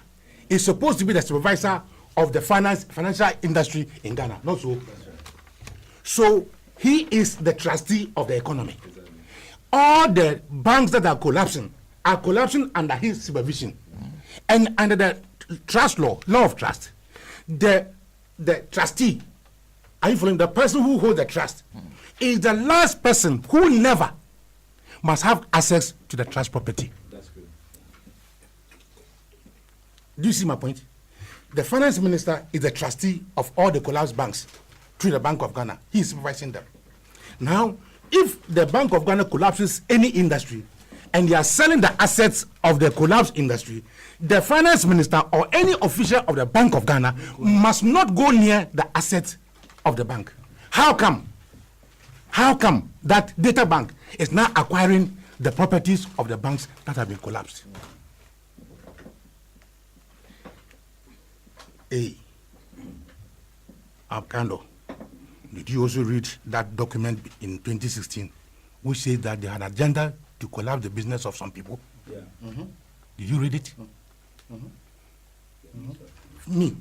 is supposed to be the supervisor of the financial industry in Ghana, not so. So he is the trustee of the economy. All the banks that are collapsing under his supervision. And under the trust law of trust, the trustee, are you following? The person who holds the trust is the last person who never must have access to the trust property. That's good. Do you see my point? The finance minister is the trustee of all the collapsed banks through the Bank of Ghana. He is supervising them. Now, if the Bank of Ghana collapses any industry and they are selling the assets of the collapsed industry, the finance minister or any official of the Bank of Ghana must not go near the assets of the bank. How come? How come that data bank is now acquiring the properties of the banks that have been collapsed? Abkando, did you also read that document in 2016 which says that they had an agenda to collapse the business of some people? Yeah. Mm-hmm. Did you read it? Mm-hmm. Mm-hmm. Me,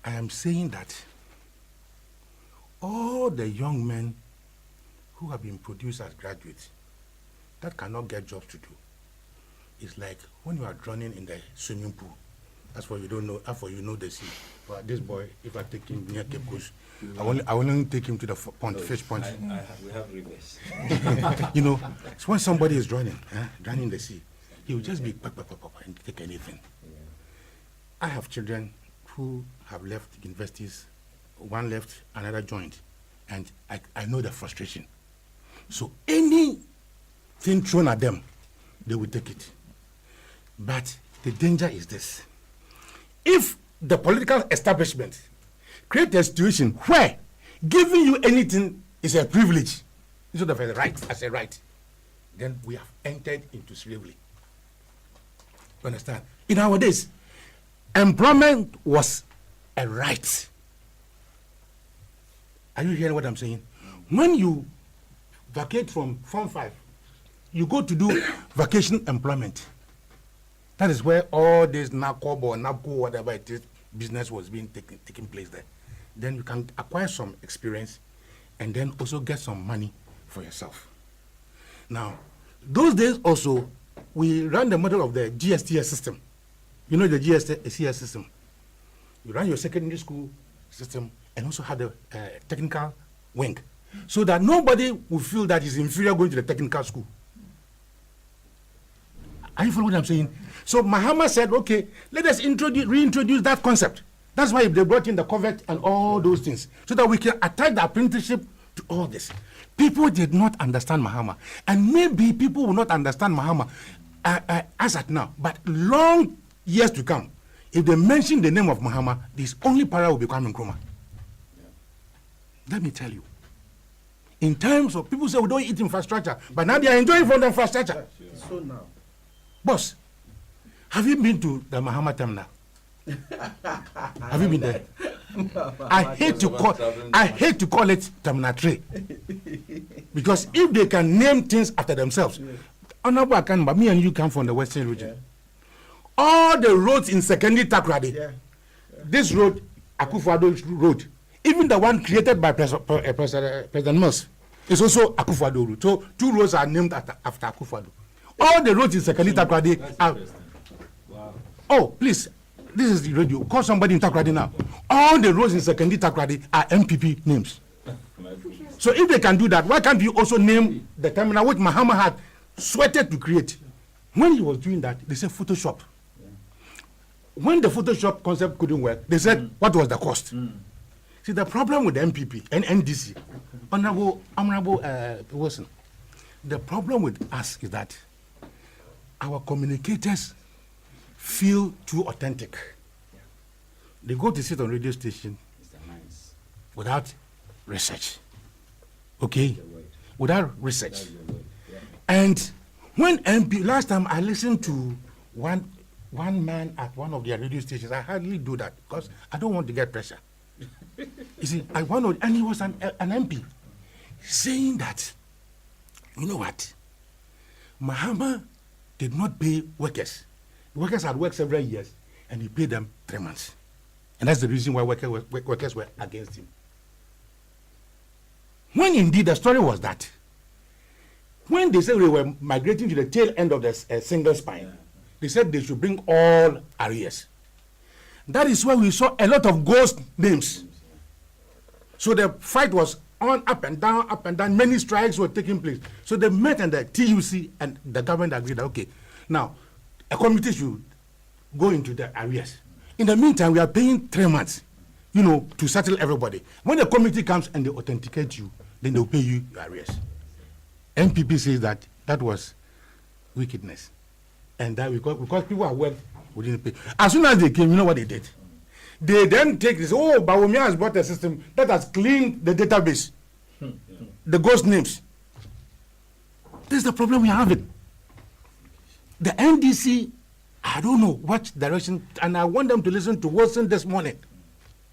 I am saying that all the young men who have been produced as graduates that cannot get jobs to do. It's like when you are drowning in the swimming pool. That's why you don't know, after you know the sea. But this boy, if I take him near Cape Coast, I will only take him to the pond, fish pond. We have rivers. You know, it's when somebody is drowning in the sea, he will just be and take anything. Yeah. I have children who have left universities, one left, another joined, and I know the frustration. So anything thrown at them, they will take it. But the danger is this. If the political establishment create a situation where giving you anything is a privilege instead of a right, as a right, then we have entered into slavery. You understand? In our days, employment was a right. Are you hearing what I'm saying? When you vacate from Form 5, you go to do vacation employment. That is where all this NACOB or NAPCO, whatever it is, business was being taking place there. Then you can acquire some experience and then also get some money for yourself. Now, those days also, we ran the model of the GSTS system. You know the GSTS system. You run your secondary school system and also have the technical wing, so that nobody will feel that he's inferior going to the technical school. Are you following what I'm saying? So Mahama said, okay, let us reintroduce that concept. That's why they brought in the covet and all those things, so that we can attach the apprenticeship to all this. People did not understand Mahama, and maybe people will not understand Mahama as at now, but long years to come, if they mention the name of Mahama, this only para will become Nkrumah. Let me tell you, in terms of people say we don't eat infrastructure, but now they are enjoying from the infrastructure. So now, Boss, have you been to the Mahama terminal? Have you been there? I hate to call it terminal 3, because if they can name things after themselves, Honorable Akanba, me and you come from the Western region. All the roads in secondary Takrady, this road, Akufo-Addo Road, even the one created by President Mills, is also Akufo-Addo Road. So 2 roads are named after Akufo-Addo. All the roads in secondary Takrady are. Wow. Oh, please, this is the radio. Call somebody in Takrady now. All the roads in secondary Takrady are MPP names. So if they can do that, why can't you also name the terminal which Mahama had sweated to create? When he was doing that, they said Photoshop. When the Photoshop concept couldn't work, they said, what was the cost? See, the problem with the MPP and NDC, Honorable Wilson, the problem with us is that our communicators feel too authentic. They go to sit on radio station without research. Okay? Without research. And when last time I listened to one man at one of their radio stations, I hardly do that because I don't want to get pressure. You see, and he was an MP saying that, you know what, Mahama did not pay workers. The workers had worked several years and he paid them 3 months. And that's the reason why workers were against him. When indeed the story was that, when they said we were migrating to the tail end of the single spine, they said they should bring all arrears. That is why we saw a lot of ghost names. So the fight was on, up and down, many strikes were taking place. So they met and the TUC and the government agreed that, okay, now a committee should go into the arrears. In the meantime, we are paying 3 months, to settle everybody. When the committee comes and they authenticate you, then they'll pay you your arrears. MPP says that was wickedness. And that because people are well, we didn't pay. As soon as they came, you know what they did? They then take this, Bawumia has brought a system that has cleaned the database, the ghost names. This is the problem we are having. The NDC, I don't know what direction, and I want them to listen to Wilson this morning,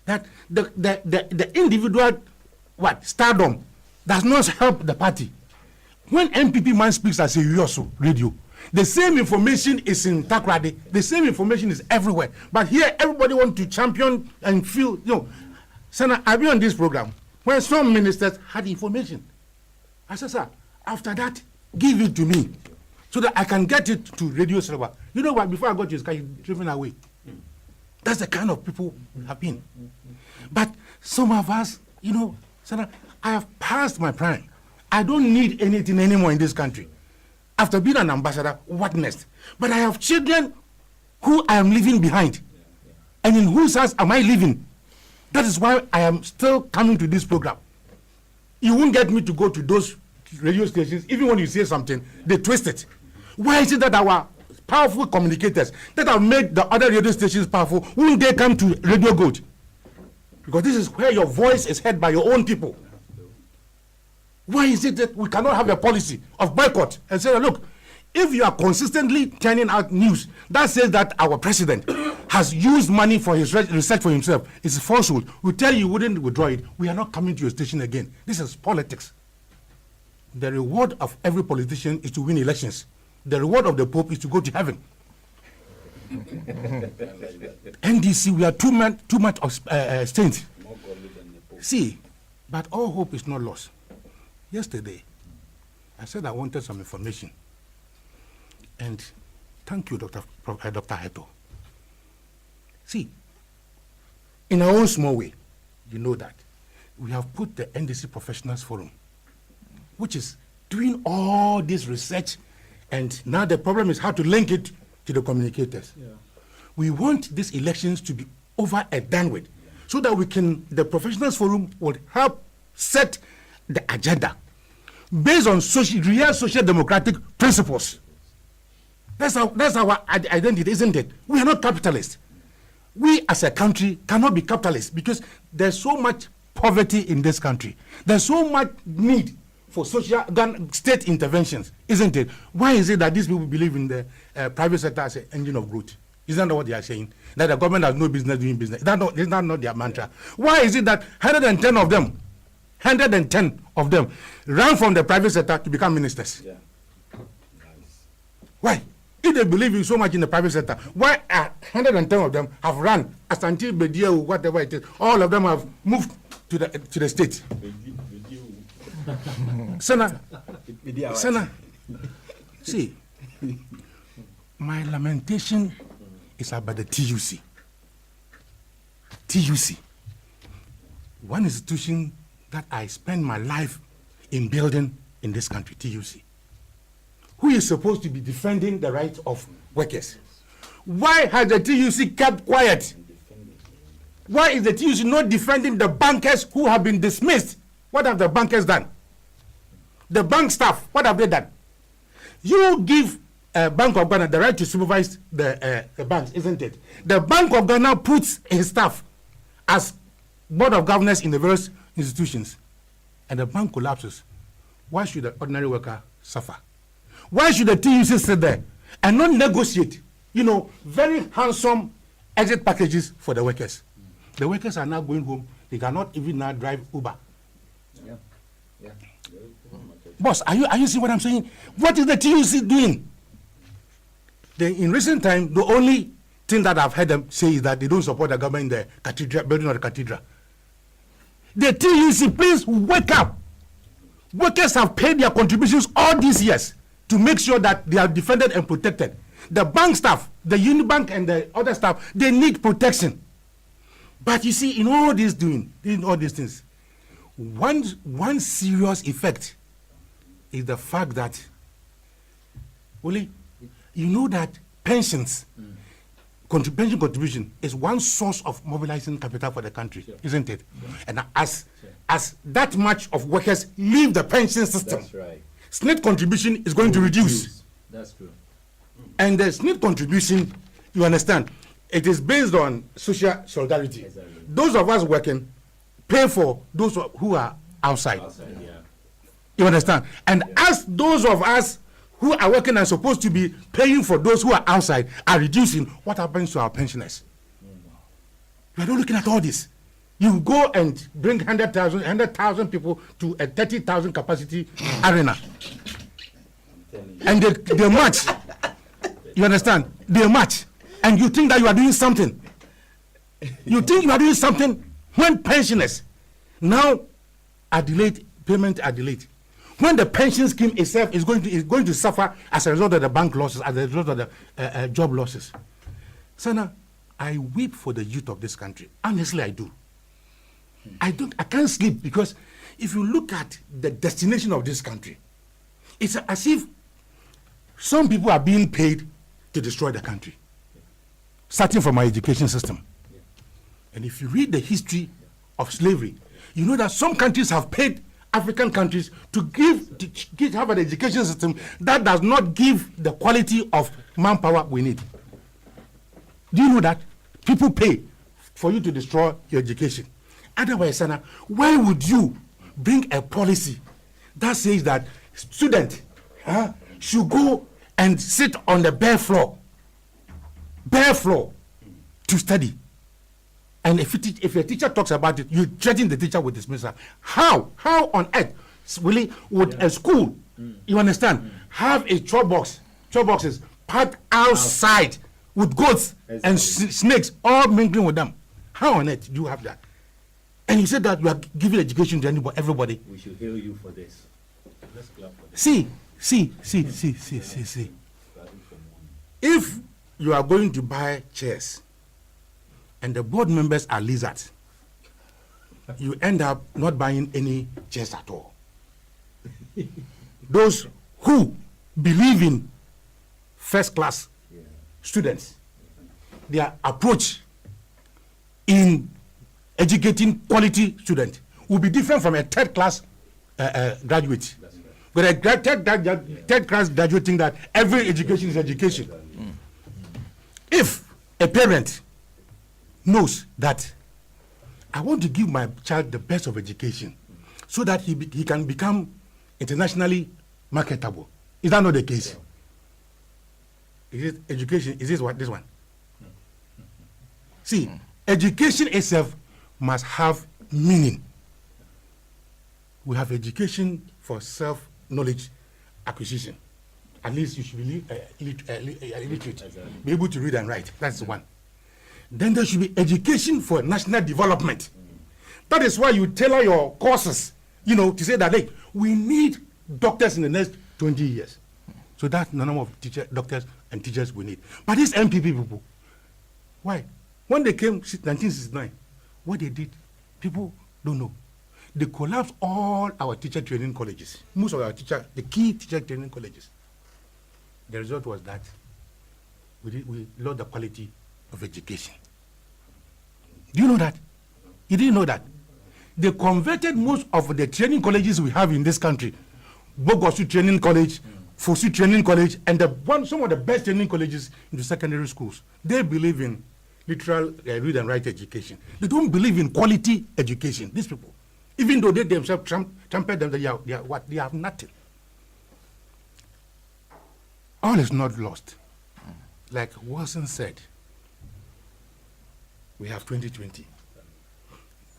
that the individual, stardom does not help the party. When MPP man speaks as a USO radio, the same information is in Takrady, the same information is everywhere. But here, everybody wants to champion and feel, Senator, I've been on this program. when some ministers had information. I said, sir, after that, give it to me so that I can get it to radio server. You know what? Before I got to his car, he's driven away. That's the kind of people we have been. But some of us, you know, sir, I have passed my prime. I don't need anything anymore in this country. After being an ambassador, what next? But I have children who I am leaving behind. And in whose house am I living? That is why I am still coming to this program. You won't get me to go to those radio stations. Even when you say something, they twist it. Why is it that our powerful communicators that have made the other radio stations powerful, won't they come to Radio Gold? Because this is where your voice is heard by your own people. Why is it that we cannot have a policy of boycott and say, look, if you are consistently turning out news that says that our president has used money for his research for himself, it's falsehood. We tell you wouldn't withdraw it. We are not coming to your station again. This is politics. The reward of every politician is to win elections. The reward of the Pope is to go to heaven. NDC, we are too much of saints. See, but all hope is not lost. Yesterday, I said I wanted some information. And thank you, Dr. Heto. See, in our own small way, you know that, we have put the NDC Professionals Forum, which is doing all this research, and now the problem is how to link it to the communicators. Yeah. We want these elections to be over and done with, so that the Professionals Forum would help set the agenda based on real social democratic principles. That's our identity, isn't it? We are not capitalists. We as a country cannot be capitalists because there's so much poverty in this country. There's so much need for state interventions, isn't it? Why is it that these people believe in the private sector as an engine of growth? Isn't that what they are saying? That the government has no business doing business. Is that not their mantra? Why is it that 110 of them ran from the private sector to become ministers? Yeah. Nice. Why? If they believe so much in the private sector, why 110 of them have run as until Bedia, whatever it is, all of them have moved to the state? Sana, see, my lamentation is about the TUC. TUC, one institution that I spend my life in building in this country, TUC. Who is supposed to be defending the rights of workers? Why has the TUC kept quiet? Why is the TUC not defending the bankers who have been dismissed? What have the bankers done? The bank staff, what have they done? You give Bank of Ghana the right to supervise the banks, isn't it? The Bank of Ghana puts his staff as board of governors in the various institutions, and the bank collapses. Why should the ordinary worker suffer? Why should the TUC sit there and not negotiate, very handsome exit packages for the workers? The workers are now going home. They cannot even now drive Uber. Yeah. Boss, are you seeing what I'm saying? What is the TUC doing? In recent time, the only thing that I've heard them say is that they don't support the government in the cathedral, building of the cathedral. The TUC, please wake up. Workers have paid their contributions all these years to make sure that they are defended and protected. The bank staff, the Unibank and the other staff, they need protection. But you see, in all these things, one serious effect is the fact that, that pensions, pension contribution is one source of mobilizing capital for the country, isn't it? And as that much of workers leave the pension system, that's right, SNIT contribution is going to reduce. That's true. And the SNIT contribution, you understand, it is based on social solidarity. Exactly. Those of us working pay for those who are outside. Yeah. You understand? And as those of us who are working are supposed to be paying for those who are outside are reducing, what happens to our pensioners? We are not looking at all this. You go and bring 100,000 people to a 30,000 capacity arena. And they march. You understand? They march. And you think that you are doing something. You think you are doing something when pensioners now are delayed, payments are delayed. When the pension scheme itself is going to suffer as a result of the bank losses, as a result of the job losses. Sana, I weep for the youth of this country. Honestly, I do. I can't sleep because if you look at the destination of this country, it's as if some people are being paid to destroy the country, starting from our education system. And if you read the history of slavery, you know that some countries have paid African countries to have an education system that does not give the quality of manpower we need. Do you know that? People pay for you to destroy your education. Otherwise, Sana, why would you bring a policy that says that students should go and sit on the bare floor to study? And if a teacher talks about it, you threaten the teacher with dismissal. How on earth would a school, you understand, have a boxes packed outside with goats and snakes all mingling with them? How on earth do you have that? And you said that you are giving education to everybody. We should hail you for this. Let's clap for this. See. If you are going to buy chairs and the board members are lizards, you end up not buying any chairs at all. Those who believe in first-class students, their approach in educating quality students will be different from a third-class graduate. But a third-class graduate think that every education is education. If a parent knows that I want to give my child the best of education so that he can become internationally marketable, is that not the case? Is it education? Is this one? See, education itself must have meaning. We have education for self-knowledge acquisition. At least you should be illiterate, be able to read and write. That's one. Then there should be education for national development. That is why you tailor your courses, to say that, hey, we need doctors in the next 20 years. So that's the number of doctors and teachers we need. But these MPP people, why? When they came 1969, what they did, people don't know. They collapsed all our teacher training colleges, most of the key teacher training colleges. The result was that we lost the quality of education. Do you know that? You didn't know that? They converted most of the training colleges we have in this country, Bogosu Training College, Fosu Training College, and some of the best training colleges into secondary schools. They believe in literal read and write education. They don't believe in quality education, these people. Even though they themselves trumpet them, they have nothing. All is not lost. Like Wilson said, we have 2020.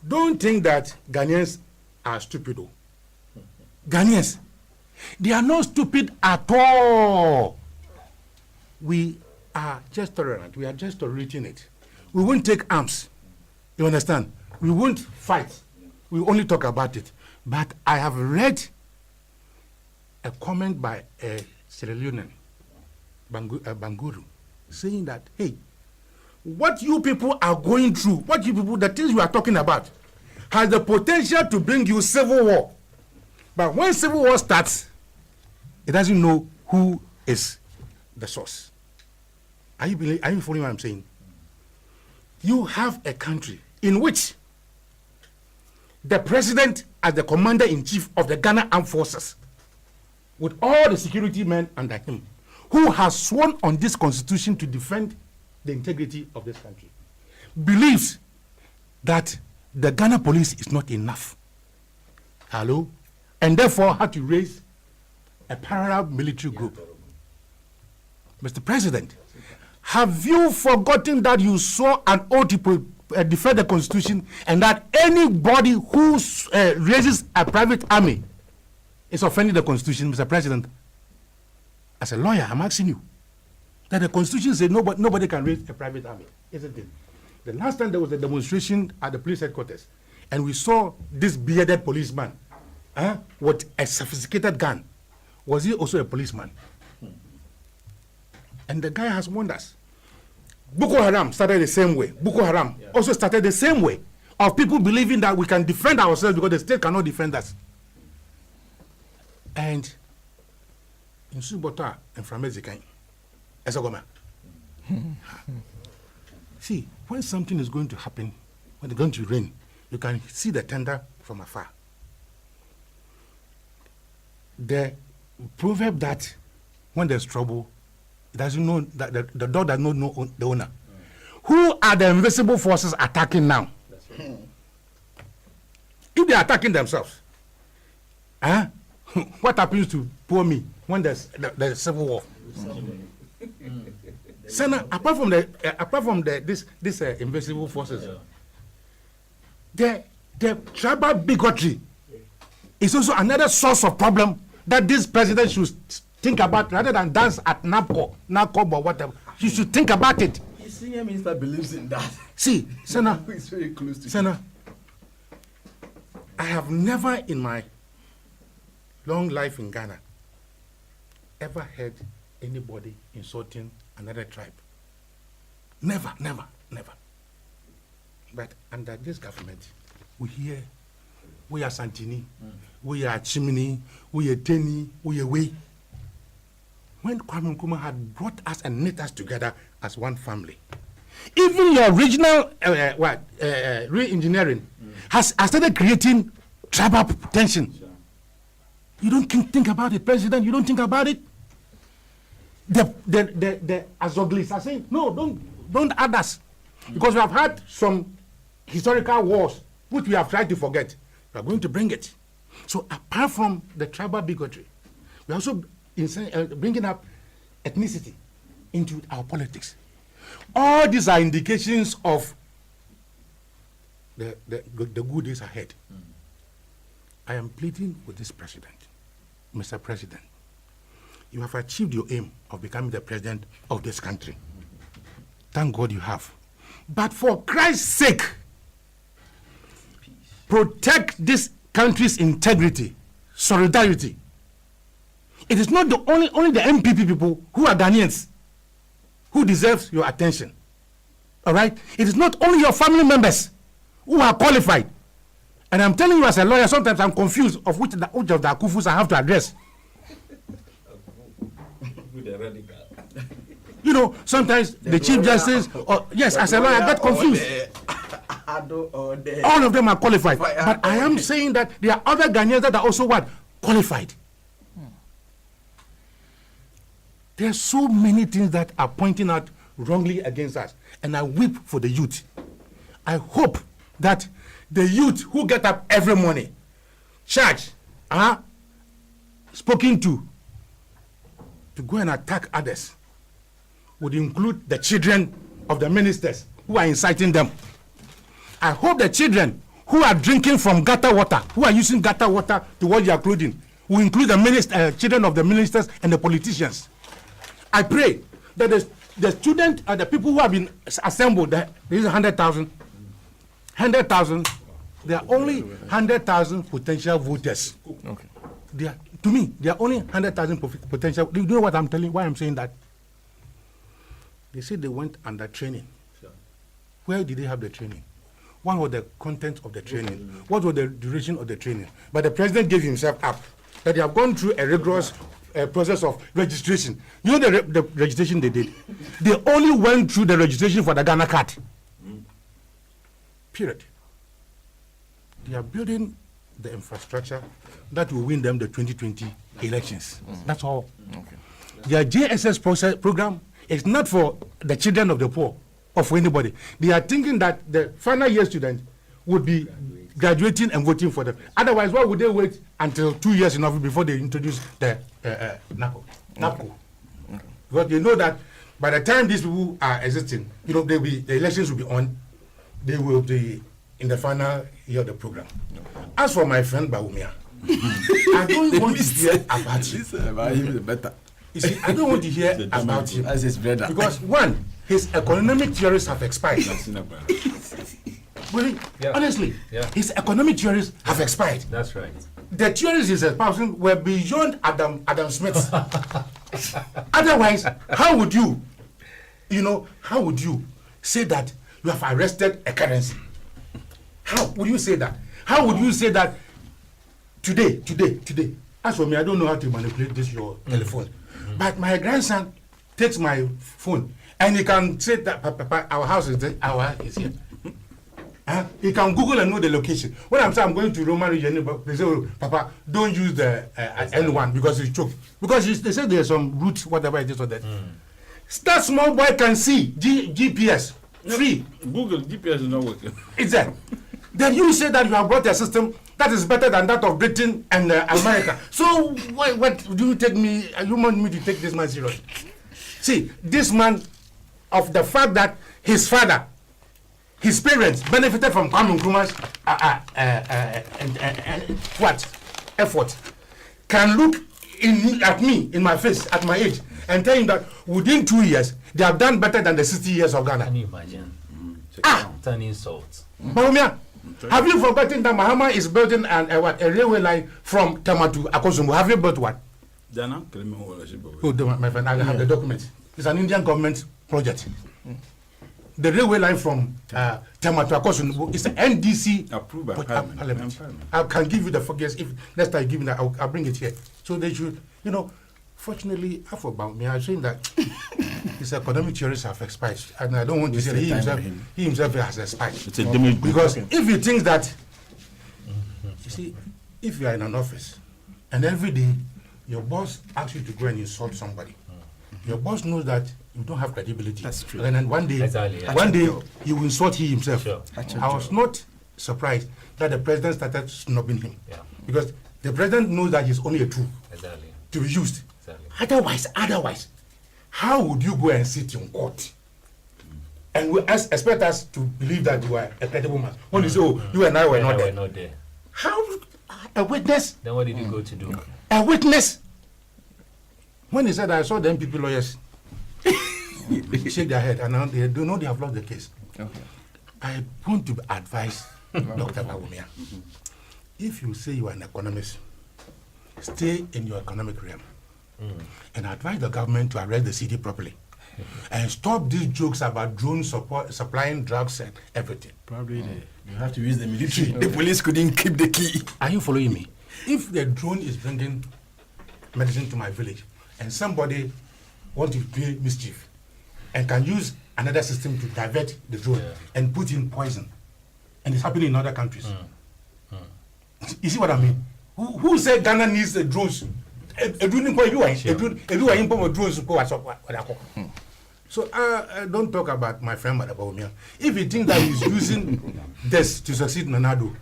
Don't think that Ghanaians are stupid. Ghanaians, they are not stupid at all. We are just tolerant. We are just tolerating it. We won't take arms. You understand? We won't fight. We only talk about it. But I have read a comment by a Sierra Leonean, Banguru, saying that, hey, what you people are going through, the things you are talking about, has the potential to bring you civil war. But when civil war starts, it doesn't know who is the source. Are you following what I'm saying? You have a country in which the president as the commander-in-chief of the Ghana Armed Forces, with all the security men under him, who has sworn on this constitution to defend the integrity of this country, believes that the Ghana police is not enough. Hello? And therefore had to raise a parallel military group. Mr. President, have you forgotten that you saw an oath to defend the constitution, and that anybody who raises a private army is offending the constitution? Mr. President, as a lawyer, I'm asking you, that the constitution says nobody can raise a private army, isn't it? The last time there was a demonstration at the police headquarters, and we saw this bearded policeman with a sophisticated gun. Was he also a policeman? And the guy has warned us. Boko Haram started the same way. Boko Haram also started the same way, of people believing that we can defend ourselves because the state cannot defend us. And in Subota and Framezikan, Esagoma. See, when something is going to happen, when it's going to rain, you can see the thunder from afar. The proverb that when there's trouble, it doesn't know that the dog does not know the owner. Who are the invisible forces attacking now? That's right. If they are attacking themselves, what happens to poor me when there's the civil war? Sana, apart from this invisible forces, the tribal bigotry is also another source of problem that this president should think about rather than dance at NAPCO or whatever. You should think about it. The senior minister believes in that. See, Sana, It's very close to Sana, I have never in my long life in Ghana ever heard anybody insulting another tribe. Never. But under this government, we are Santini, we are Chimini, we are Teni, we are We. When Kwame Nkrumah had brought us and knit us together as one family, even your original re-engineering has started creating tribal tension. You don't think about it, President. You don't think about it. The Azoglis are saying, no, don't add us, because we have had some historical wars which we have tried to forget. We are going to bring it. So apart from the tribal bigotry, we are also bringing up ethnicity into our politics. All these are indications of the good days ahead. I am pleading with this president, Mr. President. You have achieved your aim of becoming the president of this country. Thank God you have. But for Christ's sake, protect this country's integrity, solidarity. It is not only the MPP people who are Ghanaians who deserve your attention. All right? It is not only your family members who are qualified. And I'm telling you as a lawyer, sometimes I'm confused of which of the Akufus I have to address. You know, sometimes the Chief Justice, yes, as a lawyer, I get confused. All of them are qualified. But I am saying that there are other Ghanaians that are also what? Qualified. There are so many things that are pointing out wrongly against us. And I weep for the youth. I hope that the youth who get up every morning, charged, spoken to go and attack others, would include the children of the ministers who are inciting them. I hope the children who are drinking from gutter water, who are using gutter water to wash their clothing, will include the children of the ministers and the politicians. I pray that the student and the people who have been assembled, there is 100,000. 100,000, there are only 100,000 potential voters. Okay. To me, there are only 100,000 potential. Do you know what I'm telling you? Why I'm saying that? They said they went under training. Sure. Where did they have the training? What was the content of the training? What was the duration of the training? But the president gave himself up. That they have gone through a rigorous process of registration. You know the registration they did? They only went through the registration for the Ghana card. Period. They are building the infrastructure that will win them the 2020 elections. That's all. Okay. Their JSS program is not for the children of the poor or for anybody. They are thinking that the final year student would be graduating and voting for them. Otherwise, why would they wait until 2 years in office before they introduce the NAPCO? Okay. Because they know that by the time these people are existing, the elections will be on. They will be in the final year of the program. As for my friend Baumia, I don't want to hear about him. You see, I don't want to hear about him. Because one, his economic theories have expired. Well, Yeah. honestly, Yeah. his economic theories have expired. That's right. The theories he's espousing were beyond Adam Smith. Otherwise, how would you say that you have arrested a currency? How would you say that? How would you say that today? As for me, I don't know how to manipulate this your telephone. But my grandson takes my phone and he can say that Papa, our house is there, our house is here. He can Google and know the location. When I'm saying I'm going to Roman region, they say, oh, Papa, don't use the N1 because it's choked. Because they say there's some route, whatever it is or that. That small boy can see GPS free. Google GPS is not working. It's there. Then you say that you have brought a system that is better than that of Britain and America. So what do you take me? You want me to take this man serious? See, this man, of the fact that his father, his parents benefited from Kwame Nkrumah's effort, can look at me in my face at my age and tell him that within 2 years they have done better than the 60 years of Ghana. Can you imagine? It's an insult. Mahomia, have you forgotten that Mahama is building a railway line from Tama to Akosombo? Have you built one? Dana, claim ownership of it. Oh, my friend, I have the document. It's an Indian government project. The railway line from Tama to Akosombo is an NDC Approved by Parliament. I can give you the figures if next time I give you that. I'll bring it here. So they should, fortunately, about me, I'm saying that his economic theories have expired, and I don't want to say he himself has expired. It's a damage Because if he thinks that, you see, if you are in an office and every day your boss asks you to go and insult somebody, your boss knows that you don't have credibility. That's true. And then one day, Exactly, yeah. one day he will insult he himself. Sure. I was not surprised that the president started snubbing him. Yeah. Because the president knows that he's only a tool Exactly. to be used. Exactly. Otherwise, how would you go and sit in court and expect us to believe that you are a credible man? When you say, oh, you and I were not there. Not there. How? A witness? Then what did you go to do? A witness? When he said, I saw the MPP lawyers shake their head and now they do know they have lost the case. Okay. I want to advise Dr. Bawumia. If you say you are an economist, stay in your economic realm and advise the government to arrest the city properly and stop these jokes about drones supplying drugs and everything. Probably you have to use the military. The police couldn't keep the key. Are you following me? If the drone is bringing medicine to my village and somebody wants to do mischief and can use another system to divert the drone and put in poison, and it's happening in other countries. You see what I mean? Who said Ghana needs the drones? So don't talk about my friend Madabawumia. If he thinks that he's using this to succeed in Nanado,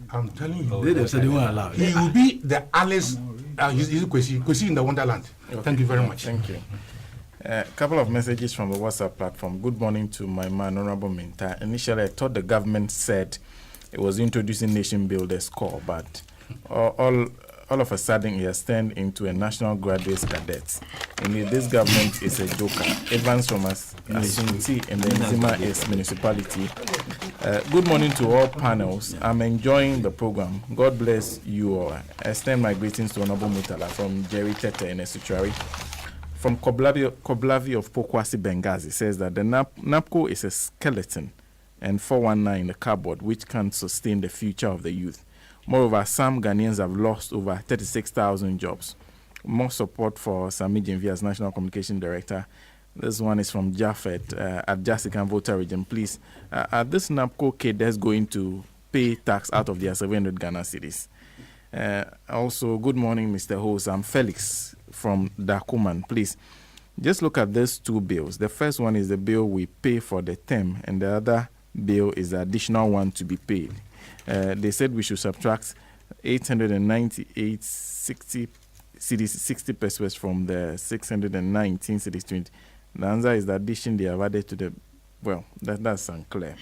I'm telling you, They won't allow. he will be the Alice. He's Kwesi in the Wonderland. Okay. Thank you very much. Thank you. A couple of messages from the WhatsApp platform. Good morning to my man, Honorable Minta. Initially, I thought the government said it was introducing Nation Builders Corps, but all of a sudden it has turned into a National Graduates Cadets. Indeed, this government is a joker. Evans from Asunti in the Nzima East municipality. Good morning to all panels. I'm enjoying the program. God bless you all. I extend my greetings to Honorable Mutala from Jerry Tete in Esuchari. From Koblavi of Pokwasi, Benghazi, says that the NAPCO is a skeleton and 419 in the cupboard, which can sustain the future of the youth. Moreover, some Ghanaians have lost over 36,000 jobs. More support for Sami Jemvi as National Communication Director. This one is from Jaffet at Jessica Voter Region. Please, are this NAPCO cadets going to pay tax out of their 700 Ghana cedis? Also, good morning, Mr. Host. I'm Felix from Dakuman. Please, just look at these two bills. The first one is the bill we pay for the term, and the other bill is the additional one to be paid. They said we should subtract 898.60 cedis 60 pesos from the 619 cedis 20. The answer is the addition they have added to the. Well, that's unclear.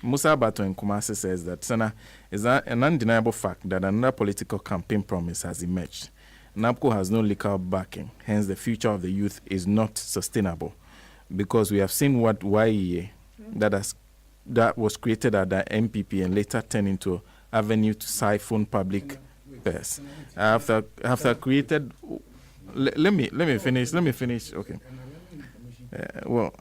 Musa Bato in Kumasi says that Sana is an undeniable fact that another political campaign promise has emerged. NAPCO has no legal backing, hence the future of the youth is not sustainable, because we have seen what YEA, that has that was created at the MPP and later turned into avenue to siphon public purse. After created, let me finish. Okay.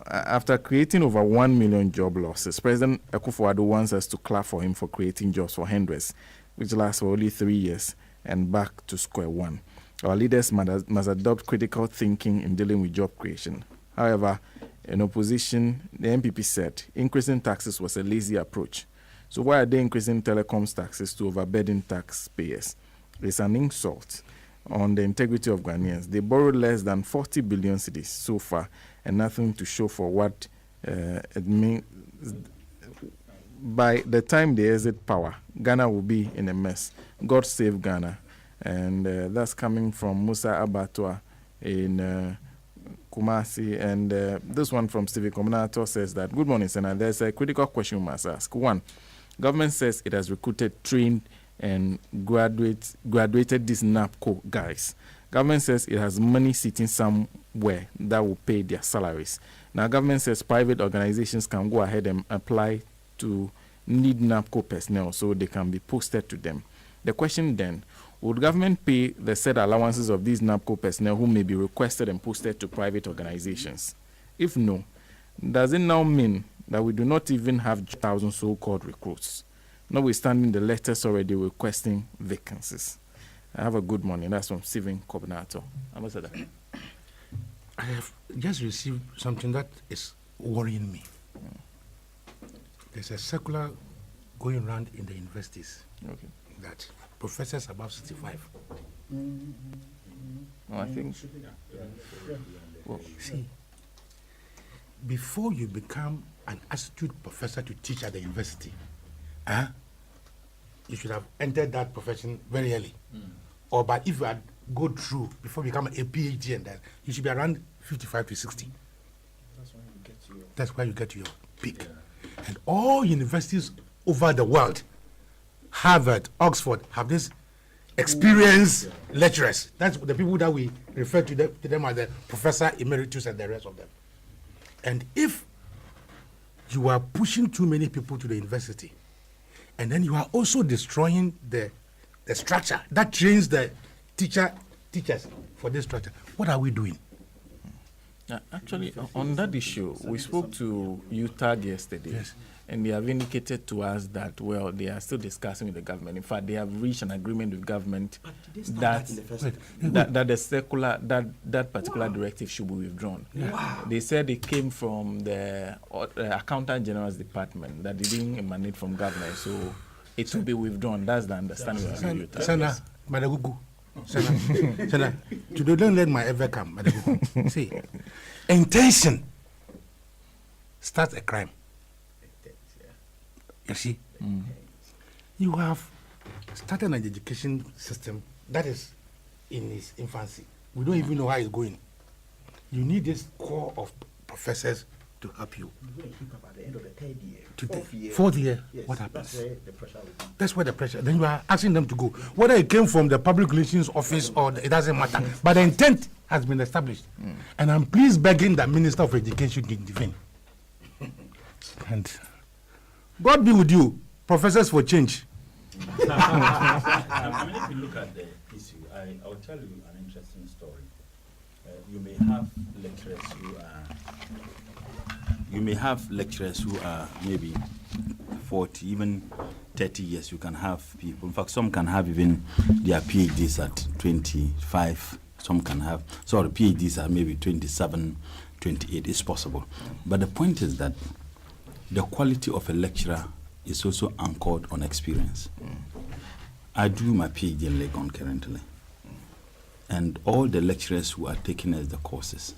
After creating over 1 million job losses, President Akufo-Addo wants us to clap for him for creating jobs for hundreds, which lasts for only 3 years and back to square one. Our leaders must adopt critical thinking in dealing with job creation. However, in opposition, the MPP said increasing taxes was a lazy approach. So why are they increasing telecoms taxes to overburden taxpayers? It's an insult on the integrity of Ghanaians. They borrowed less than 40 billion cedis so far and nothing to show for what it means. By the time they exit power, Ghana will be in a mess. God save Ghana. And that's coming from Musa Abatua in Kumasi. And this one from Civic Combinator says that, good morning, Senator. There's a critical question we must ask. One, government says it has recruited, trained, and graduated these NAPCO guys. Government says it has money sitting somewhere that will pay their salaries. Now, government says private organizations can go ahead and apply to need NAPCO personnel so they can be posted to them. The question then, would government pay the said allowances of these NAPCO personnel who may be requested and posted to private organizations? If no, does it now mean that we do not even have 1,000 so-called recruits, notwithstanding the letters already requesting vacancies? I have a good morning. That's from Stephen Combinator. Ambassador. I have just received something that is worrying me. There's a circular going around in the universities that professors above 65. I think. Well, see, before you become an astute professor to teach at the university, you should have entered that profession very early. Or but if you had go through before you become a PhD and that, you should be around 55 to 60. That's why you get to your peak. And all universities over the world, Harvard, Oxford, have this experienced lecturers. That's the people that we refer to them as the professor emeritus and the rest of them. And if you are pushing too many people to the university, and then you are also destroying the structure that trains the teachers for this structure, what are we doing? Actually, on that issue, we spoke to UTAG yesterday, and they have indicated to us that, well, they are still discussing with the government. In fact, they have reached an agreement with government that the circular, that particular directive should be withdrawn. They said it came from the Accountant General's department, that it didn't emanate from government, so it will be withdrawn. That's the understanding of UTAG. Sana, Madagugu. Sana, today don't let my ever come. Madagugu. See, intention starts a crime. You see, you have started an education system that is in its infancy. We don't even know how it's going. You need this core of professors to help you. At the end of the third year, fourth year, yes, what happens? That's where the pressure will be. That's where the pressure. Then you are asking them to go. Whether it came from the public relations office or it doesn't matter. But the intent has been established. And I'm pleased begging the Minister of Education to intervene. And God be with you, professors for change. I mean, if you look at the issue, I'll tell you an interesting story. You may have lecturers who are maybe 40, even 30 years. You can have people. In fact, some can have even their PhDs at 25. Some can have, PhDs are maybe 27, 28. It's possible. But the point is that the quality of a lecturer is also anchored on experience. I do my PhD in Legon currently. And all the lecturers who are taking as the courses,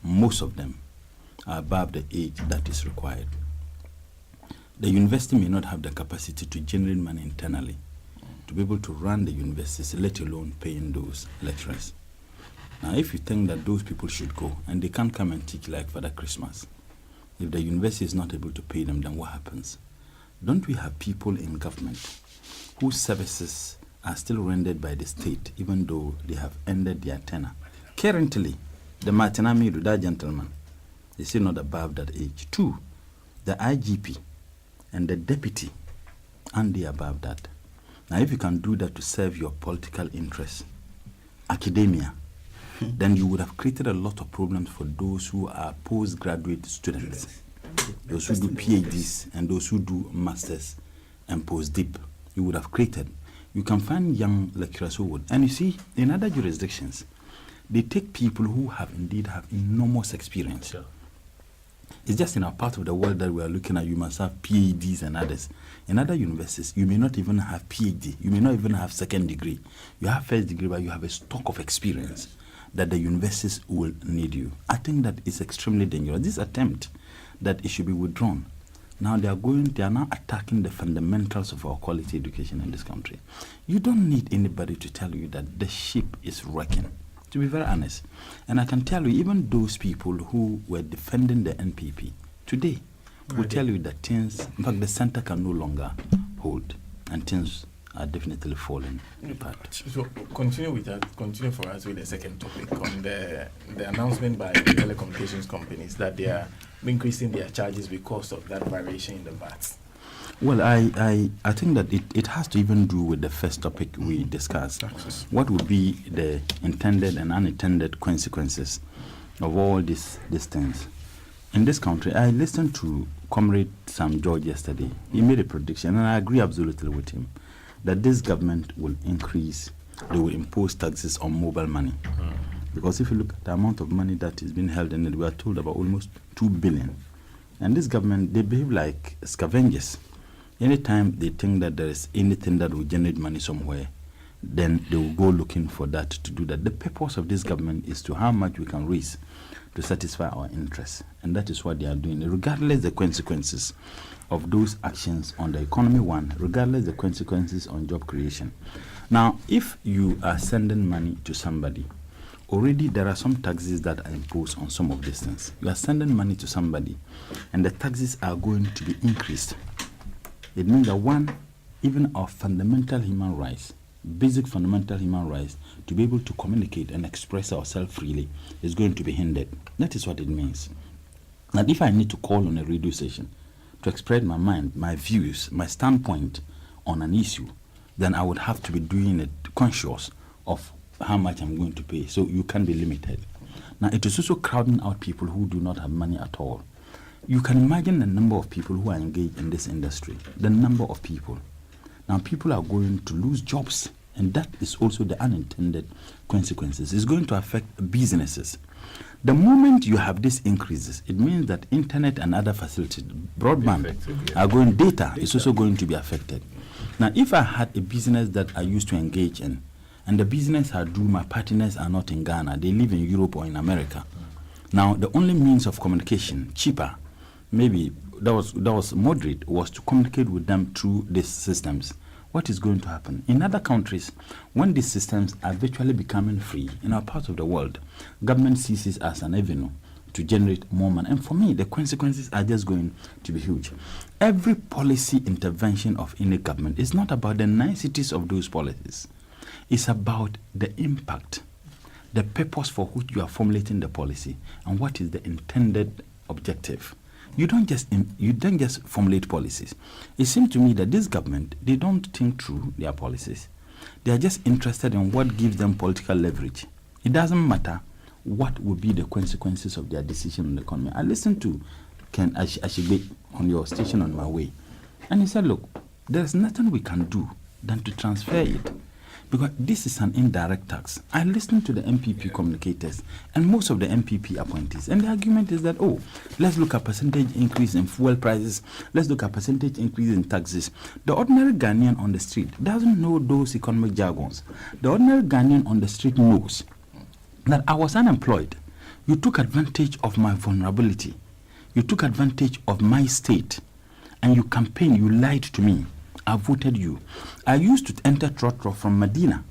most of them are above the age that is required. The university may not have the capacity to generate money internally to be able to run the universities, let alone paying those lecturers. Now, if you think that those people should go and they can't come and teach like Father Christmas, if the university is not able to pay them, then what happens? Don't we have people in government whose services are still rendered by the state, even though they have ended their tenure? Currently, the Martinamidu, that gentleman, is still not above that age. 2, the IGP and the deputy, and the above that. Now, if you can do that to serve your political interests, academia, then you would have created a lot of problems for those who are postgraduate students, those who do PhDs and those who do masters and post-dip. You would have created. You can find young lecturers who would. And you see, in other jurisdictions, they take people who have enormous experience. Sure. It's just in our part of the world that we are looking at, you must have PhDs and others. In other universities, you may not even have PhD. You may not even have second degree. You have first degree, but you have a stock of experience that the universities will need you. I think that is extremely dangerous. This attempt that it should be withdrawn. Now they are now attacking the fundamentals of our quality education in this country. You don't need anybody to tell you that the ship is wrecking, to be very honest. And I can tell you, even those people who were defending the NPP today will tell you that things, in fact, the center can no longer hold, and things are definitely falling apart. So continue for us with the second topic on the announcement by the telecommunications companies that they are increasing their charges because of that variation in the VAT. Well, I think that it has to even do with the first topic we discussed. Taxes. What would be the intended and unintended consequences of all these things in this country? I listened to Comrade Sam George yesterday. He made a prediction, and I agree absolutely with him, that this government will impose taxes on mobile money. Because if you look at the amount of money that is being held in it, we are told about almost 2 billion. And this government, they behave like scavengers. Anytime they think that there is anything that will generate money somewhere, then they will go looking for that to do that. The purpose of this government is to how much we can raise to satisfy our interests. And that is what they are doing, regardless the consequences of those actions on the economy, regardless the consequences on job creation. Now, if you are sending money to somebody, already there are some taxes that are imposed on some of these things. You are sending money to somebody, and the taxes are going to be increased. It means that even our fundamental human rights, basic fundamental human rights, to be able to communicate and express ourselves freely is going to be hindered. That is what it means. And if I need to call on a radio station to express my mind, my views, my standpoint on an issue, then I would have to be doing it conscious of how much I'm going to pay. So you can be limited. Now, it is also crowding out people who do not have money at all. You can imagine the number of people who are engaged in this industry, the number of people. Now, people are going to lose jobs, and that is also the unintended consequences. It's going to affect businesses. The moment you have these increases, it means that internet and other facilities, broadband, data is also going to be affected. Now, if I had a business that I used to engage in, and the business my partners are not in Ghana, they live in Europe or in America. Now, the only means of communication, cheaper, maybe that was moderate, was to communicate with them through these systems. What is going to happen? In other countries, when these systems are virtually becoming free, in our part of the world, government sees it as an avenue to generate more money. And for me, the consequences are just going to be huge. Every policy intervention of any government is not about the niceties of those policies. It's about the impact, the purpose for which you are formulating the policy, and what is the intended objective. You don't just formulate policies. It seems to me that this government, they don't think through their policies. They are just interested in what gives them political leverage. It doesn't matter what will be the consequences of their decision on the economy. I listened to Ken Ashigbe on your station on my way, and he said, look, there's nothing we can do than to transfer it, because this is an indirect tax. I listened to the MPP communicators and most of the MPP appointees, and the argument is that, let's look at percentage increase in fuel prices, let's look at percentage increase in taxes. The ordinary Ghanaian on the street doesn't know those economic jargons. The ordinary Ghanaian on the street knows that I was unemployed. You took advantage of my vulnerability. You took advantage of my state, and you campaigned, you lied to me. I voted you. I used to enter Trotro from Medina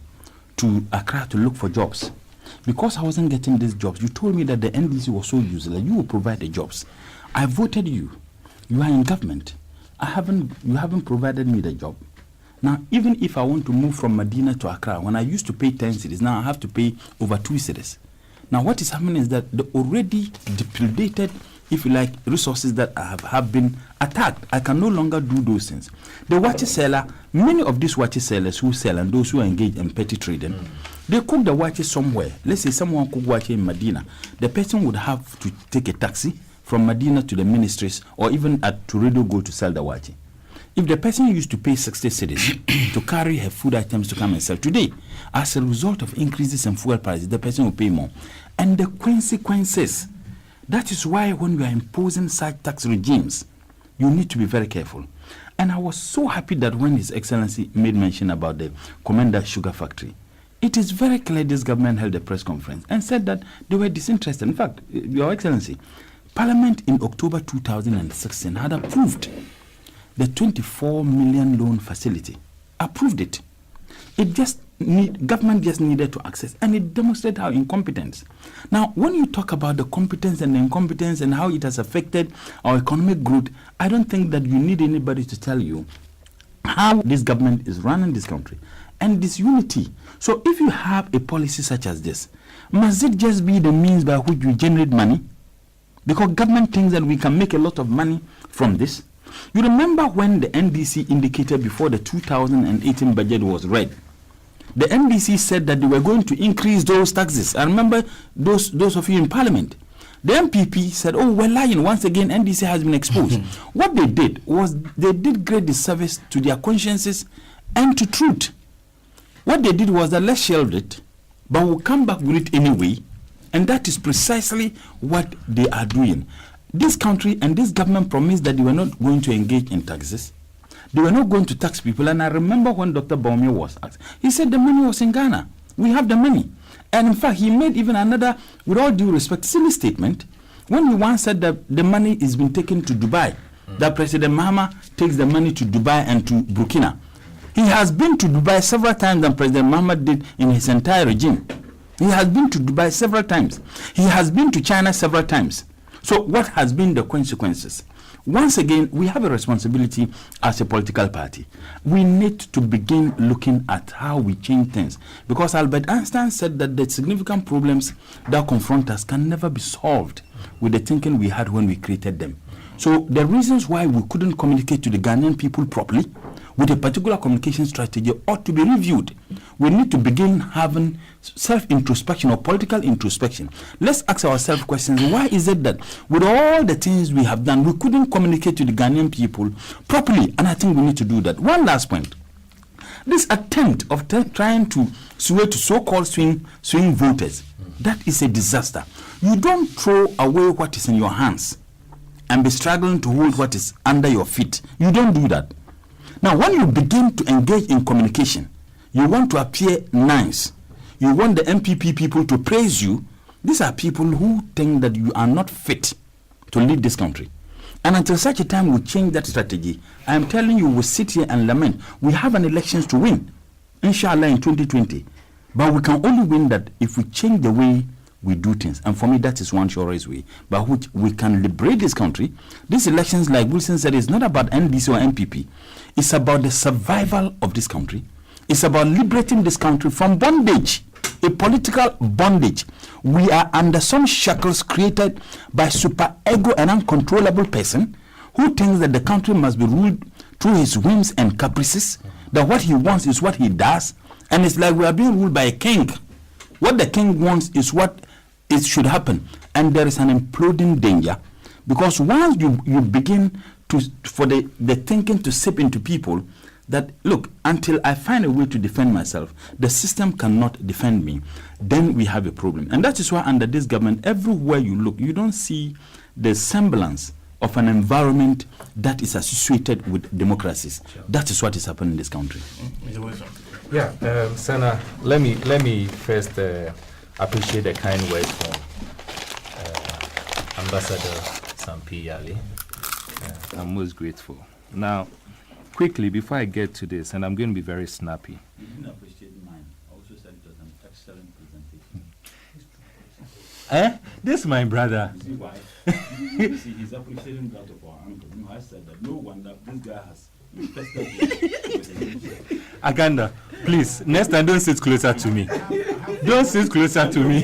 to Accra to look for jobs. Because I wasn't getting these jobs, you told me that the NDC was so useless. You will provide the jobs. I voted you. You are in government. You haven't provided me the job. Now, even if I want to move from Medina to Accra, when I used to pay 10 cedis, now I have to pay over 2 cedis. Now, what is happening is that the already depleted if you like, resources that have been attacked. I can no longer do those things. The wachi seller, many of these wachi sellers who sell and those who engage in petty trading, they cook the wachi somewhere. Let's say someone cook wachi in Medina. The person would have to take a taxi from Medina to the ministries or even at Toledo go to sell the wachi. If the person used to pay 60 cedis to carry her food items to come and sell today, as a result of increases in fuel prices, the person will pay more. And the consequences, that is why when we are imposing such tax regimes, you need to be very careful. And I was so happy that when His Excellency made mention about the Commander Sugar Factory, it is very clear this government held a press conference and said that they were disinterested. In fact, Your Excellency, Parliament in October 2016 had approved the 24 million loan facility. Approved it. Government just needed to access, and it demonstrated how incompetent. Now, when you talk about the competence and the incompetence and how it has affected our economic growth, I don't think that you need anybody to tell you how this government is running this country and this unity. So if you have a policy such as this, must it just be the means by which you generate money? Because government thinks that we can make a lot of money from this. You remember when the NDC indicated before the 2018 budget was read, the NDC said that they were going to increase those taxes. I remember those of you in Parliament. The MPP said, oh, we're lying. Once again, NDC has been exposed. What they did was they did great disservice to their consciences and to truth. What they did was that let's shelve it, but we'll come back with it anyway. And that is precisely what they are doing. This country and this government promised that they were not going to engage in taxes. They were not going to tax people. And I remember when Dr. Baumia was asked, he said the money was in Ghana. We have the money. And in fact, he made even another, with all due respect, silly statement when he once said that the money is been taken to Dubai, that President Mahama takes the money to Dubai and to Burkina. He has been to Dubai several times than President Mahama did in his entire regime. He has been to Dubai several times. He has been to China several times. So what has been the consequences? Once again, we have a responsibility as a political party. We need to begin looking at how we change things. Because Albert Einstein said that the significant problems that confront us can never be solved with the thinking we had when we created them. So the reasons why we couldn't communicate to the Ghanaian people properly with a particular communication strategy ought to be reviewed. We need to begin having self-introspection or political introspection. Let's ask ourselves questions. Why is it that with all the things we have done, we couldn't communicate to the Ghanaian people properly? And I think we need to do that. One last point. This attempt of trying to sway to so-called swing voters, that is a disaster. You don't throw away what is in your hands and be struggling to hold what is under your feet. You don't do that. Now, when you begin to engage in communication, you want to appear nice. You want the MPP people to praise you. These are people who think that you are not fit to lead this country. And until such a time we change that strategy, I am telling you, we'll sit here and lament. We have an elections to win, inshallah, in 2020. But we can only win that if we change the way we do things. And for me, that is one surest way by which we can liberate this country. These elections, like Wilson said, is not about NDC or MPP. It's about the survival of this country. It's about liberating this country from bondage, a political bondage. We are under some shackles created by super ego and uncontrollable person who thinks that the country must be ruled through his whims and caprices, that what he wants is what he does, and it's like we are being ruled by a king. What the king wants is what it should happen, and there is an imploding danger, because once you begin for the thinking to seep into people that, look, until I find a way to defend myself, the system cannot defend me, then we have a problem. And that is why under this government, everywhere you look, you don't see the semblance of an environment that is associated with democracies. Sure. That is what is happening in this country. Yeah, Sana, let me first appreciate the kind words from Ambassador Sampi Yali. I'm most grateful. Now, quickly, before I get to this, and I'm going to be very snappy. You didn't appreciate mine. I also said it was an excellent presentation. This is my brother. You see why? You see, he's appreciating that of our uncle. I said that no wonder this guy has Aganda, please, next time don't sit closer to me. Don't sit closer to me.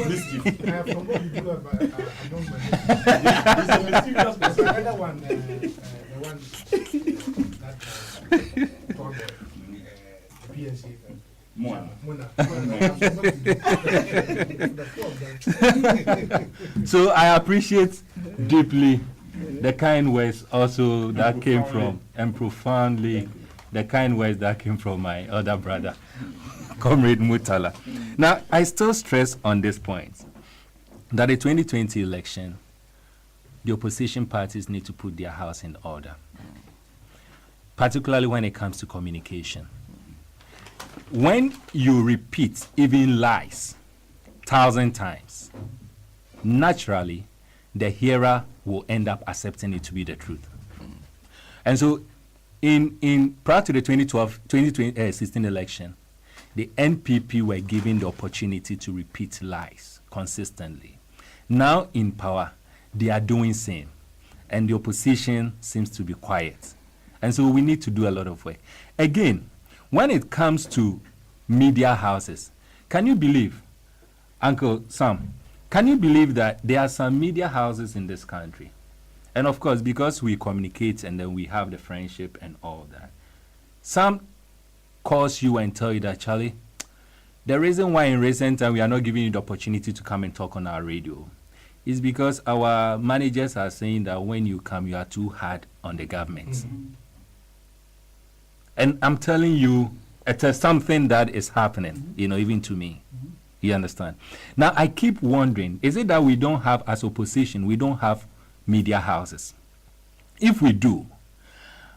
So I appreciate deeply the kind words also that came from, and profoundly the kind words that came from my other brother, Comrade Mutala. Now, I still stress on this point that the 2020 election, the opposition parties need to put their house in order, particularly when it comes to communication. When you repeat even lies 1,000 times, naturally, the hearer will end up accepting it to be the truth. And so, in prior to the 2016 election, the NPP were given the opportunity to repeat lies consistently. Now in power, they are doing same, and the opposition seems to be quiet. And so we need to do a lot of work. Again, when it comes to media houses, can you believe, Uncle Sam, can you believe that there are some media houses in this country? And of course, because we communicate and then we have the friendship and all that, some calls you and tell you that, Charlie, the reason why in recent time we are not giving you the opportunity to come and talk on our radio is because our managers are saying that when you come, you are too hard on the government. Mm-hmm. And I'm telling you, it is something that is happening, even to me. Mm-hmm. You understand? Now, I keep wondering, is it that we don't have, as opposition, we don't have media houses? If we do,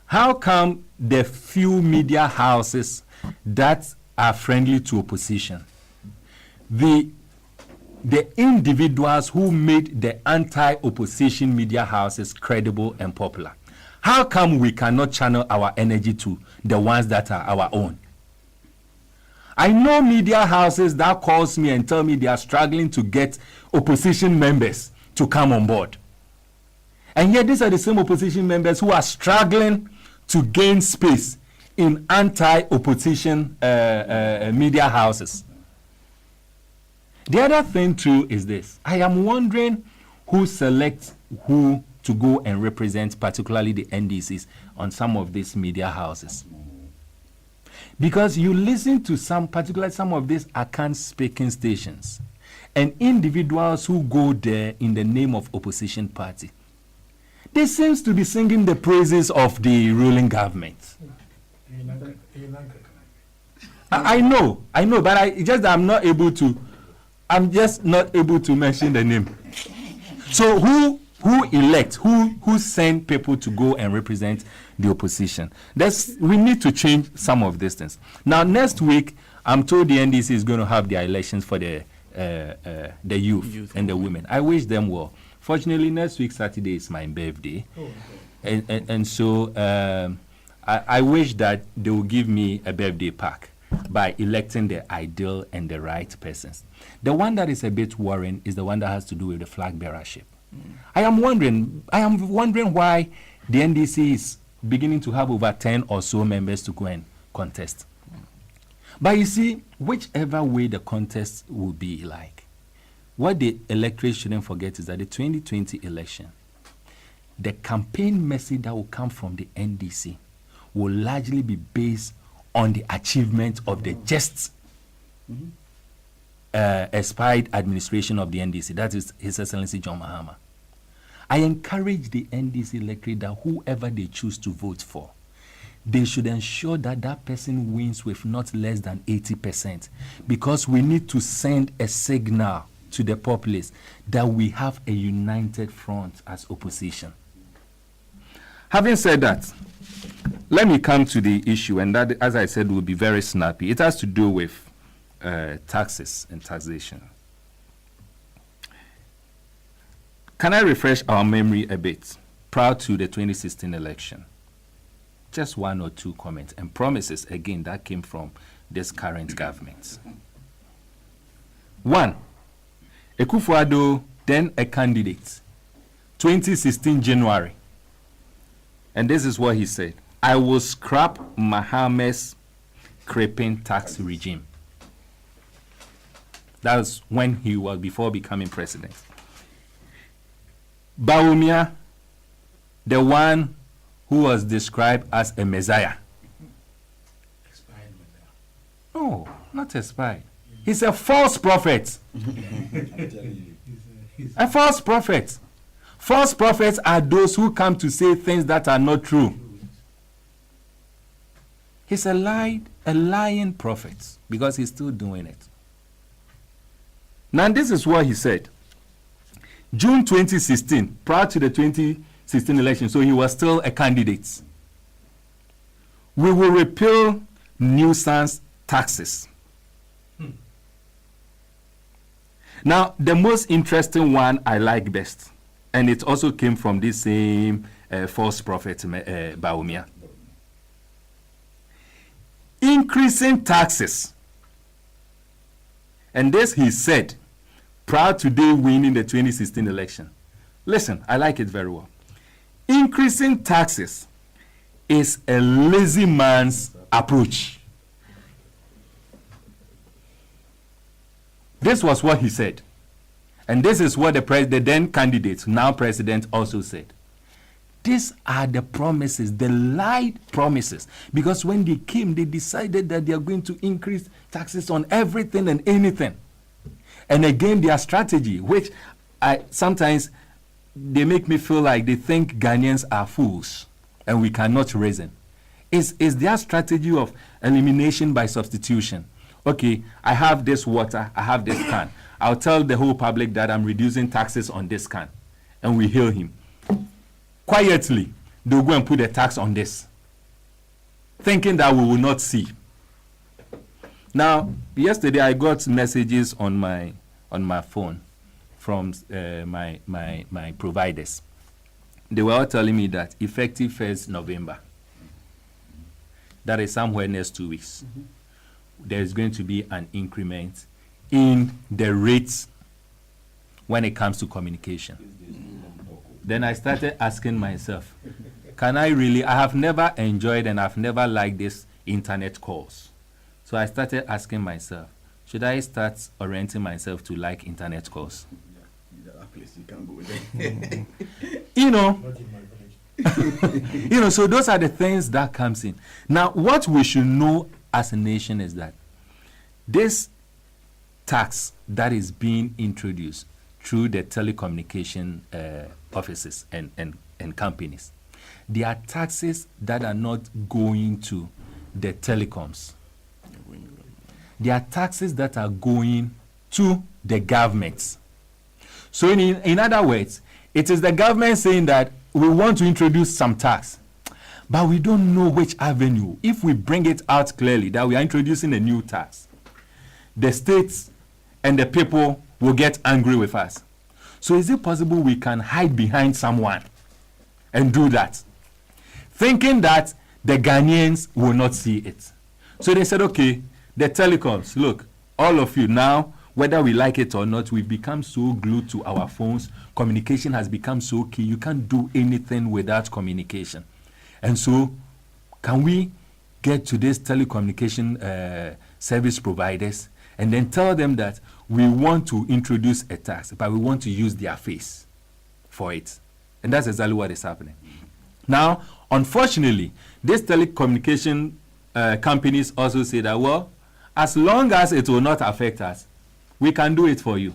how come the few media houses that are friendly to opposition, the individuals who made the anti-opposition media houses credible and popular, how come we cannot channel our energy to the ones that are our own? I know media houses that calls me and tell me they are struggling to get opposition members to come on board. And yet these are the same opposition members who are struggling to gain space in anti-opposition media houses. The other thing too is this. I am wondering who selects who to go and represent, particularly the NDCs, on some of these media houses. Because you listen to particularly some of these account speaking stations, and individuals who go there in the name of opposition party, they seems to be singing the praises of the ruling government. I know, but I'm just not able to mention the name. So who send people to go and represent the opposition? We need to change some of these things. Now, next week, I'm told the NDC is going to have their elections for the youth and the women. I wish them well. Fortunately, next week, Saturday, is my birthday. Oh, okay. And so I wish that they will give me a birthday pack by electing the ideal and the right persons. The one that is a bit worrying is the one that has to do with the flag bearership. I am wondering why the NDC is beginning to have over 10 or so members to go and contest. But you see, whichever way the contest will be like, what the electorate shouldn't forget is that the 2020 election, the campaign message that will come from the NDC will largely be based on the achievement of the just expired administration of the NDC. That is His Excellency John Mahama. I encourage the NDC electorate that whoever they choose to vote for, they should ensure that that person wins with not less than 80%, because we need to send a signal to the populace that we have a united front as opposition. Having said that, let me come to the issue, and that, as I said, will be very snappy. It has to do with taxes and taxation. Can I refresh our memory a bit prior to the 2016 election? Just one or two comments and promises, again, that came from this current government. One, Akufo-Addo, then a candidate, 2016 January. And this is what he said. I will scrap Mohammed's creeping tax regime. That was when he was before becoming president. Bawumia, the one who was described as a messiah. Expired Messiah. No, not expired. He's a false prophet. A false prophet. False prophets are those who come to say things that are not true. He's a lying prophet because he's still doing it. Now, this is what he said. June 2016, prior to the 2016 election, so he was still a candidate. We will repeal nuisance taxes. Now, the most interesting one I like best, and it also came from this same false prophet, Bawumia. Increasing taxes. And this he said prior to they winning the 2016 election. Listen, I like it very well. Increasing taxes is a lazy man's approach. This was what he said. And this is what the then candidate, now president, also said. These are the promises, the lied promises. Because when they came, they decided that they are going to increase taxes on everything and anything. And again, their strategy, which sometimes they make me feel like they think Ghanaians are fools and we cannot reason, is their strategy of elimination by substitution. Okay, I have this water, I have this can. I'll tell the whole public that I'm reducing taxes on this can. And we hail him. Quietly, they'll go and put a tax on this, thinking that we will not see. Now, yesterday I got messages on my phone from my providers. They were all telling me that effective 1st November, that is somewhere next 2 weeks, there is going to be an increment in the rates when it comes to communication. Then I started asking myself, can I really, I have never enjoyed and I've never liked this internet calls. So I started asking myself, should I start orienting myself to like internet calls? You know, so those are the things that comes in. Now, what we should know as a nation is that this tax that is being introduced through the telecommunication offices and companies, they are taxes that are not going to the telecoms. They are taxes that are going to the governments. So in other words, it is the government saying that we want to introduce some tax, but we don't know which avenue. If we bring it out clearly that we are introducing a new tax, the states and the people will get angry with us. So is it possible we can hide behind someone and do that, thinking that the Ghanaians will not see it? So they said, okay, the telecoms, look, all of you now, whether we like it or not, we've become so glued to our phones. Communication has become so key. You can't do anything without communication. And so can we get to these telecommunication service providers and then tell them that we want to introduce a tax, but we want to use their face for it? And that's exactly what is happening. Now, unfortunately, these telecommunication companies also say that, well, as long as it will not affect us, we can do it for you.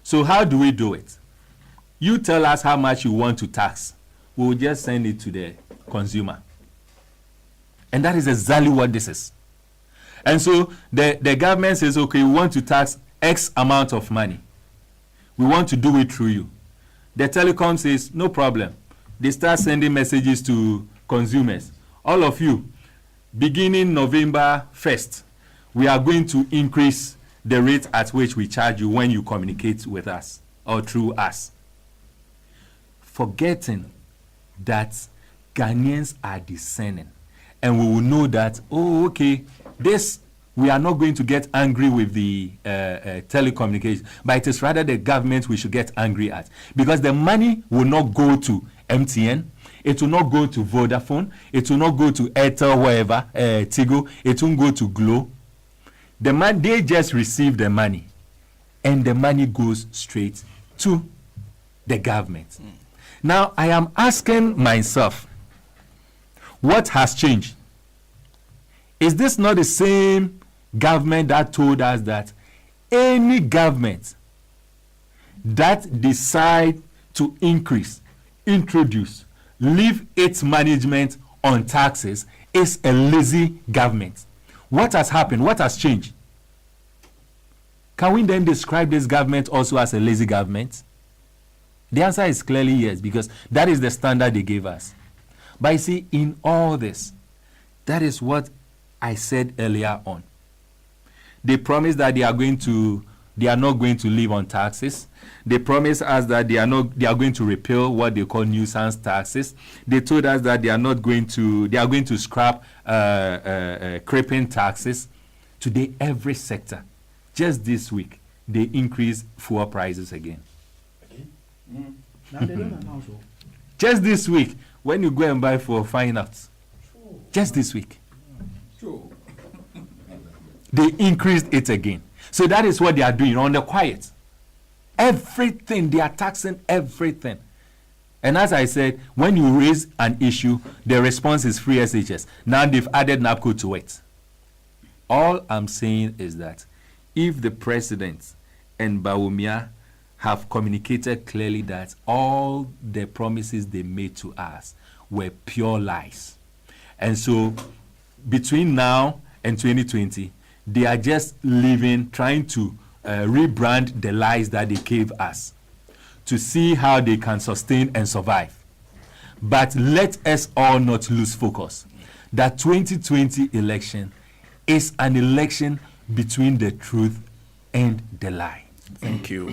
So how do we do it? You tell us how much you want to tax. We will just send it to the consumer. And that is exactly what this is. And so the government says, okay, we want to tax X amount of money. We want to do it through you. The telecom says, no problem. They start sending messages to consumers. All of you, beginning November 1st, we are going to increase the rate at which we charge you when you communicate with us or through us. Forgetting that Ghanaians are discerning. And we will know that, oh, okay, this, we are not going to get angry with the telecommunications, but it is rather the government we should get angry at. Because the money will not go to MTN, It will not go to Vodafone. It will not go to Airtel, wherever, Tigo. It won't go to Glo. They just receive the money, and the money goes straight to the government. Now, I am asking myself, what has changed? Is this not the same government that told us that any government that decide to introduce, leave its management on taxes is a lazy government? What has happened? What has changed? Can we then describe this government also as a lazy government? The answer is clearly yes, because that is the standard they gave us. But you see, in all this, that is what I said earlier on. They promised that they are not going to live on taxes. They promised us that they are going to repeal what they call nuisance taxes. They told us that they are going to scrap creeping taxes. Today, every sector, just this week, they increase fuel prices again. Just this week, when you go and buy for fine arts, just this week, they increased it again. So that is what they are doing on the quiet. Everything, they are taxing everything. And as I said, when you raise an issue, the response is free SHS. Now they've added NAPCO to it. All I'm saying is that if the president and Bawumia have communicated clearly that all the promises they made to us were pure lies, and so between now and 2020, they are just trying to rebrand the lies that they gave us to see how they can sustain and survive. But let us all not lose focus that 2020 election is an election between the truth and the lie. Thank you.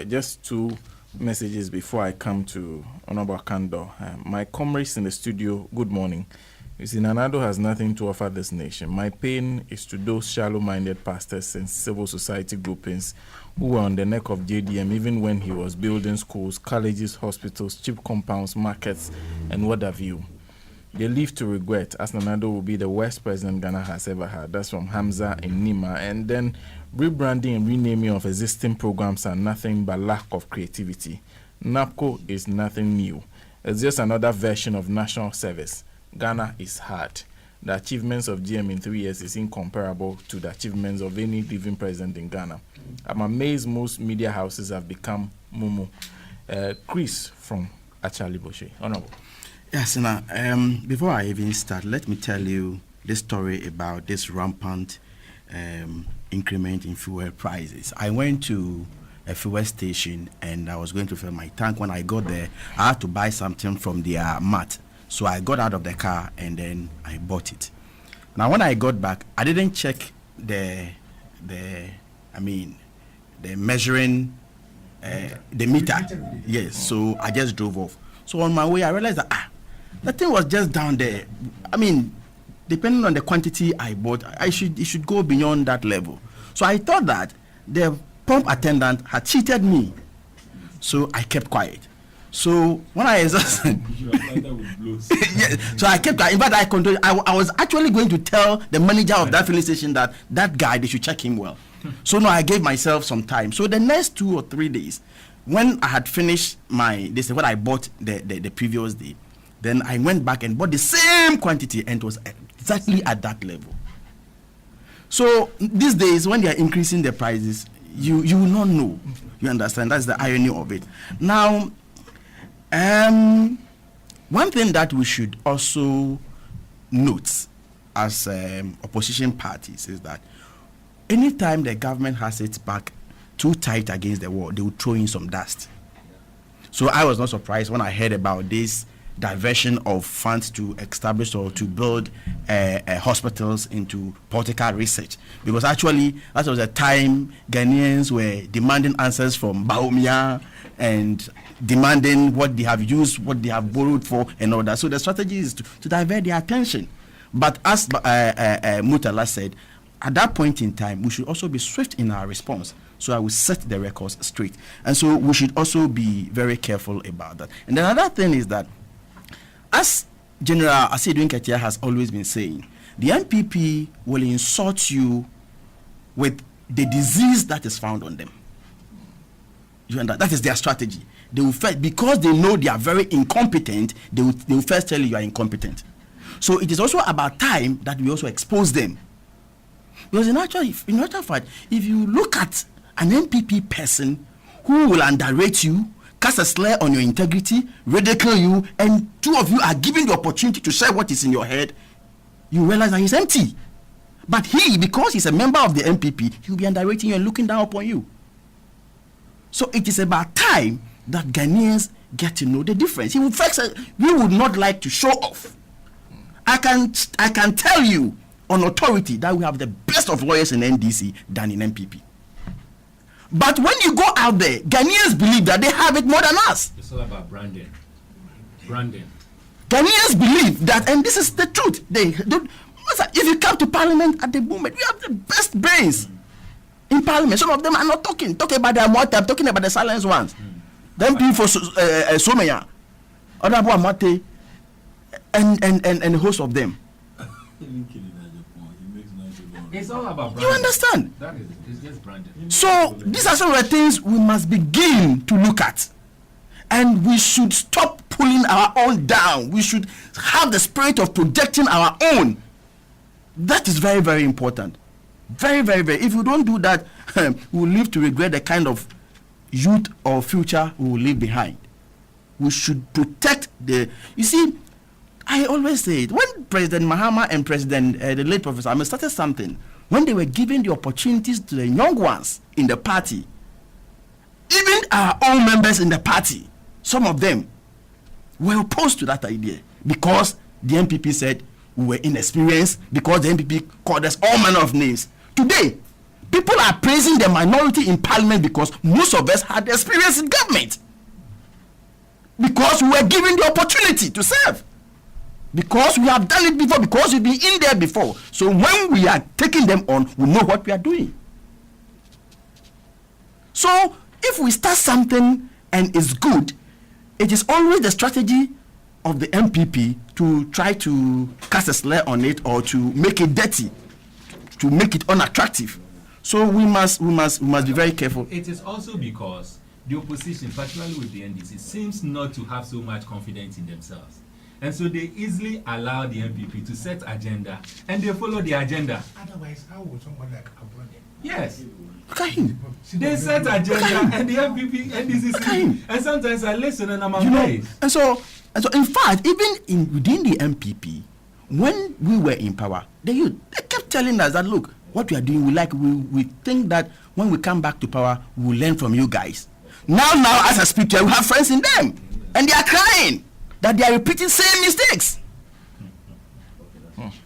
Just two messages before I come to Honorable Kando. My comrades in the studio, good morning. You see, Nanado has nothing to offer this nation. My pain is to those shallow-minded pastors and civil society groupings who were on the neck of JDM even when he was building schools, colleges, hospitals, cheap compounds, markets, and what have you. They live to regret, as Nanado will be the worst president Ghana has ever had. That's from Hamza in Nima. And then rebranding and renaming of existing programs are nothing but lack of creativity. NAPCO is nothing new. It's just another version of national service. Ghana is hard. The achievements of GM in 3 years is incomparable to the achievements of any living president in Ghana. I'm amazed most media houses have become mumu. Chris from Achali Boshe. Honorable. Yes, now, before I even start, let me tell you this story about this rampant increment in fuel prices. I went to a fuel station and I was going to fill my tank. When I got there, I had to buy something from their mat. So I got out of the car and then I bought it. Now, when I got back, I didn't check the measuring, the meter. Yes, so I just drove off. So on my way, I realized that the thing was just down there. I mean, depending on the quantity I bought, it should go beyond that level. So I thought that the pump attendant had cheated me. So I kept quiet. So when I exhausted, so I kept quiet. In fact, I was actually going to tell the manager of that filling station that guy, they should check him well. So no, I gave myself some time. So the next 2 or 3 days, when I had finished what I bought the previous day, then I went back and bought the same quantity and it was exactly at that level. So these days, when they are increasing the prices, you will not know. You understand? That's the irony of it. Now, one thing that we should also note as opposition parties is that anytime the government has its back too tight against the wall, they will throw in some dust. So I was not surprised when I heard about this diversion of funds to establish or to build hospitals into political research, because actually that was a time Ghanaians were demanding answers from Bawumia and demanding what they have used, what they have borrowed for, and all that. So the strategy is to divert their attention. But as Mutala said, at that point in time, we should also be swift in our response. So I will set the records straight. And so we should also be very careful about that. And then another thing is that as General Asidun Ketia has always been saying, the MPP will insult you with the disease that is found on them. You understand? That is their strategy. They will first, because they know they are very incompetent, they will first tell you are incompetent. So it is also about time that we also expose them. Because in actual fact, if you look at an MPP person who will underrate you, cast a slur on your integrity, ridicule you, and two of you are given the opportunity to share what is in your head, you realize that he's empty. But he, because he's a member of the MPP, he'll be underrating you and looking down upon you. So it is about time that Ghanaians get to know the difference. We would not like to show off. I can tell you on authority that we have the best of lawyers in NDC than in MPP. But when you go out there, Ghanaians believe that they have it more than us. It's all about branding. Branding. Ghanaians believe that, and this is the truth. If you come to Parliament at the moment, we have the best brains in Parliament. Some of them are not talking about their mouth, talking about the silenced ones. Them people for Somaya, Honorable Amate, and a host of them. It's all about branding. You understand? That is, it's just branding. So these are some of the things we must begin to look at. And we should stop pulling our own down. We should have the spirit of projecting our own. That is very, very important. Very, very, very. If you don't do that, we will live to regret the kind of youth or future we will leave behind. We should protect the... You see, I always say it. When President Mahama and the late Professor Ahmed started something, when they were giving the opportunities to the young ones in the party, even our own members in the party, some of them were opposed to that idea because the MPP said we were inexperienced, because the MPP called us all manner of names. Today, people are praising the minority in Parliament because most of us had experience in government. Because we were given the opportunity to serve. Because we have done it before, because we've been in there before. So when we are taking them on, we know what we are doing. So if we start something and it's good, it is always the strategy of the MPP to try to cast a slur on it or to make it dirty, to make it unattractive. So we must be very careful. It is also because the opposition, particularly with the NDC, seems not to have so much confidence in themselves. And so they easily allow the MPP to set agenda, and they follow the agenda. Otherwise, how would someone like Abrone? Yes. Look at him. They set agenda, and the MPP, NDC, and sometimes I listen and I'm amazed. And so in fact, even within the MPP, when we were in power, they kept telling us that, look, what we are doing, we think that when we come back to power, we will learn from you guys. Now, as I speak to you, we have friends in them, and they are crying that they are repeating same mistakes.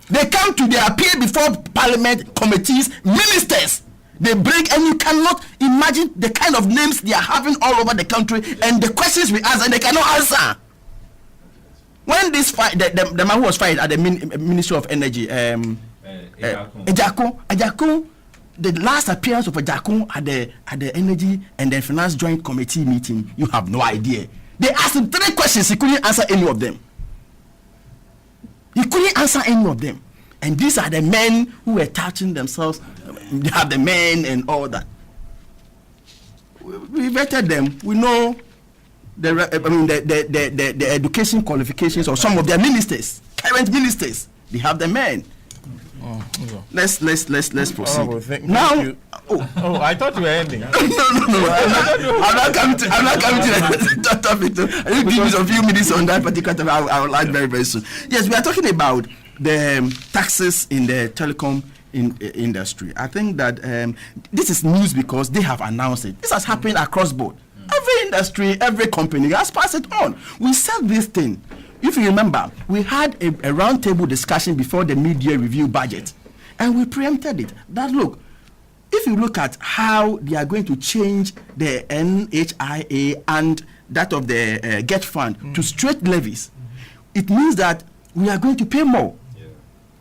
They come to their appear before Parliament committees, ministers. They bring, and you cannot imagine the kind of names they are having all over the country, and the questions we ask, and they cannot answer. When this fight, the man who was fired at the Ministry of Energy, Ejako, the last appearance of Ejako at the Energy and the Finance Joint Committee meeting, you have no idea. They asked him 3 questions, he couldn't answer any of them. And these are the men who were touching themselves. They have the men and all that. We vetted them. We know the education qualifications of some of their ministers, current ministers. They have the men. Let's proceed. Thank now. You. I thought you were ending. No. I'm not coming to that topic. I will give you a few minutes on that particular topic. I will add very, very soon. Yes, we are talking about the taxes in the telecom industry. I think that this is news because they have announced it. This has happened across board. Every industry, every company has passed it on. We said this thing. If you remember, we had a roundtable discussion before the mid-year review budget, and we preempted it. That look, if you look at how they are going to change the NHIA and that of the GET fund to straight levies, it means that we are going to pay more. Yeah.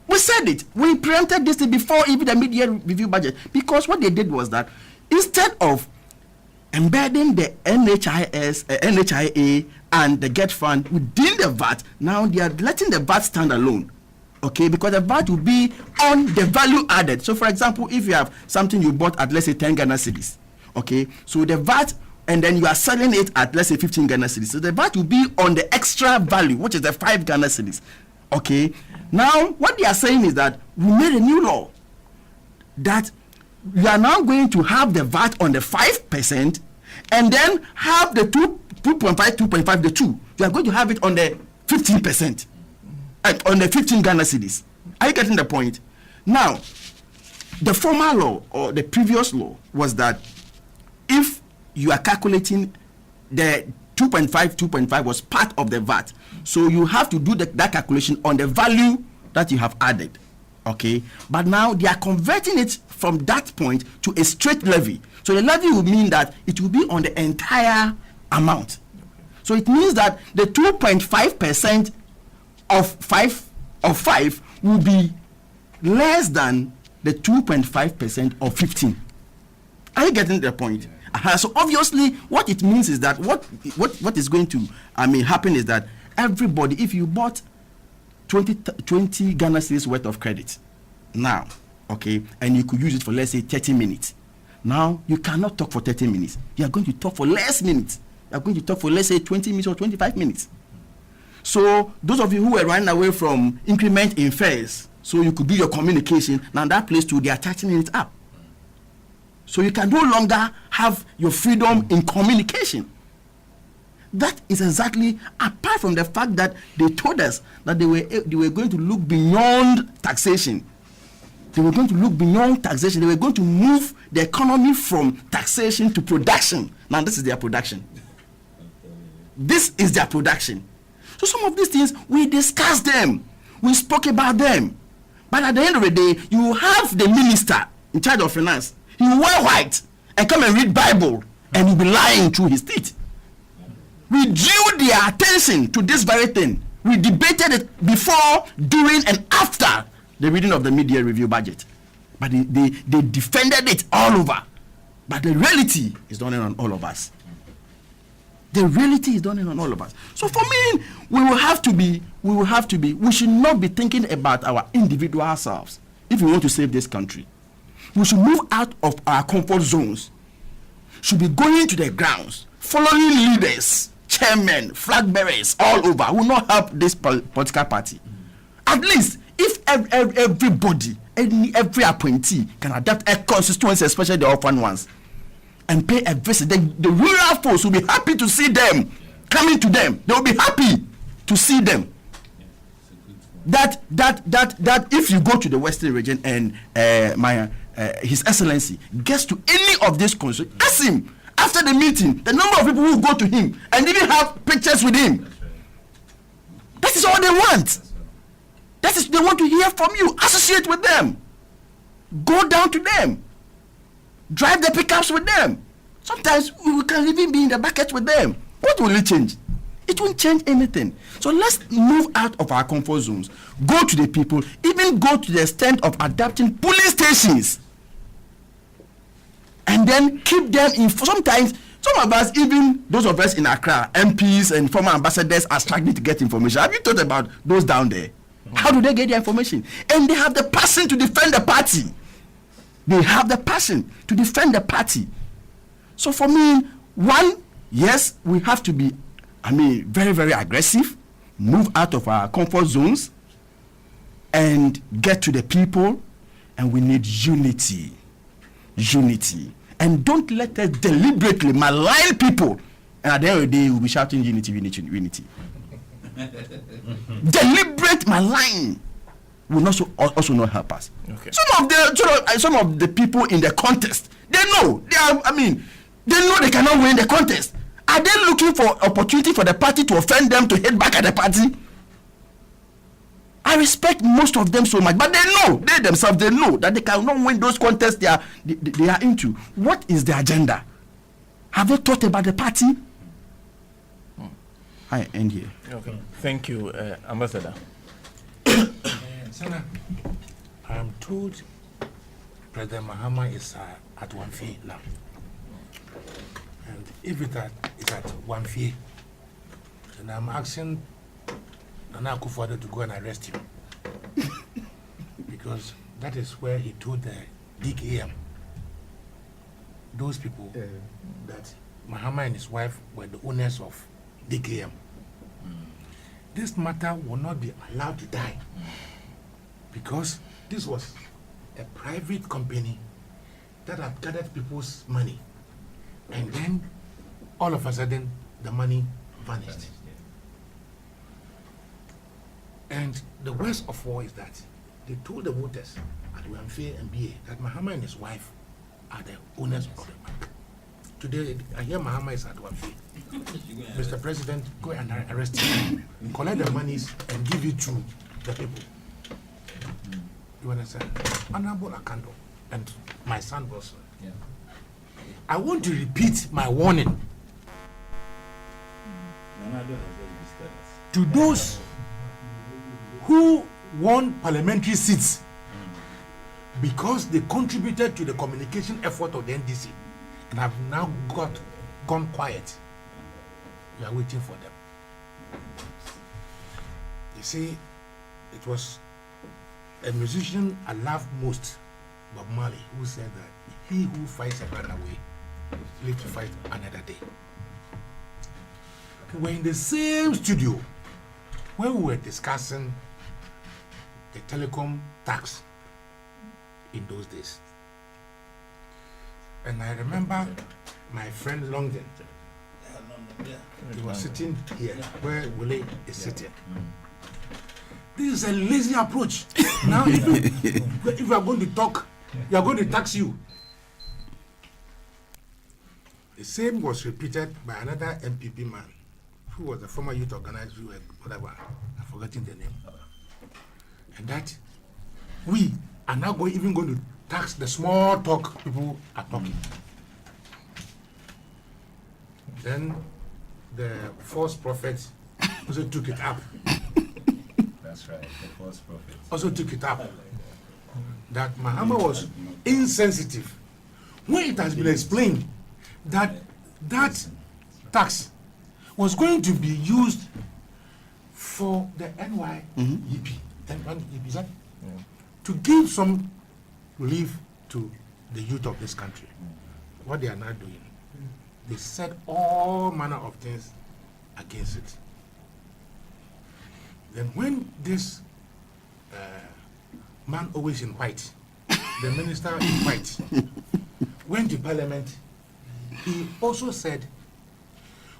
We said it. We preempted this before even the mid-year review budget, because what they did was that instead of embedding the NHIA and the GET fund within the VAT. Now they are letting the VAT stand alone. Okay, because the VAT will be on the value added. So, for example, if you have something you bought at, let's say, 10 Ghana cedis, okay, so the VAT, and then you are selling it at, let's say, 15 Ghana cedis. So the VAT will be on the extra value, which is the 5 Ghana cedis. Okay, now what they are saying is that we made a new law that you are now going to have the VAT on the 5% and then have the 2.5, 2.5, the 2. You are going to have it on the 15%. On the 15 Ghana cedis. Are you getting the point? Now, the former law or the previous law was that if you are calculating the 2.5 was part of the VAT, so you have to do that calculation on the value that you have added. Okay, but now they are converting it from that point to a straight levy. So the levy will mean that it will be on the entire amount. So it means that the 2.5% of 5 will be less than the 2.5% of 15. Are you getting the point? So obviously what it means is that what is going to happen is that everybody, if you bought 20 Ghana cedis worth of credit now, okay, and you could use it for, let's say, 30 minutes. Now you cannot talk for 30 minutes. You are going to talk for less minutes. You are going to talk for, let's say, 20 minutes or 25 minutes. So those of you who were running away from increment in fares, so you could do your communication, now that place too, they are tightening it up. So you can no longer have your freedom in communication. That is exactly, apart from the fact that they told us that they were going to look beyond taxation. They were going to look beyond taxation. They were going to move the economy from taxation to production. Now this is their production. This is their production. So some of these things, we discussed them. We spoke about them. But at the end of the day, you have the minister in charge of finance. He will wear white and come and read Bible and he'll be lying through his teeth. We drew their attention to this very thing. We debated it before, during, and after the reading of the mid-year review budget. But they defended it all over. But the reality is dawning on all of us. The reality is dawning on all of us. So for me, we should not be thinking about our individual selves if we want to save this country. We should move out of our comfort zones. Should be going to the grounds, following leaders, chairmen, flag bearers all over who will not help this political party. At least if everybody, every appointee can adapt a constituency, especially the orphan ones, and pay a visit, the rural folks will be happy to see them coming to them. They will be happy to see them. That if you go to the Western region and His Excellency gets to any of these concerns, ask him after the meeting the number of people who go to him and even have pictures with him. That is all they want. That is, they want to hear from you. Associate with them. Go down to them. Drive the pickups with them. Sometimes we can even be in the bucket with them. What will it change? It won't change anything. So let's move out of our comfort zones. Go to the people. Even go to the extent of adapting police stations. And then keep them in. Sometimes, some of us, even those of us in Accra, MPs and former ambassadors, are struggling to get information. Have you thought about those down there? How do they get their information? And they have the passion to defend the party. They have the passion to defend the party. So for me, one, yes, we have to be, very, very aggressive, move out of our comfort zones, and get to the people. And we need unity. Unity. And don't let us deliberately malign people. And at the end of the day, we'll be shouting unity, unity, unity. Deliberate malign will also not help us. Okay. Some of the people in the contest, they know they cannot win the contest. Are they looking for opportunity for the party to offend them, to hit back at the party? I respect most of them so much, but they themselves know that they cannot win those contests they are into. What is the agenda? Have they thought about the party? I end here. Okay. Thank you, Ambassador. Sana, I'm told President Mahama is at one feet now. if it's at Wamfie, and I'm asking Nana Akufo-Addo to go and arrest him. Because that is where he told the DKM, those people, that Mahama and his wife were the owners of DKM. This matter will not be allowed to die because this was a private company that had gathered people's money, and then all of a sudden the money vanished. And the worst of all is that they told the voters at Wamfie and BA that Mahama and his wife are the owners of the bank. Today, I hear Mahama is at Wamfie. Mr. President, go and arrest him, collect the monies and give it to the people. You understand? Honorable Akando and my son also. Yeah. I want to repeat my warning to those who won parliamentary seats because they contributed to the communication effort of the NDC and have now gone quiet. We are waiting for them. You see, it was a musician I love most, Bob Marley, who said that he who fights a runaway lives to fight another day. We were in the same studio when we were discussing the telecom tax in those days. And I remember my friend Longden, he was sitting here where Wole is sitting. This is a lazy approach. Now, if you are going to talk, you are going to tax you. The same was repeated by another MPP man who was a former youth organizer, whatever, I've forgotten the name. And that we are now even going to tax the small talk people are talking. Then the false prophet also took it up. That's right, the false prophet. Also took it up that Mahama was insensitive when it has been explained that that tax was going to be used for the NYEP. Is that? Yeah. To give some relief to the youth of this country. What they are not doing, they said all manner of things against it. Then when this man always in white, the minister in white, went to parliament, he also said,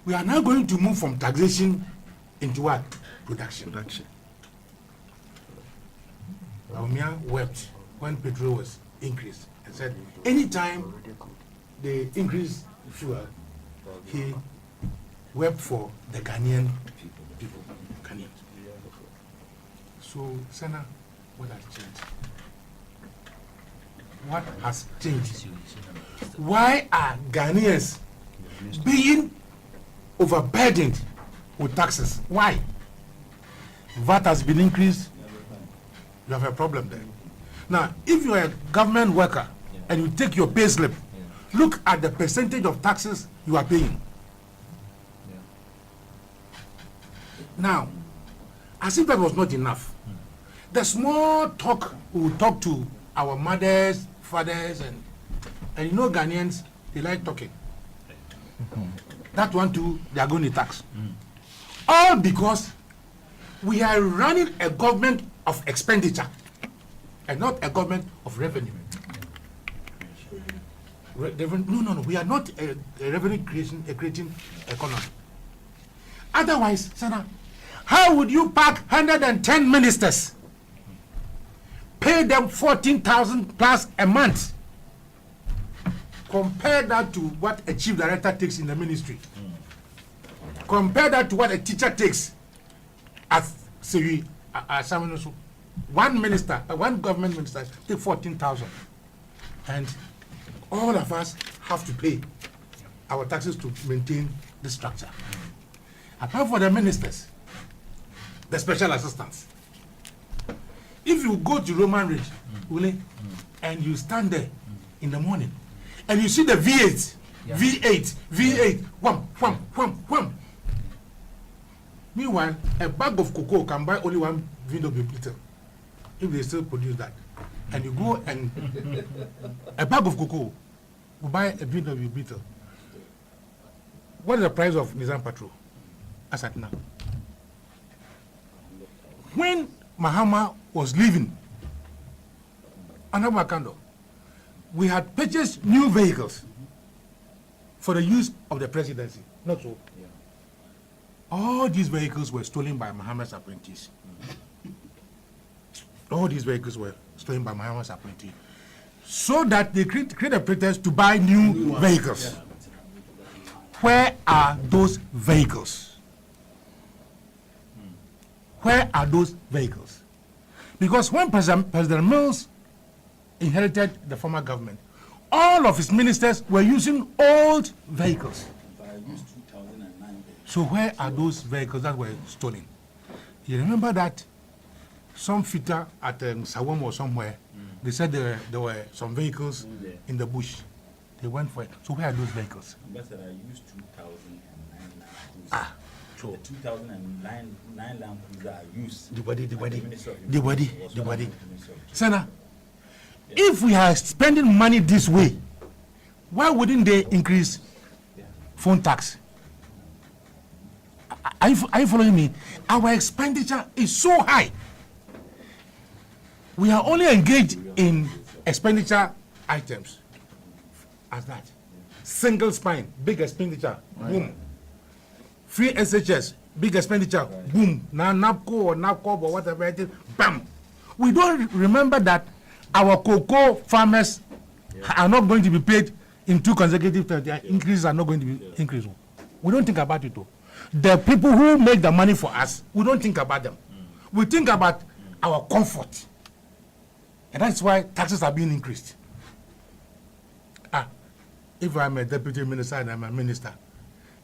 we are now going to move from taxation into what? Production. Baumia wept when petrol was increased and said, anytime they increase fuel, he wept for the Ghanaian people. Ghanaians. So, Senna, what has changed? What has changed? Why are Ghanaians being overburdened with taxes? Why? VAT has been increased. You have a problem there. Now, if you are a government worker and you take your pay slip, look at the percentage of taxes you are paying. Now, as if that was not enough, the small talk we will talk to our mothers, fathers, and you know Ghanaians, they like talking. That one too, they are going to tax. All because we are running a government of expenditure and not a government of revenue. No, we are not a revenue creating economy. Otherwise, Sana, how would you pack 110 ministers, pay them 14,000 plus a month? Compare that to what a chief director takes in the ministry. Compare that to what a teacher takes at Siri. One minister, one government minister, take 14,000, and all of us have to pay our taxes to maintain the structure. Apart from the ministers, the special assistants. If you go to Roman Ridge, and you stand there in the morning, and you see the V8 V8, wham, wham, wham, wham. Meanwhile, a bag of cocoa can buy only one VW Beetle if they still produce that. And you go and a bag of cocoa will buy a VW Beetle. What is the price of Nissan Patrol as at now? When Mahama was leaving, under Makando, we had purchased new vehicles for the use of the presidency. Not so. Yeah. All these vehicles were stolen by Mahama's apprentice. All these vehicles were stolen by Mahama's apprentice. So that they create a pretext to buy new vehicles. Yeah. Where are those vehicles? Where are those vehicles? Because when President Mills inherited the former government, all of his ministers were using old vehicles. So where are those vehicles that were stolen? You remember that some fitter at Sawam or somewhere, they said there were some vehicles in the bush. They went for it. So where are those vehicles? Ambassador, I used 2009 Land Cruiser. So the 2009 Land Cruiser I used. The body. Sana, if we are spending money this way, why wouldn't they increase phone tax? Are you following me? Our expenditure is so high. We are only engaged in expenditure items as that. Single spine, big expenditure, boom. Free SHS, big expenditure, boom. Now NAPCO or NAPCO or whatever it is, bam. We don't remember that our cocoa farmers are not going to be paid in 2 consecutive terms. Their increases are not going to be increased. We don't think about it though. The people who make the money for us, we don't think about them. We think about our comfort. And that's why taxes are being increased. If I'm a deputy minister and I'm a minister,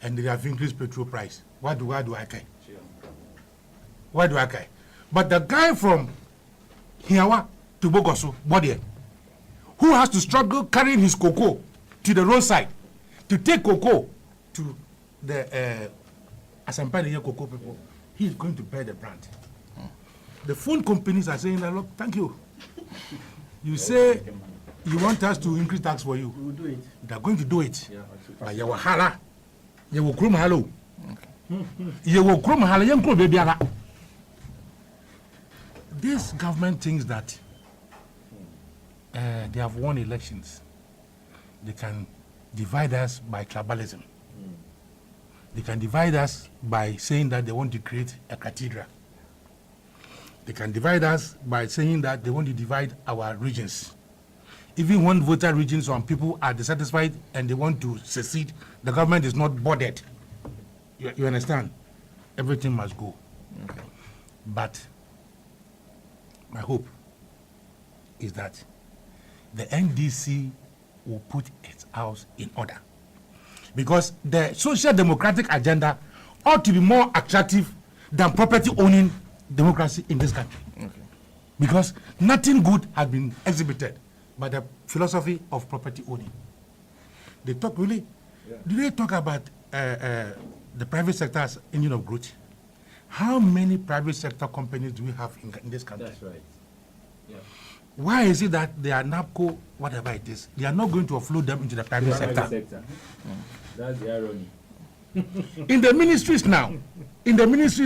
and they have increased petrol price, why do I care? Why do I care? But the guy from Hiawa to Bogoso, Bodie, who has to struggle carrying his cocoa to the roadside, to take cocoa to the Asampani cocoa people, he's going to bear the brand. The phone companies are saying, look, thank you. You say you want us to increase tax for you. We will do it. They're going to do it. But you will hala. You will krum halo. You will krum halo. You will baby ala. This government thinks that they have won elections. They can divide us by tribalism. They can divide us by saying that they want to create a cathedral. They can divide us by saying that they want to divide our regions. Even when voter regions, some people are dissatisfied and they want to secede, the government is not bothered. You understand? Everything must go. Okay. But my hope is that the NDC will put its house in order. Because the social democratic agenda ought to be more attractive than property owning democracy in this country. Okay. Because nothing good has been exhibited by the philosophy of property owning. They talk really, do they talk about the private sector as engine of growth? How many private sector companies do we have in this country? That's right. Yeah. Why is it that they are NAPCO, whatever it is, they are not going to offload them into the private sector? That's the irony. In the ministries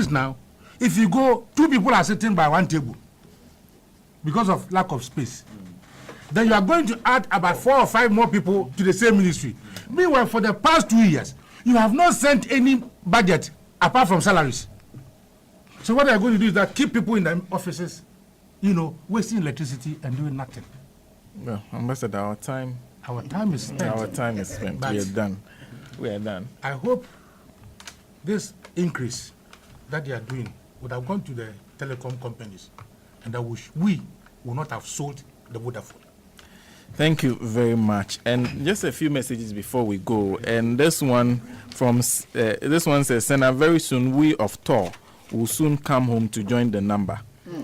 now, if you go, 2 people are sitting by 1 table because of lack of space. Then you are going to add about 4 or 5 more people to the same ministry. Meanwhile, for the past 2 years, you have not sent any budget apart from salaries. So what they are going to do is that keep people in the offices, wasting electricity and doing nothing. Well, Ambassador, our time is spent. Our time is spent. We are done. I hope this increase that they are doing would have gone to the telecom companies, and that we will not have sold the Vodafone. Thank you very much. And just a few messages before we go. And this one says, Senna, very soon we of Tor will soon come home to join the number.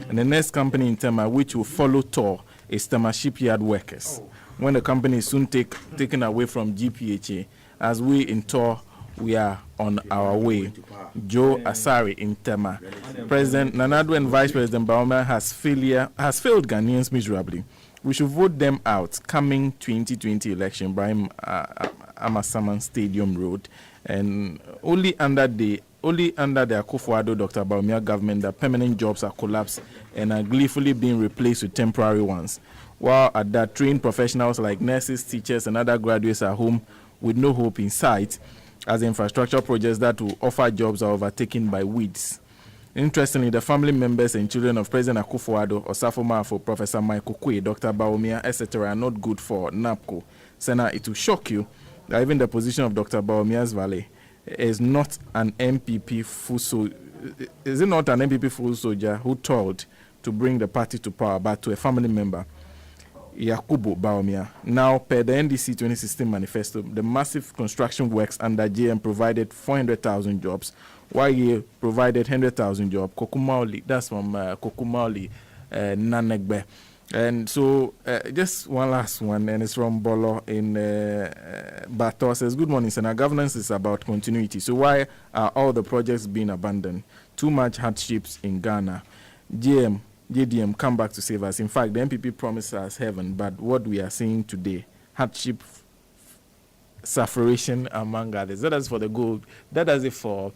And the next company in Tema which will follow Tor is Tema Shipyard Workers. When the company is soon taken away from GPHA As we in tour, we are on our way. Joe Asari in Tema. President Nanado and Vice President Bauma has failed Ghanaians miserably. We should vote them out coming 2020 election by Amasaman Stadium Road, and only under the Akufo-Addo Dr. Baumia government that permanent jobs are collapsed and are gleefully being replaced with temporary ones. While at that, trained professionals like nurses, teachers, and other graduates are home with no hope in sight, as infrastructure projects that will offer jobs are overtaken by weeds. Interestingly, the family members and children of President Akufo-Addo, Osafo Maafo, Professor Michael Kwe, Dr. Baumia, etc. are not good for NAPCO. Senna, it will shock you that even the position of Dr. Baumia's valet is not an MPP full soldier. Is it not an MPP full soldier who told to bring the party to power, but to a family member, Yakubu Baumia? Now, per the NDC 2016 manifesto, the massive construction works under JM provided 400,000 jobs, while he provided 100,000 jobs. Kokumaoli, that's from Kokumaoli, Nanegbe. And so, just one last one, and it's from Bolo in Bato. Says, good morning, Senator. Governance is about continuity. So why are all the projects being abandoned? Too much hardships in Ghana. JDM, come back to save us. In fact, the MPP promised us heaven, but what we are seeing today, hardship, suffering among others. That is for the gold. That is it for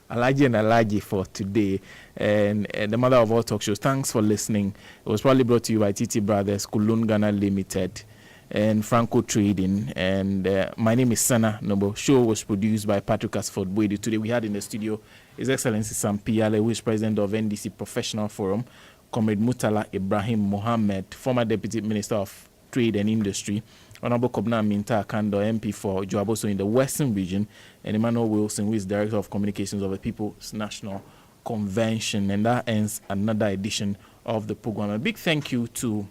Alhaji and Alhaji for today, and the mother of all talk shows. Thanks for listening. It was probably brought to you by TT Brothers, Kulun Ghana Limited, and Franco Trading. And my name is Sana Nobo. Show was produced by Patrick Asford Boyd. Today we had in the studio His Excellency Sam Piale, who is president of NDC Professional Forum, Comrade Murtala Ibrahim Mohammed, former Deputy Minister of Trade and Industry, Honorable Kobna Minta Akando, MP for Joaboso in the Western Region, and Emmanuel Wilson, who is Director of Communications of the People's National Convention. And that ends another edition of the program. A big thank you to